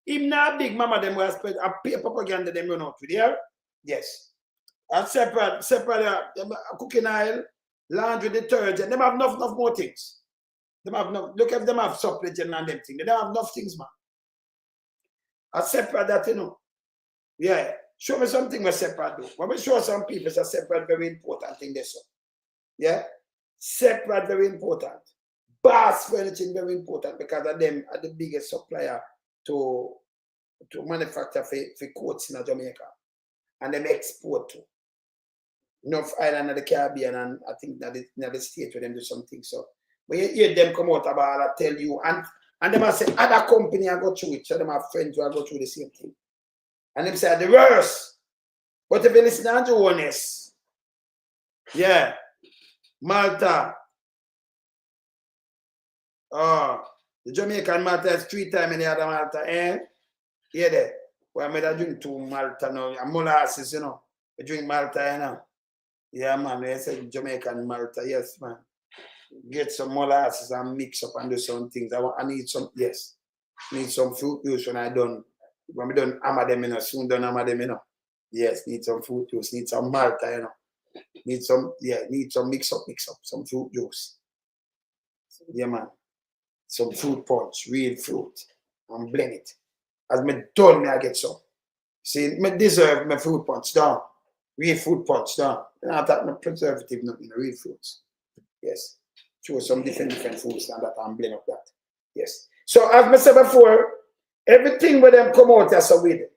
Him not big mama them will spread a pay propaganda them you know to there. Yes. And separate cooking oil, laundry detergent. Them have enough more things. Them have enough. Look if them have supplement and them things. They don't have enough things, man. I separate that, you know. Yeah. Show me something with separate do. When we show some people it's a separate very important thing this. Yeah? Separate very important. Bass furniture very important because of them are the biggest supplier to manufacture for coats in Jamaica. And them export to North Island of the Caribbean and I think that the state where them do something. So when you hear them come out about I tell you and them I say other company I go through it, so them have friends who I go through the same thing. And them say the worst. But if you listen to Andrew Honest, yeah, Malta. Oh, the Jamaican Malta is 3 times in the other Malta, eh? Yeah, there. Well, I made a drink 2 Malta now. And molasses, you know. I drink Malta, you know. Yeah, man. I said Jamaican Malta. Yes, man. Get some molasses and mix up and do some things. I need some, yes. Need some fruit juice when I done. When we done hammer them, you know. Soon done hammer them, you know. Yes, need some fruit juice. Need some Malta, you know. Need some, yeah, need some mix up. Some fruit juice. Yeah, man. Some fruit punch, real fruit. And blend it. As me done, I get some. See, me deserve my fruit punch down. Real fruit punch down. And I thought no preservative, nothing, real fruits. Yes. Show some different fruits and that and blend up that. Yes. So as I said before, everything where them come out as a with it.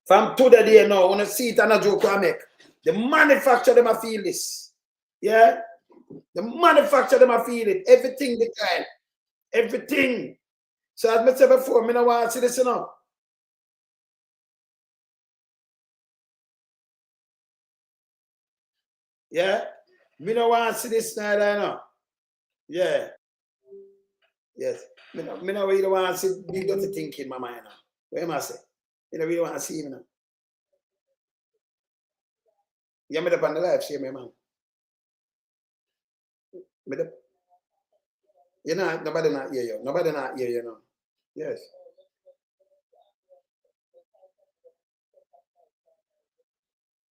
From today you know, when I see it and a joke I make. The manufacturer them I feel this. Yeah? The manufacturer them I feel it. Everything the time. Everything. So as I said before, I don't want to see this, you know. Yeah? I don't want to see this now, you know. Yeah. Yes. I don't really want to see big dirty thinking, mama, you know. What am I saying? I don't really want to see him, you know. You made up on the live, see me, man. You know, nobody not hear you. Nobody not hear you, know. Yes.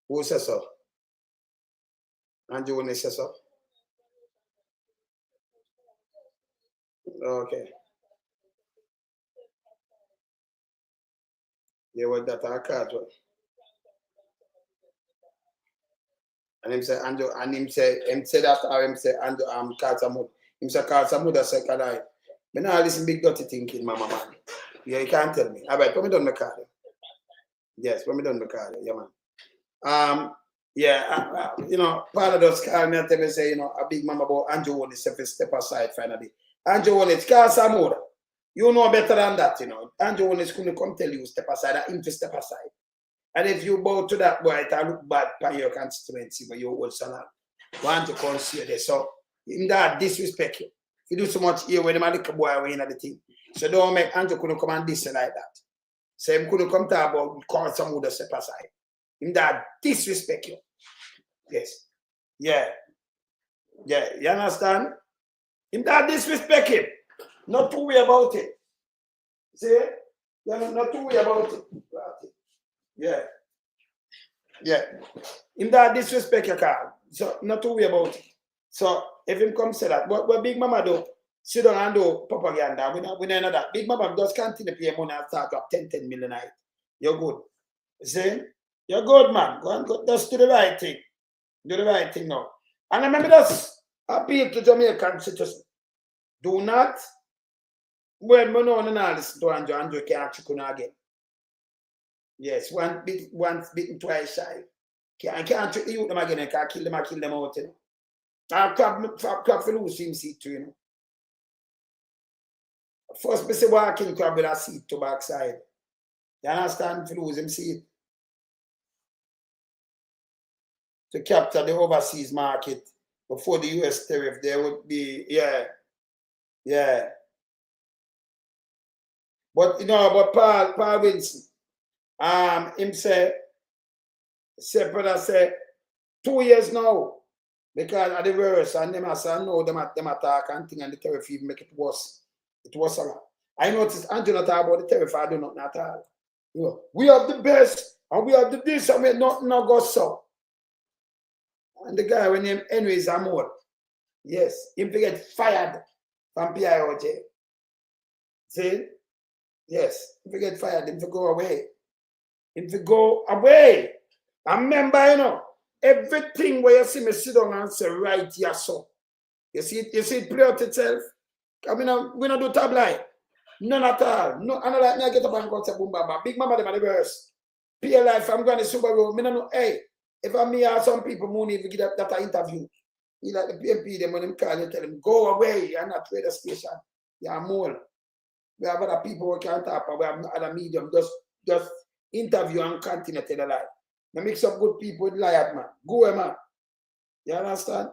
Who says so? Andrew when says so? Okay. Yeah, what that I catch. And him say Andrew, and him say that or him say Andrew Cartamud. Him say Cartamud say Kadai. Me now listen big dirty thinking, mama man. Yeah, you can't tell me. Alright, when me done my card. Yes, when me done my card, yeah man. Yeah, you know, part of those call me and tell me say, you know, a big mama about Andrew One is step aside finally. Andrew One is Cartamud. You know better than that, you know. Andrew One is going to come tell you step aside, and him to step aside. And if you bow to that boy, it'll look bad by your constituency, but you old son want to consider this. So, him that disrespect you. You do so much here when the little boy away in the thing. So don't make Andrew couldn't come and diss like that. So him couldn't come talk about call some other step aside. Him that disrespect you. Yes. Yeah. Yeah. You understand? Him that disrespect him. Not too worry about it. See? You're not too worry about it. Yeah. Yeah. Him that disrespect your car. So not to worry about it. So if him come say that, what Big Mama do, sit down and do propaganda. We know that. Big Mama just continue to pay money and start up 10 million a night. You're good. See? You're good, man. Go and go, just do the right thing. Do the right thing now. And I remember this appeal to Jamaican citizens. Do not, when we know and listen to Andrew can't trick again. Yes, once bitten, twice shy. Can't trick the youth them again and can't kill them out. You know. And crab for lose him seat too, you know. First, we say walking crab with a seat to backside. You understand? For lose him seat. To capture the overseas market before the US tariff, there would be, yeah. But you know, but Paul Wilson, him say, Sepred say 2 years now, because of the worse, and them say no, them attack and thing, and the tariff even make it worse. It was a lot. I noticed Andrew not talk about the tariff, I do not at all. You know, we have the best, and we have the this, and we not go so. And the guy when named Henry Zamor, yes, him to get fired from PIOJ. See? Yes, him to get fired, him to go away. Him to go away. I remember, you know, everything where you see me sit down and say, right, yes, so. You see it play out itself? I mean, we don't do tabloid. None at all. No, I don't like me, I get up and go to boom, bam, bam. Big mama, them are the worst. PL life, I'm going to Subaru, me don't know, hey. If I me or some people who need to get that interview, you like the PMP, them when them call you, tell them, go away, you're not radio station, you're more. We have other people who can't talk, but we have other medium, just interview and continue to tell the lie. Now mix up good people with liars, man. Go away, man. You understand?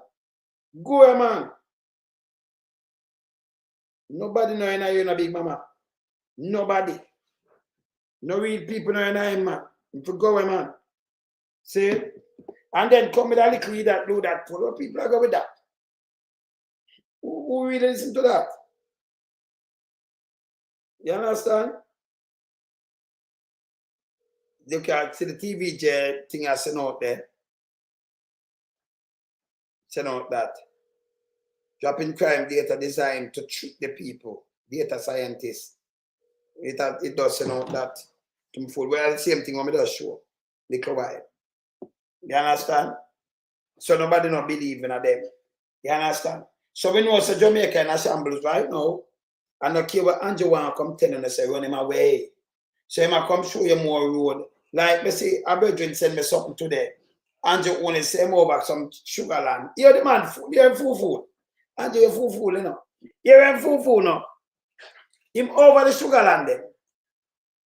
Go away, man. Nobody know you in a big mama. Nobody. No real people know you, man. If you go away, man. See? And then come with a little that do that. What people are going with that? Who really listen to that? You understand? You can see the TVJ thing I sent out there. Send out that. Dropping crime data designed to trick the people. Data scientists. It does send out that. Well, the same thing when it does show. Little while. You understand? So nobody not believe in them. You understand? So we know it's a Jamaica in assemblies right now. And no care what Andrew want to come tell and say run him away. So he might come show you more road. Like me say, a brethren send me something today. Andrew only send over some sugar land. You're the man, you're fool. Andrew, you're fool, you know. You're fool now. Him over the sugar land then.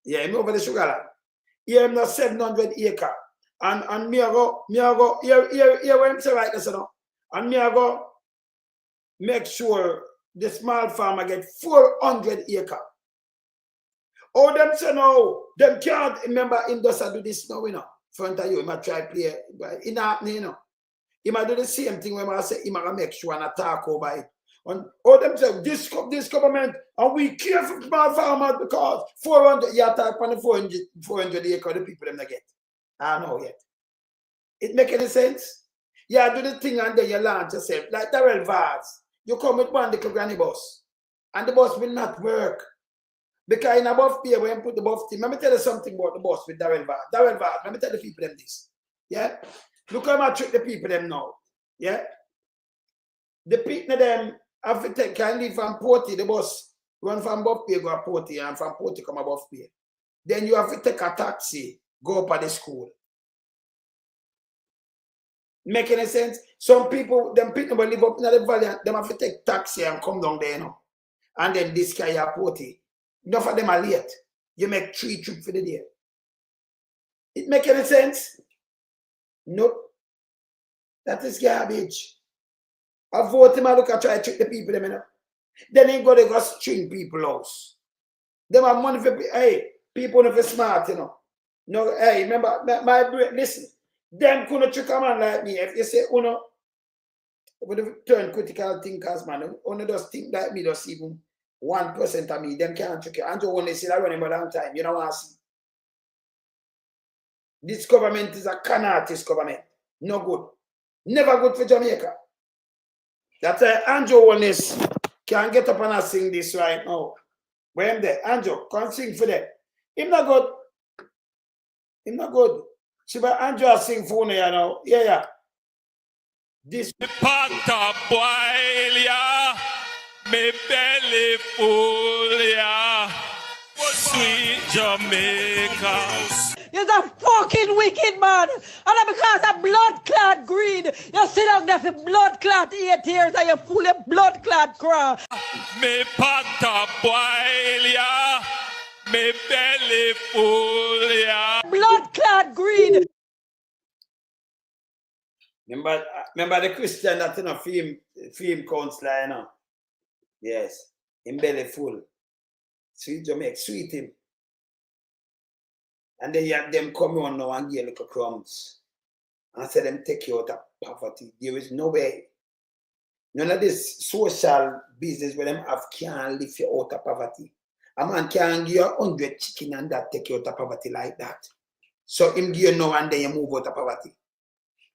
Yeah, him over the sugar land. You're not 700 acres. And me I go, here what I'm saying right this, you know. And me I go make sure the small farmer get 400 acres. Oh, them say no, them can't remember him does do this now, you know. Front of you, he might try play in that, you know. He might do the same thing when I say he might make sure and attack over it. And all them say this government and we care for small farmers because 400 you attack on the 400 acres the people them they get. I know yet. It make any sense? Yeah, do the thing and then you launch yourself. Like Darrell Vaz. You come with one little granny bus. And the bus will not work. Because in a buff here, when you put the buff team, let me tell you something about the bus with Darrell Vaz. Darrell Vaz, let me tell the people them this. Yeah? Look how much trick the people them now. Yeah? The people them have to take, can leave from Porty, the bus run from Buff Pier, go to Porty, and from Porty come to Buff Pier. Then you have to take a taxi, go up at the school. Make any sense? Some people, them people live up in the valley, them have to take taxi and come down there, you know. And then this guy are Porty. Enough of them are late. You make 3 trips for the day. It make any sense? Nope. That is garbage. I vote him and look at try to trick the people them, you know. Then he go string people house. Them have money for people if it's smart, you know. No, hey, remember listen. Them couldn't trick a man like me. If you say, Uno, with the turn critical thinkers, man, Uno just think like me, just even 1% of me, them can't trick you. And you only see that running for a long time. You know what I see? This government is a can artist government. No good. Never good for Jamaica. That's why Andrew Wallace can get up and sing this right now. Where am there? Andrew, come sing for them. Him not good. Him not good. See, but Andrew sing for you now. Yeah. This pot a boil, yeah. Me belly full, yeah. Sweet Jamaica. You're a fucking wicked man. And because of blood clot greed, you sit down there for blood clot 8 years and you full of blood clot crap. Me pot a boil, yeah. Me belly full, yeah. Blood clot greed. Remember the Christian that in a film counselor, you know? Yes. Him belly full. Sweet Jamaica, sweet him. And then you have them come on now and give little crumbs. And say them take you out of poverty. There is no way. None of this social business where them have can't lift you out of poverty. A man can't give you 100 chicken and that take you out of poverty like that. So him give you now and then you move out of poverty.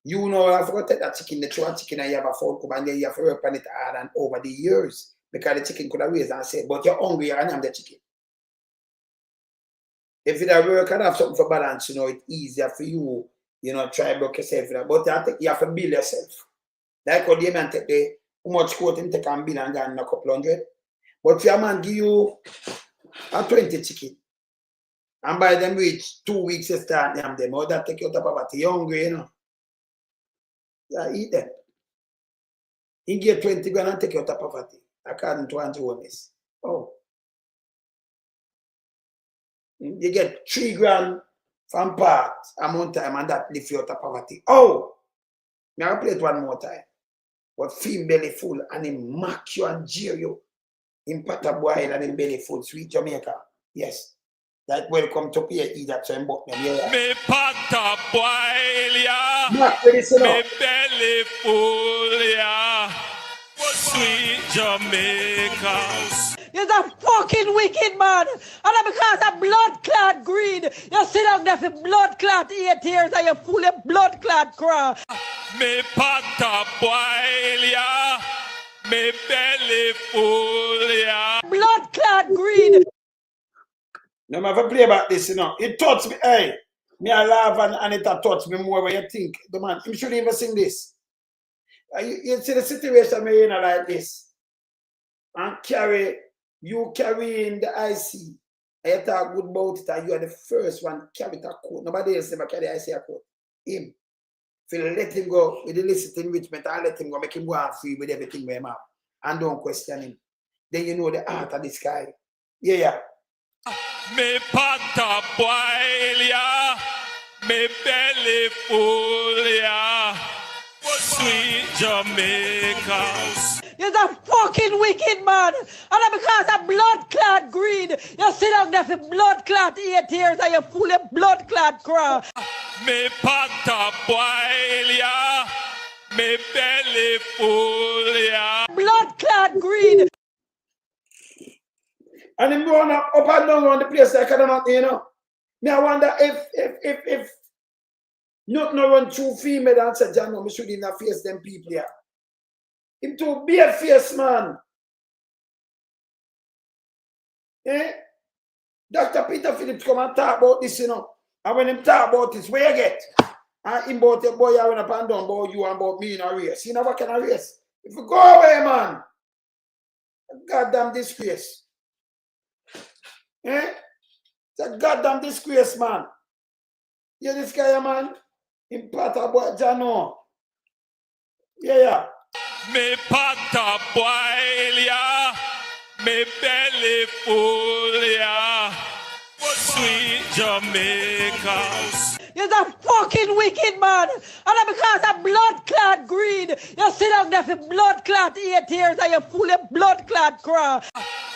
You know, I forgot to take that chicken, the throw a chicken and you have a phone cup and then you have to work on it hard and over the years. Because the chicken could have raised and said, but you're hungry and I'm the chicken. If you work and have something for balance, you know, it's easier for you, you know, try to block yourself. But you have to build yourself. Like how the man take the, how much quote him take and build and go in a couple hundred. But if your man give you a 20 chicken, and by them reach 2 weeks you start them, or that take you out of poverty, you're hungry, you know. Yeah, eat them. He get 20 grand and take you out of poverty, according to Andrew Honest. Oh. You get 3 grand from part amount time and that lift you out of poverty. Oh! Now I'll play it one more time. But feel belly full and him mock you and jeer you. Him pat a boil and him belly full. Sweet Jamaica. Yes. That welcome to pay eat that same buck. Yeah. Me pot a boil, yeah. Me belly full, yeah. Sweet Jamaica. You're a fucking wicked man. And because of blood clot greed, you sit down there for blood clot 8 years and you full of blood clot crap. Me pot a boil, yeah. Me belly full, yeah. Blood clot greed. No matter play about this, you know. It touched me, hey. Me I laugh and it touched me more when you think, the man, you shouldn't even sing this. You see the situation we're in like this. And you carrying the IC. I talk good about it and you are the first one carry that coat. Nobody else never carry the IC a coat. Him. If you let him go with the illicit enrichment and let him go, make him go and free with everything we have. And don't question him. Then you know the heart of this guy. Yeah. Me pot a boil, yeah. Me belly full, yeah. Sweet Jamaica. You're a fucking wicked man. And because of blood clot greed, you sit down there for blood clot 8 years and you full of blood clot crap. Me pot a boil, yeah. Me belly full, yeah. Blood clot greed. And him going up and down around the place like I don't know, you know. Me I wonder if not no run through female and say, John, no, me shouldn't have face them people here. Him to be a fierce man. Eh? Dr. Peter Phillips come and talk about this, you know. And when him talk about this, where you get? And him about your boy, I went up and down about you and about me in a race. You know what kind of race? If you go away, man. Goddamn disgrace. Eh? It's a goddamn disgrace, man. You this guy, man? Him part about Jano. Yeah. Me pot a boil, yeah. Me belly full, yeah. Sweet Jamaica. You're a fucking wicked man. And because of blood clot greed, you sit down there for blood clot 8 years and you full of blood clot crap.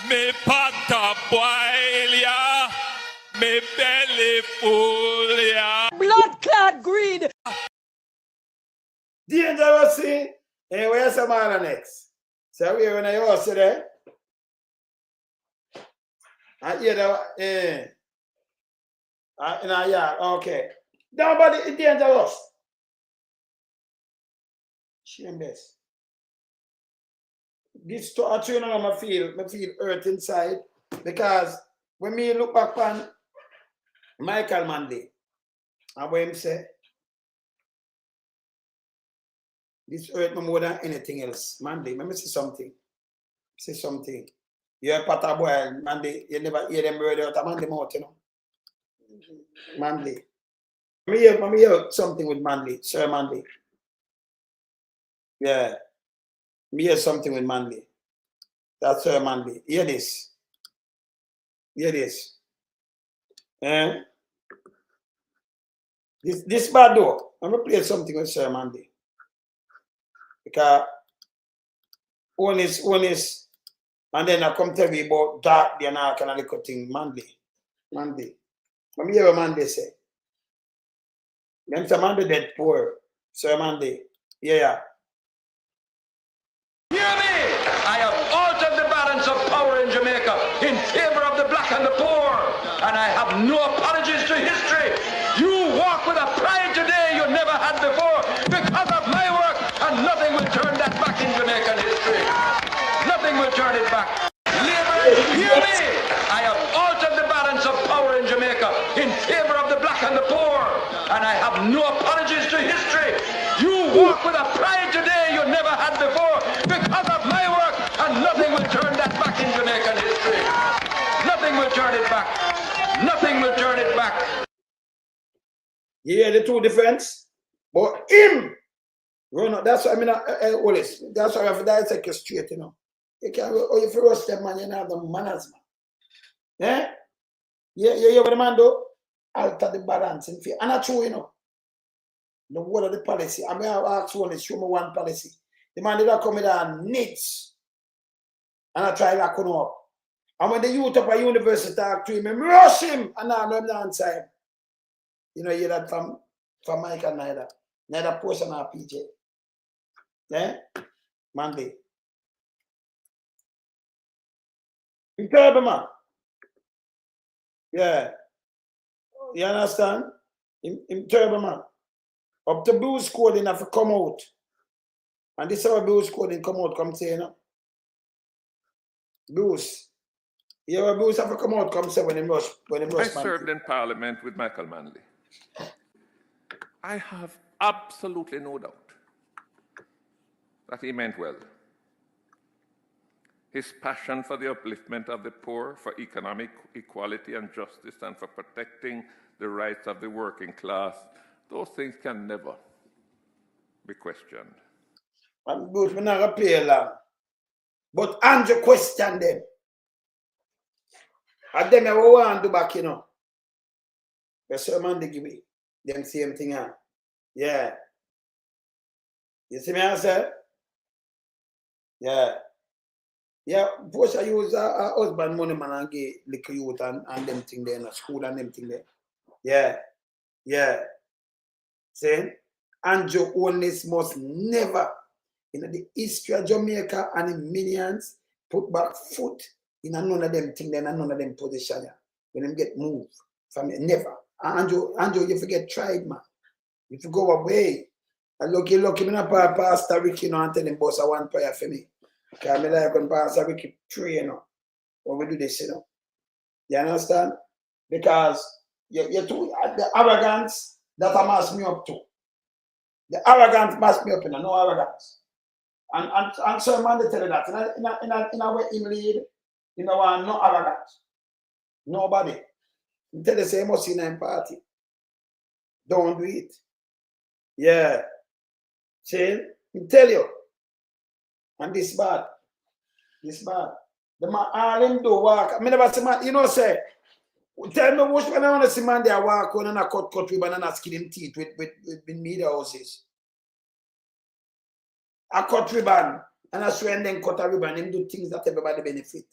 Me pot a boil, yeah. Me belly full, yeah. Blood clot greed. Dangerous, see? Hey, where's the man next? So we're in a house today. I hear the in a yard, okay. Nobody is dangerous. Shameless. This to a tune I feel hurt inside because when me look back on Michael Manley and what him say, This hurt me more than anything else. Mandy, let me see something. Say something. You're a pata boy, Mandy. You never hear them word out of Mandy mouth, you know. Mandy. Let me hear something with Mandy, Sir Mandy. Yeah. Let me hear something with Mandy. That's Sir Mandy. Hear this. Hear this. This bad though. I'm gonna play something with Sir Mandy. Because one is, and then I come tell me about dark, then I can little thing, Mandy. Let me hear what Mandy say. Them say Mandy dead poor. Sir Mandy. Yeah. Hear me! I have altered the balance of power in Jamaica in favor of the black and the poor. And I have no apologies to history. You walk with a pride today you never had before because of my work, and nothing will turn that back in Jamaican history. Nothing will turn it back. Labourers, hear me! I have altered the balance of power in Jamaica in favor of the black and the poor. And I have no apologies to history. You walk with a pride today you never had before because of my work, and nothing will turn that back in Jamaican history. Nothing will turn it back. Nothing will turn it back. You hear the two difference? But him, that's what I mean, Wallace. That's why I have to dissect you straight, you know. You can't, if you roast them, man, you have the manners, man. Eh? Yeah, what the man do? Alter the balance in fear. And that's true, you know. The word of the policy. I mean, I ask one, show me one policy. The man did not come in and knits. And I try to come up. And when the youth up at university talk to him, I rush him. And I know him the answer him. You know, you hear that from Mike and neither person or PJ. Yeah? Mandy. You terrible, man. Yeah. You understand? Him terrible, man. Up to Blues coding have to come out. And this is how Blues coding come out, come say, you know. Blues. You know, Blues have to come out, come say when him rush. I served in Parliament with Michael Manley. I have absolutely no doubt that he meant well. His passion for the upliftment of the poor, for economic equality and justice, and for protecting the rights of the working class, those things can never be questioned. I'm good, I'm not going to play long. But Andrew questioned them. And them I want to do back, you know. The sermon they give me, them same thing. Yeah. You see me answer? Yeah. Yeah, Bush I use a husband money man and get little youth and them thing there in the school and them thing there. Yeah. Yeah. See? Andrew Holness must never in the history of Jamaica and in millions put back foot in none of them thing there and none of them position. When them get moved from it, never. Andrew, you forget tried, man. If you go away, and lucky, me not Pastor Ricky, you know, and tell him boss I want prayer for me. Because I like when Pastor Ricky pray, you know, when we do this, you know. You understand? Because you're too, the arrogance that I must me up to. The arrogance must me up, you know, no arrogance. And so man, they tell you that in a way him lead, you know, no arrogance. Nobody. You tell the same must in a party. Don't do it. Yeah. See, I tell you. And this bad. This bad. The man all him do walk. I mean never see man, you know, say, tell me which when I want to see man there walk on and a cut ribbon and a skin him teeth with media houses. A cut ribbon and a swear and then cut a ribbon, him do things that everybody benefit.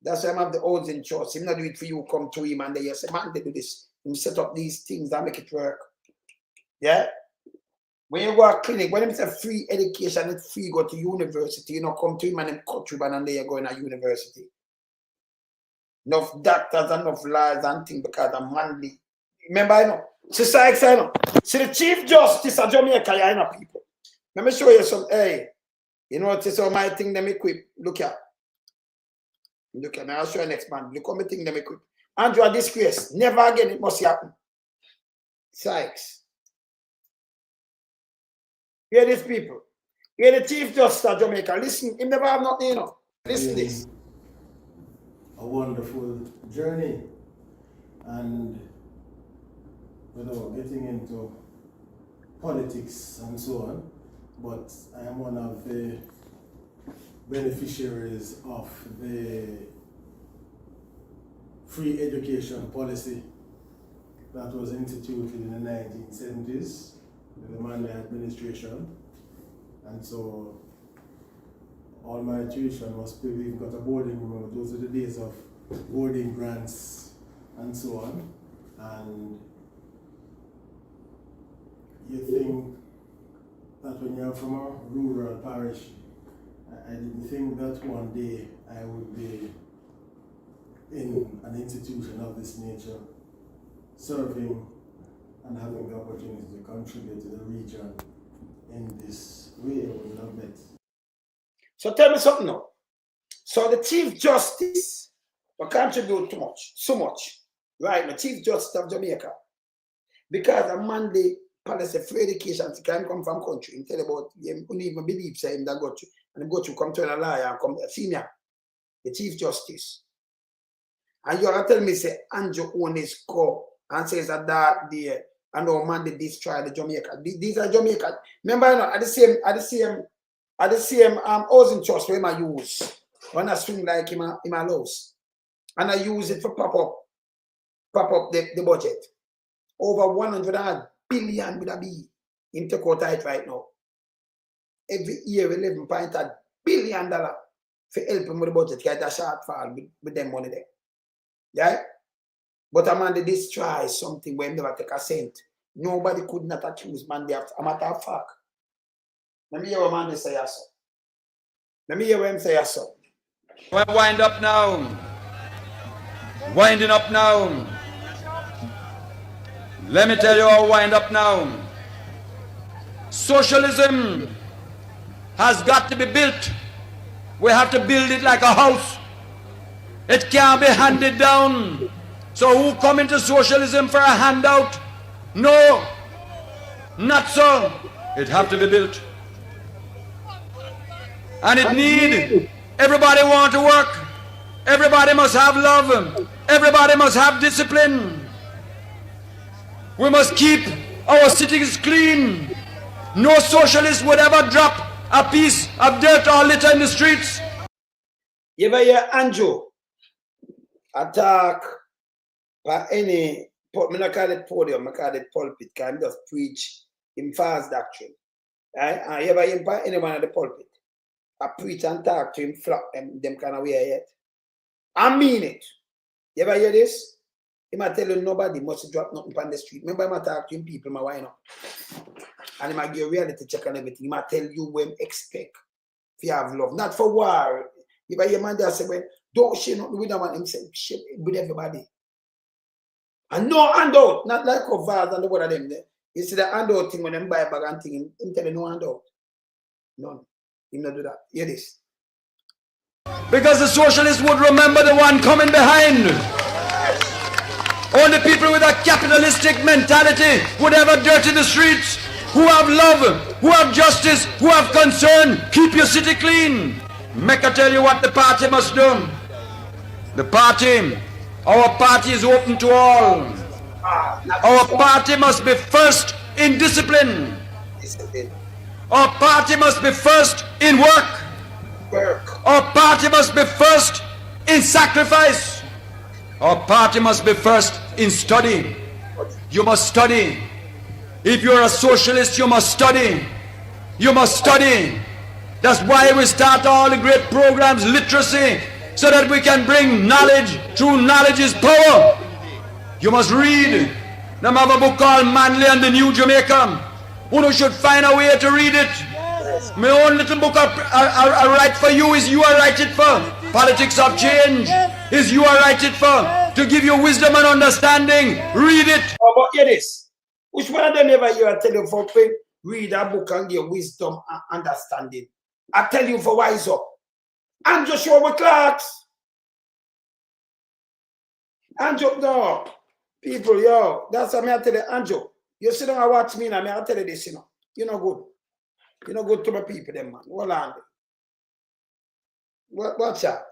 That's why I have the odds in church. Him not do it for you, come to him and they say, man, they do this. Him set up these things that make it work. Yeah? When you go to clinic, when it's a free education, it's free go to university, you know, come to him and him cut ribbon and there you go in a university. Enough doctors, enough lawyers and things because I'm manly. Remember, I know. Society, I know. See the Chief Justice of Jamaica, I know people. Let me show you some, hey, you know what is all my thing them equip. Look here. Look here, I'll show you next man. Look how my thing them equip. Andrew, a disgrace. Never again it must happen. Sykes. Hear these people. Hear the Chief Justice of Jamaica. Listen, he never have nothing, you know. Listen to this. A wonderful journey, and without getting into politics and so on, but I am one of the beneficiaries of the free education policy that was instituted in the 1970s with the Manley administration, and so all my tuition was paid. We've got a boarding room. Those are the days of boarding grants and so on. And you think that when you're from a rural parish, I didn't think that one day I would be in an institution of this nature, serving and having the opportunity to contribute to the region in this way. I would have met. So tell me something now. So the Chief Justice will contribute too much, so much, right? The Chief Justice of Jamaica, because a Monday policy for education can come from country and tell about him who even believe say him that go to and go to come to a lawyer and come senior, the Chief Justice. And you are telling me say Andrew own his core and says that day and on Monday destroy the Jamaica. These are Jamaica. Remember, you know, at the same housing trust where I use when I swing like in my house. And I use it for pop up the budget. Over 100 billion with a B in take out it right now. Every year $11.8 billion for helping with the budget. Get a shortfall with them money there. Yeah? But a man they destroy something when they never take a cent. Nobody could not accuse man they have a matter of fact. Let me hear what man they say so. Let me hear what him say so. Well, wind up now. Winding up now. Let me tell you how wind up now. Socialism has got to be built. We have to build it like a house. It can't be handed down. So who come into socialism for a handout? No, not so. It have to be built. And it need, everybody want to work. Everybody must have love. Everybody must have discipline. We must keep our cities clean. No socialist would ever drop a piece of dirt or litter in the streets. You ever hear Andrew attack by any, I don't call it podium, I call it pulpit, can just preach in false doctrine. Right? And you ever hear by anyone at the pulpit? I preach and talk to him, flop them kind of way yet. I mean it. You ever hear this? He might tell you nobody must drop nothing on the street. Remember, I might talk to him, people, my wine up. And he might give a reality check and everything. He might tell you when expect if you have love. Not for war. If I hear man there say, well, don't share nothing with them and him say, share with everybody. And no handout, not like a vase and the one of them there. You see the handout thing when them buy a bag and thing, him tell you no handout. None. He not do that. Hear this. Because the socialists would remember the one coming behind. Only people with a capitalistic mentality would ever dirty the streets. Who have love, who have justice, who have concern. Keep your city clean. Make I tell you what the party must do. The party, our party is open to all. Our party must be first in discipline. Our party must be first in work. Our party must be first in sacrifice. Our party must be first in study. You must study. If you're a socialist, you must study. You must study. That's why we start all the great programs, literacy, so that we can bring knowledge. True knowledge is power. You must read. Now I have a book called Manley and the New Jamaica. You should find a way to read it. My own little book I write for you is you I write it for. Politics of change is you I write it for. To give you wisdom and understanding. Read it. Oh, but hear this. Which one of them ever hear I tell you for read a book and get wisdom and understanding? I tell you for wise up. And Joshua with Clarks. Andrew, no. People, yo, that's what I tell you, Andrew. You sit down and watch me and I tell you this, you know. You're not good. You know, good to my people, them man. Hold on. Watch that.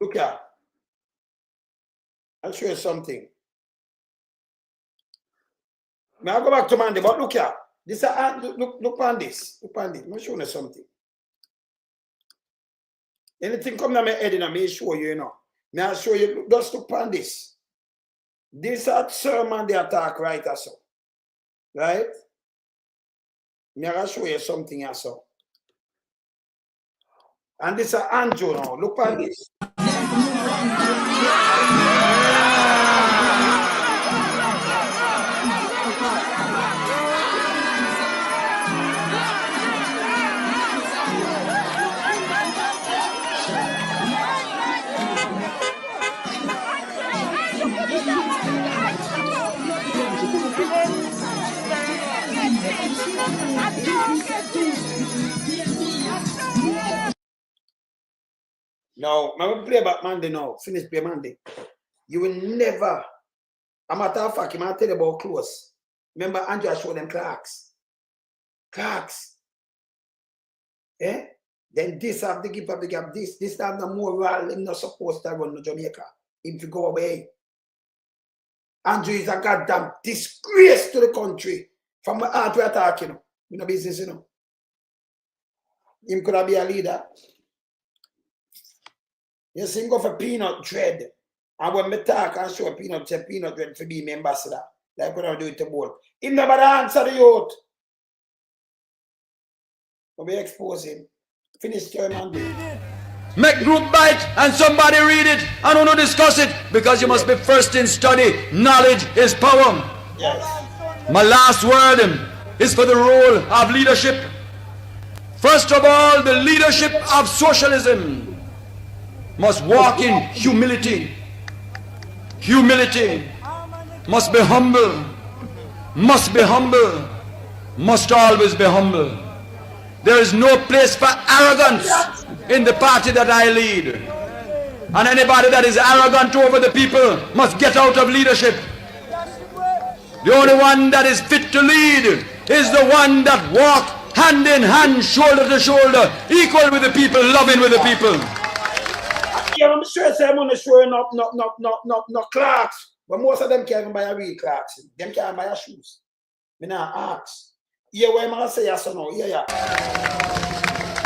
Look here. I'll show you something. May I go back to Monday, but look here. This look on this. Look on this. I'm showing you something. Anything come to my head, I may show you, you know. May I show you, just look on this. This is sermon they attack right or so. Right? May I show you something or so. And this is Andrew now. Look on this. Now, I'm going to play back Monday now. Finish play Monday. You will never, a matter of fact, I'm going to tell you about clothes. Remember, Andrew showed them Clarks. Clarks. Eh? Then this have the gift of the gap. This have the moral. They're not supposed to run to Jamaica. If you go away. Andrew is a goddamn disgrace to the country. From the art we're talking. You know business, you know. Him could be a leader. You see, go for peanut dread. And when me talk and show peanut dread for being ambassador. Like when I do it to board. He never answer the youth. We'll be exposing. Finish term and do it. Make group bite and somebody read it and don't discuss it because you must be first in study. Knowledge is power. Yes. My last word is for the role of leadership. First of all, the leadership of socialism must walk in humility. Humility must be humble. Must be humble. Must always be humble. There is no place for arrogance in the party that I lead. And anybody that is arrogant over the people must get out of leadership. The only one that is fit to lead is the one that walks hand in hand, shoulder to shoulder, equal with the people, loving with the people. Yeah, I'm sure I'm on the showing up no Clarks. But most of them can't even buy a real Clarks. Them can't buy a shoes. Me not ask. Yeah, what am I say yes or no? Yeah.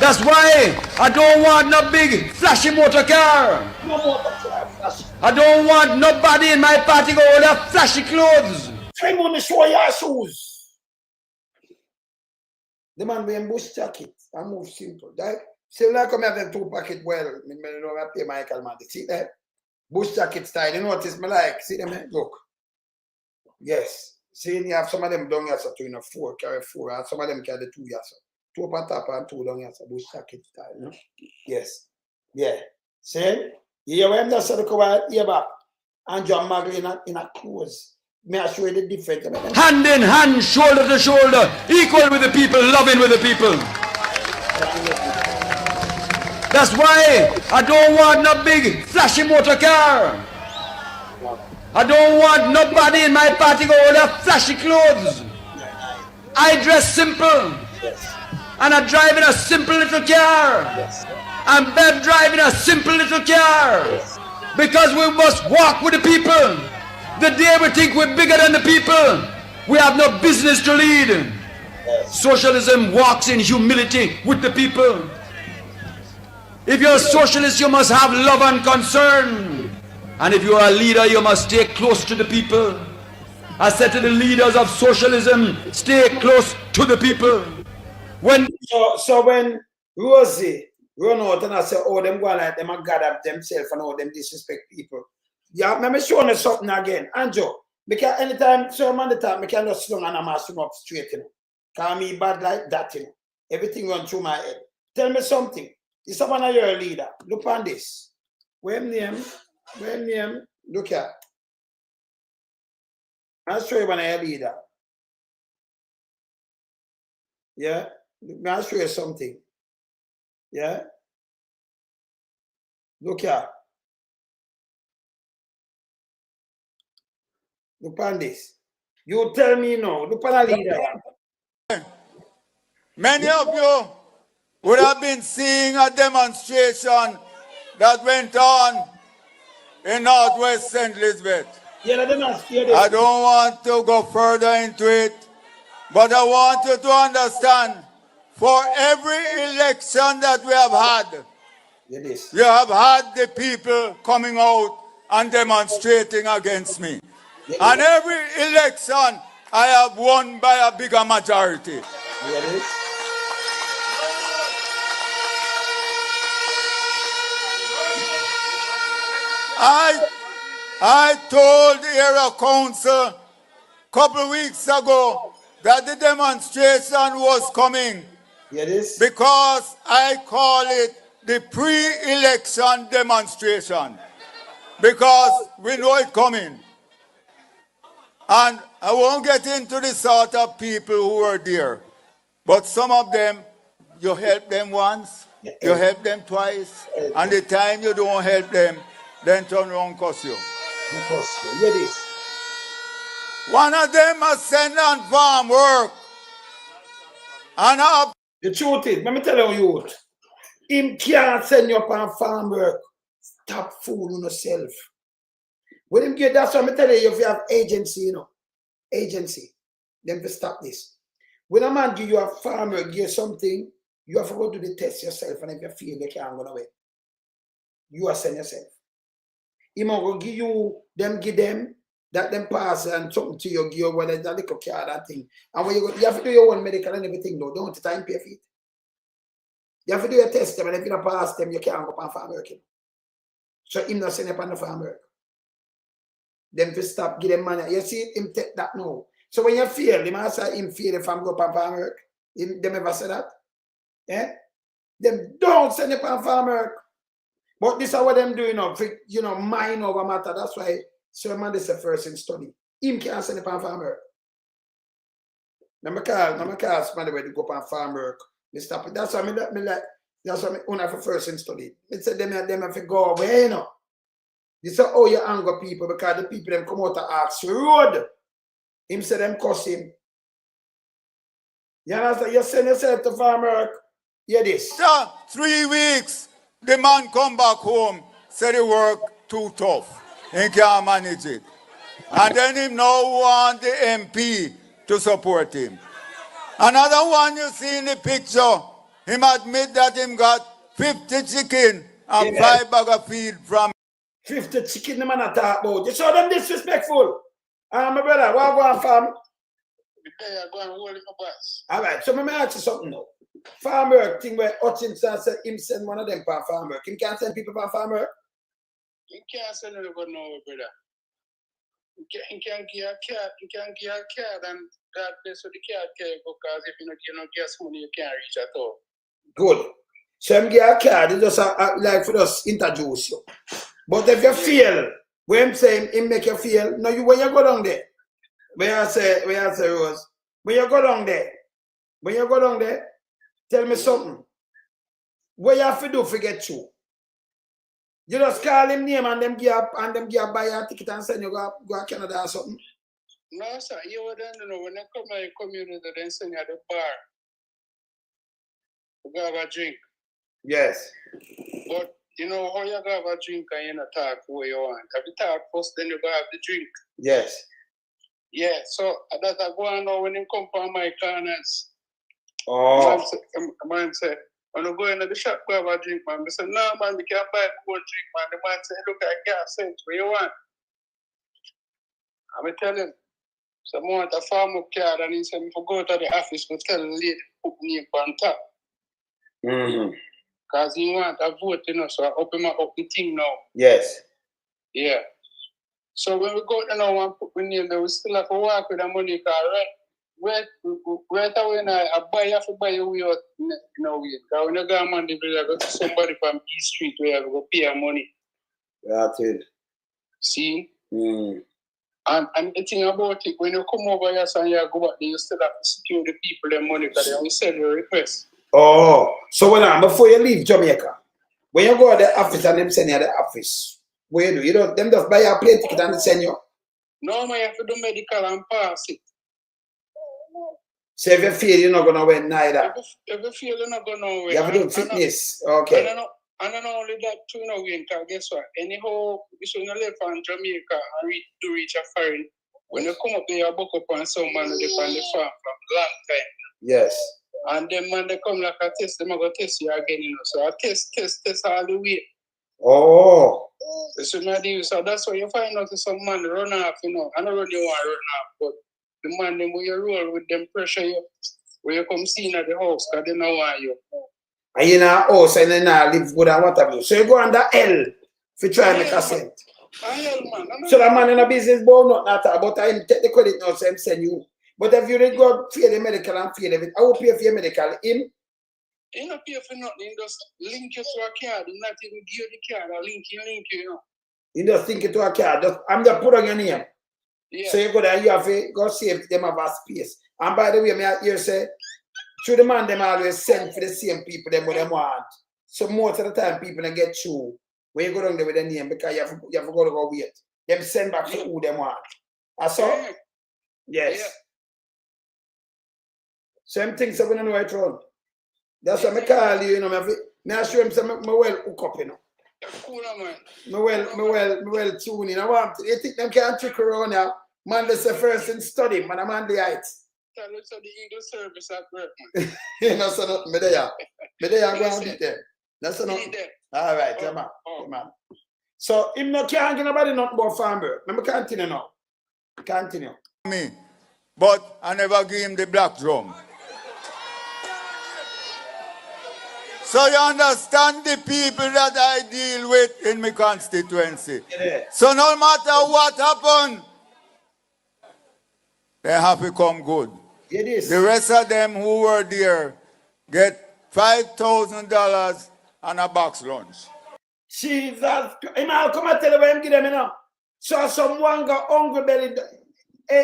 That's why I don't want no big flashy motor car. No motor car, flashy. I don't want nobody in my party go wear flashy clothes. Try on the show your shoes. The man wearing bush jacket and move simple. Right? See, like I'm having 2 pocket well, I don't have to pay Michael man. See that? Bush jacket style. You notice me like? See them? Look. Yes. See, you have some of them down here, so 2 in a 4, carry 4, and some of them carry 2 here, so 2 up on top and 2 down here, so bush jacket style, you know? Yes. Yeah. See? You hear what I'm just saying, come here back. And John Magley in a clothes. May I show you the difference? Hand in hand, shoulder to shoulder, equal with the people, loving with the people. That's why I don't want no big flashy motor car. I don't want nobody in my party go wear flashy clothes. I dress simple. And I drive in a simple little car. And Bev driving a simple little car. Because we must walk with the people. The day we think we're bigger than the people, we have no business to lead. Socialism walks in humility with the people. If you're a socialist, you must have love and concern. And if you're a leader, you must stay close to the people. I said to the leaders of socialism, stay close to the people. So when Rosie run out and I say, oh, them go like them and gather themselves and all them disrespect people. Yeah, let me show you something again. Andrew, because anytime someone the time, I can just slung and I'm asking up straight, you know. Call me bad like that, you know. Everything run through my head. Tell me something. Is someone a your leader? Look on this. When name, look here. I'll show you when I'm a leader. Yeah? I'll show you something. Yeah? Look here. Look on this. You tell me now, the panel leader. Many of you would have been seeing a demonstration that went on in Northwest St. Elizabeth. I don't want to go further into it, but I want you to understand, for every election that we have had, we have had the people coming out and demonstrating against me. And every election, I have won by a bigger majority. I told the area council a couple of weeks ago that the demonstration was coming because I call it the pre-election demonstration because we know it's coming. And I won't get into the sort of people who were there, but some of them, you help them once, you help them twice, and the time you don't help them, then turn around and cuss you. One of them has sent on farm work. And the truth is, let me tell you, youth, him can't send you up on farm work. Stop fooling yourself. When him get that's why I'm telling you, if you have agency, you know, agency, then to stop this. When a man give you a farm work, give you something, you have to go do the test yourself, and if you feel you can't go away, you are send yourself. He will give you them, give them, that them pass and something to you, give you whether it's a little card and thing. And when you go, you have to do your own medical and everything, though. Don't you time pay for it. You have to do your test, and if you don't pass them, you can't go on farm working. So him not send you on the farm work. Them to stop, give them money. You see, him take that now. So when you fail, the man say him fail if I'm go on farm work. Them ever say that? Yeah? Them don't send you on farm work. But this is what them doing now, you know, mind over matter. That's why Sir Mandis is first in study. Him can't send it on farm work. Now I call somebody where to go on farm work. Me stop it. That's why that's why I have first in study. It said them have to go away, you know. This is how you anger people because the people them come out to ask road. Him say them cuss him. You understand? You send yourself to farm work. Hear this. Sir, 3 weeks. The man come back home, say the work too tough. He can't manage it. And then him now want the MP to support him. Another one you see in the picture, him admit that him got 50 chicken and 5 bag of feed from 50 chicken the man talk about. You saw them disrespectful. My brother, what go on farm? Alright, so let me ask you something now. Farm work thing where Hutchinson said him send one of them for farm work. Him can't send people for farm work? He can't send anybody no, brother. He can't give a card and that place with the card because if you don't get money, you can't reach at all. Good. So him give a card, he just like for us introduce you. But if you fail, when him say him make you fail, no, you when you go down there. When I say Rose, when you go down there, tell me something. What you have to do to get through? You just call him name and them give buy a ticket and send you go to Canada or something. No, sir. You wouldn't know when they come to your community, they send you at the bar to go have a drink. Yes. But you know how you go have a drink and you not talk where you want. If you talk first, then you go have the drink. Yes. Yeah, so that I go on now when you come from my corners. Oh. Man say, when you go into the shop, go have a drink, man. I say, no, man, we can't buy a cold drink, man. The man say, look, I can't send what you want. I'm tell him, so I want a farm up card, and he said, if I go to the office, we tell the lady put name on top. Because he want a vote, you know, so I open the thing now. Yes. Yeah. So when we go to now and put my name there, we still have to walk with the money, because right away now, I have to buy a way out, you know, because when you go on the village, I go to somebody from East Street where I go pay money. That's it. See? And the thing about it, when you come over here and you go back there, you still have to secure the people their money because they will send you a request. Oh, so before you leave Jamaica, when you go to the office and them send you to the office, what you do? You don't them just buy a plane ticket and they send you? No, man, you have to do medical and pass it. So if you feel you're not going to win neither. If you feel you're not going to win. You have to do fitness. Okay. And not only that, too, you know, because guess what? Anyhow, if you live in Jamaica and reach a foreign, when you come up there, you book up on some man who live on the farm from long time. Yes. And them man, they come like a test, them are going to test you again, you know. So I test all the way. Oh. So that's why you find out some man run off, you know. I don't really want to run off, but the man, them when you roll with them pressure you, when you come see at the house, because they don't want you. And you know, house and then live good and what have you. So you go under L if you try to make a cent. So that man in a business, but not at all. But I take the credit now, so I'm sending you. But if you really go fail the medical and fail it, I will pay for your medical. He not pay for nothing, he just link you to a card. He not even give you the card, or link you, you know. He just link it to a card. I'm just put on your name. Yeah. So you go there, you have to go save them have a space. And by the way, I hear say, through the man, them always send for the same people them what they want. So most of the time, people don't get through when you go down there with the name because you have to go wait. Them send back to who them want. That's all? Yes. Yeah. Same things are going to know it wrong. That's why I call you, you know, I show him some well hook up, you know. Cool, man. Me well tune in. I want you think them can't trick around now. Man, that's the first in study, man. I'm on the heights. Tell us the Eagle service at work, man. You know, so not me there. Me there, go and get there. That's nothing. All right, come on. So, him no can't get nobody not about farm work. Let me continue now. Continue. Me, but I never give him the black drum. So you understand the people that I deal with in my constituency. Yeah. So no matter what happened, they have become good. It is. The rest of them who were there get $5,000 and a box lunch. Jesus, I'll come and tell you what I'm giving them, you know. So someone got hungry belly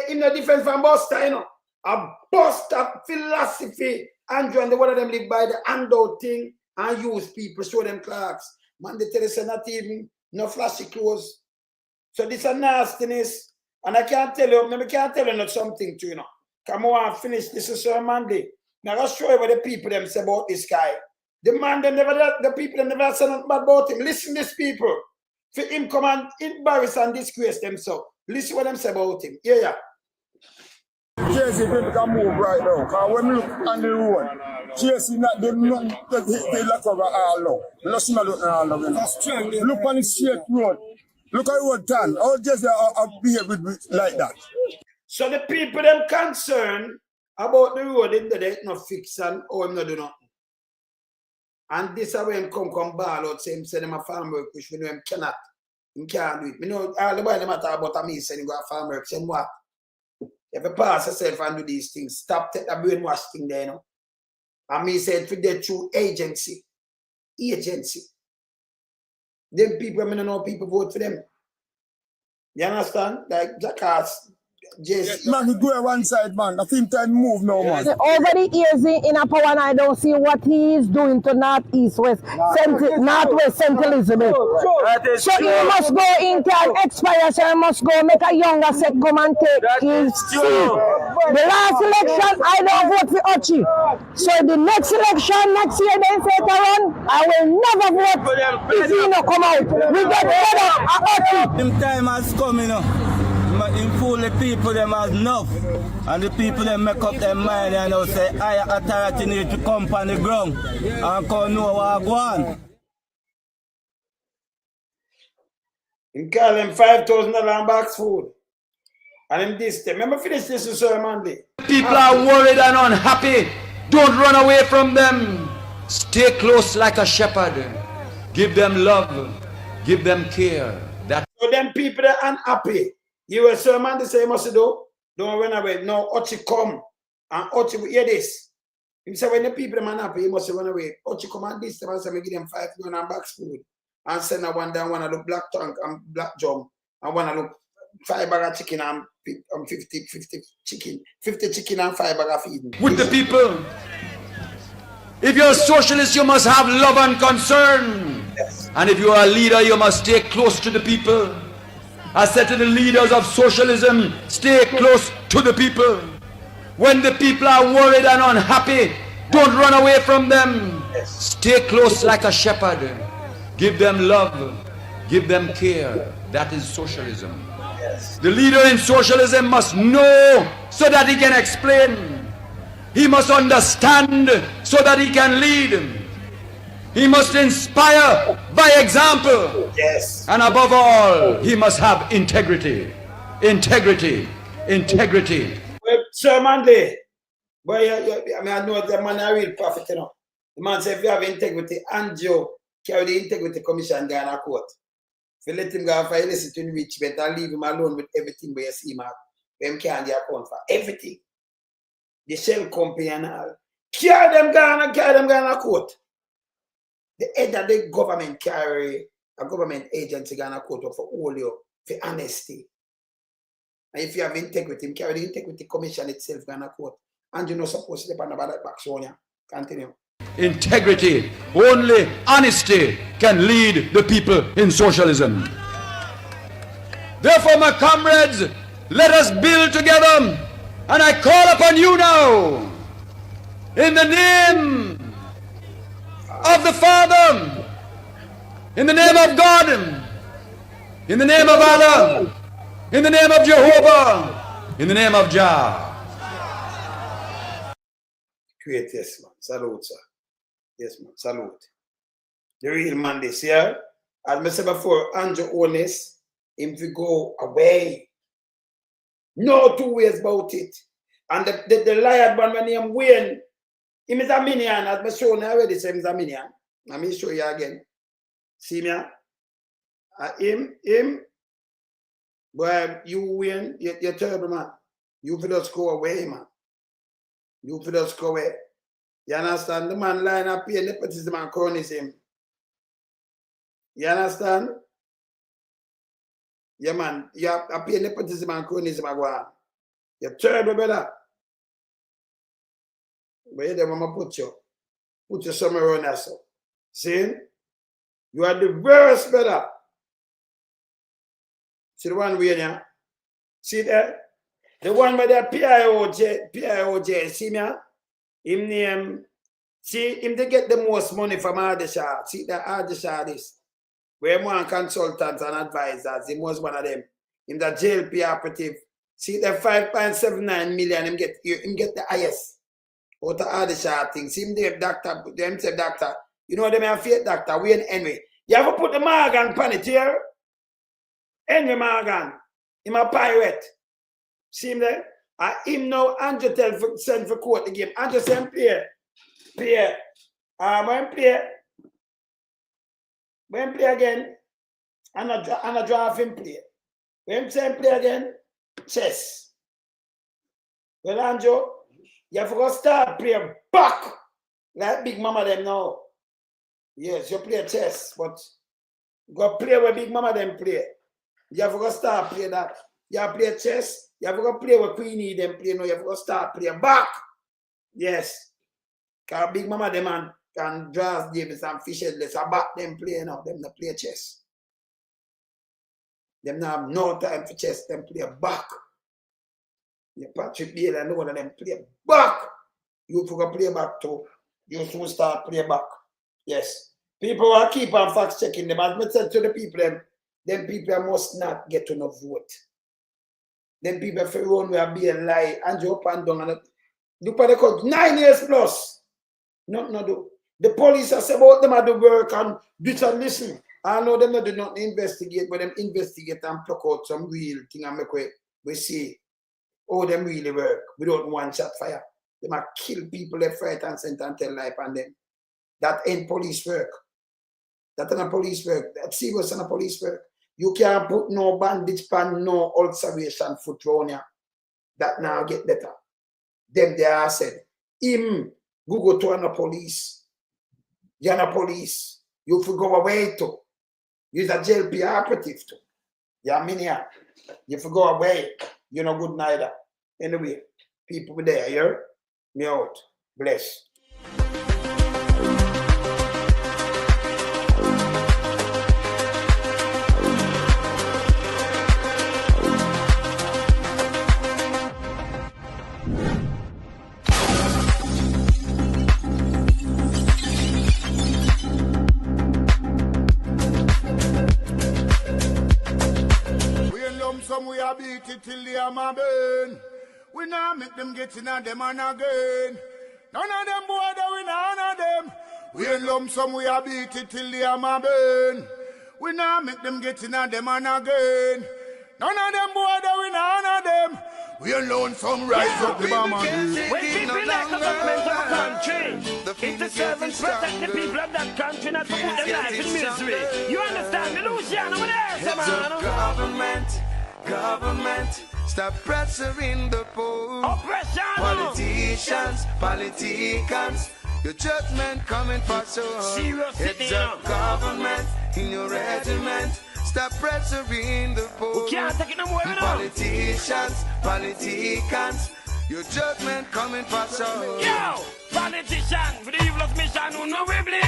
in the difference from Buster, you know. A Buster philosophy. Andrew and the one of them live by the handout thing and use people, show them clerks. Man, they tell us not even, no flashy clothes. So this is a nastiness. And I can't tell you not something to you know. Come on, finish this is on Monday. Now I'll show you what the people them say about this guy. The man, the people them never say nothing bad about him. Listen to these people. For him come and embarrass and disgrace themselves. Listen what them say about him. Yeah. JC people can move right now. Because when we look on the road, JC not doing nothing to hit the lock over all now. Let's not look all now. Look on the straight road. Look at the road turn. How JC behave like that? So the people them concerned about the road in the day, not fix and him not do nothing. And this is when him come ball out, say him send him a farm work, which we know him can't do it. You know, all the boy them matter about me saying he go a farm work, say what? If you pass yourself and do these things, stop take the brainwash thing there, you know. And me said for the true agency. Them people, I don't know people vote for them. You understand? Like Jackass. Man, we go one side, man. I think time move now, man. Over the years in a power, and I don't see what he is doing to Northeast West, Northwest St. Elizabeth. So you must go in, can expire, so you must go make a younger set come and take his seat. The last election, I don't vote for Ochi. So the next election, next year, then say to run, I will never vote if he no come out. We get rid of Ochi. Them time has come, you know. In fool the people them has enough, and the people them make up their mind and now say higher authority need to come on the ground and come know what go on. Him call them $5,000 box food. And him this time. Remember finish this with Sir Monday. People are worried and unhappy. Don't run away from them. Stay close like a shepherd. Give them love. Give them care. So them people that are unhappy. You were Sir Monday say you must do. Don't run away. No, Ochi come. And Ochi will hear this. He said when the people are unhappy, you must run away. Ochi come and this time and say we give them $5,000 box food. And send a one down, one look black tongue and black drum. And one look 5 bag of chicken and 50 chicken and 5 bag of feeding. With the people. If you're a socialist, you must have love and concern. Yes. And if you're a leader, you must stay close to the people. I said to the leaders of socialism, stay close to the people. When the people are worried and unhappy, don't run away from them. Stay close like a shepherd. Give them love. Give them care. That is socialism. The leader in socialism must know so that he can explain. He must understand so that he can lead. He must inspire by example. Yes. And above all, he must have integrity. Integrity. Integrity. Well, Sir Manley, boy, I mean, I know the man a real prophet, you know. The man said, if you have integrity, and you carry the integrity commission down a court. If you let him go for illicit enrichment and leave him alone with everything where you see him, them can't account for everything. The shell company and all. Carry them down a court. The head of the government carry a government agency down a court for all you, for honesty. And if you have integrity, carry the integrity commission itself down a court. And you're not supposed to depend about that back, Sonia. Continue. Integrity, only honesty can lead the people in socialism. Therefore, my comrades, let us build together. And I call upon you now, in the name of the Father, in the name of God, in the name of Allah, in the name of Jehovah, in the name of Jah. Great, yes, man. Salute, sir. Yes, man. Salute. The real man this year, as I said before, Andrew Honest, him to go away. No two ways about it. And the liar man when him Wayne, him is a minion, as I show you already, say him is a minion. Let me show you again. See me? Him, boy, you Wayne, you're terrible, man. You for just go away, man. You for just go away. You understand? The man line up here, nepotism and cronyism. You understand? Yeah, man. You have to pay nepotism and cronyism. You're terrible, brother. But you don't want to put you somewhere around there, so. See? You are the worst, brother. See the one way, yeah? See there? The one with the PIOJ, see me? Him name, see, him they get the most money from Ardeshar. See the Ardeshar is. Where more consultants and advisors, he was one of them. In the JLP operative, see the 5.79 million, him get the highest. Out of Ardeshar things. See him there, doctor, them say doctor. You know them are fake doctor, Wayne Henry. You ever put the Morgan pan it here? Henry Morgan. Him a pirate. See him there? And him now, Andrew send for court the game. Andrew send play. When play again, and I draft him play. When send play again, chess. Well, Andrew, you have to start playing back. Like Big Mama them now. Yes, you play chess, but go play where Big Mama them play. You have to start play that. You have to play chess. You have to play where Queenie them play now. You have to start playing back. Yes. Because Big Mama them can draw Davis and Fisher-less. I back them play now. Them not play chess. Them not have no time for chess. Them play back. You Patrick Bailey and one of them play back. You forgot play back too. You soon start play back. Yes. People will keep on fact checking them. As I said to the people, them people must not get to no vote. Them people for run will be a lie and you up and down and look at the court 9 years plus. No do. The police has about them at the work and do some listen. I know them do not investigate, but them investigate and pluck out some real thing and make we see oh them really work without one shot fire. They might kill people left, right, and center and tell life on them. That ain't police work. That ain't a police work. That's serious and a police work. You can't put no bandage pan, no ulceration foot round you. That now get better. Them they are said, him go to another police. You're not police. You have to go away to. You're a JLP operative too. You're a minion. You have to go away. You're not good neither. Anyway, people there, here. Me out. Bless. beat it till the hammer burn. We now make them get in a them and again. None of them boy that we none of them. We in lump sum we a beat it till the hammer burn. We now make them get in a them and again. None of them boy that we none of them. We alone some rise up the bomb and when people like the government of a country, it's the servants protect the people of that country, not to put their life in misery. You understand me, Luciano? What else, man? Government, stop pressuring the poor. Oppression. Politicians, your judgment coming for sure. It's a government in your regiment. Stop pressuring the poor. We can't take it no more, Politicians, your judgment coming for sure. Yo, politician, for the evil of mission, who know we blame.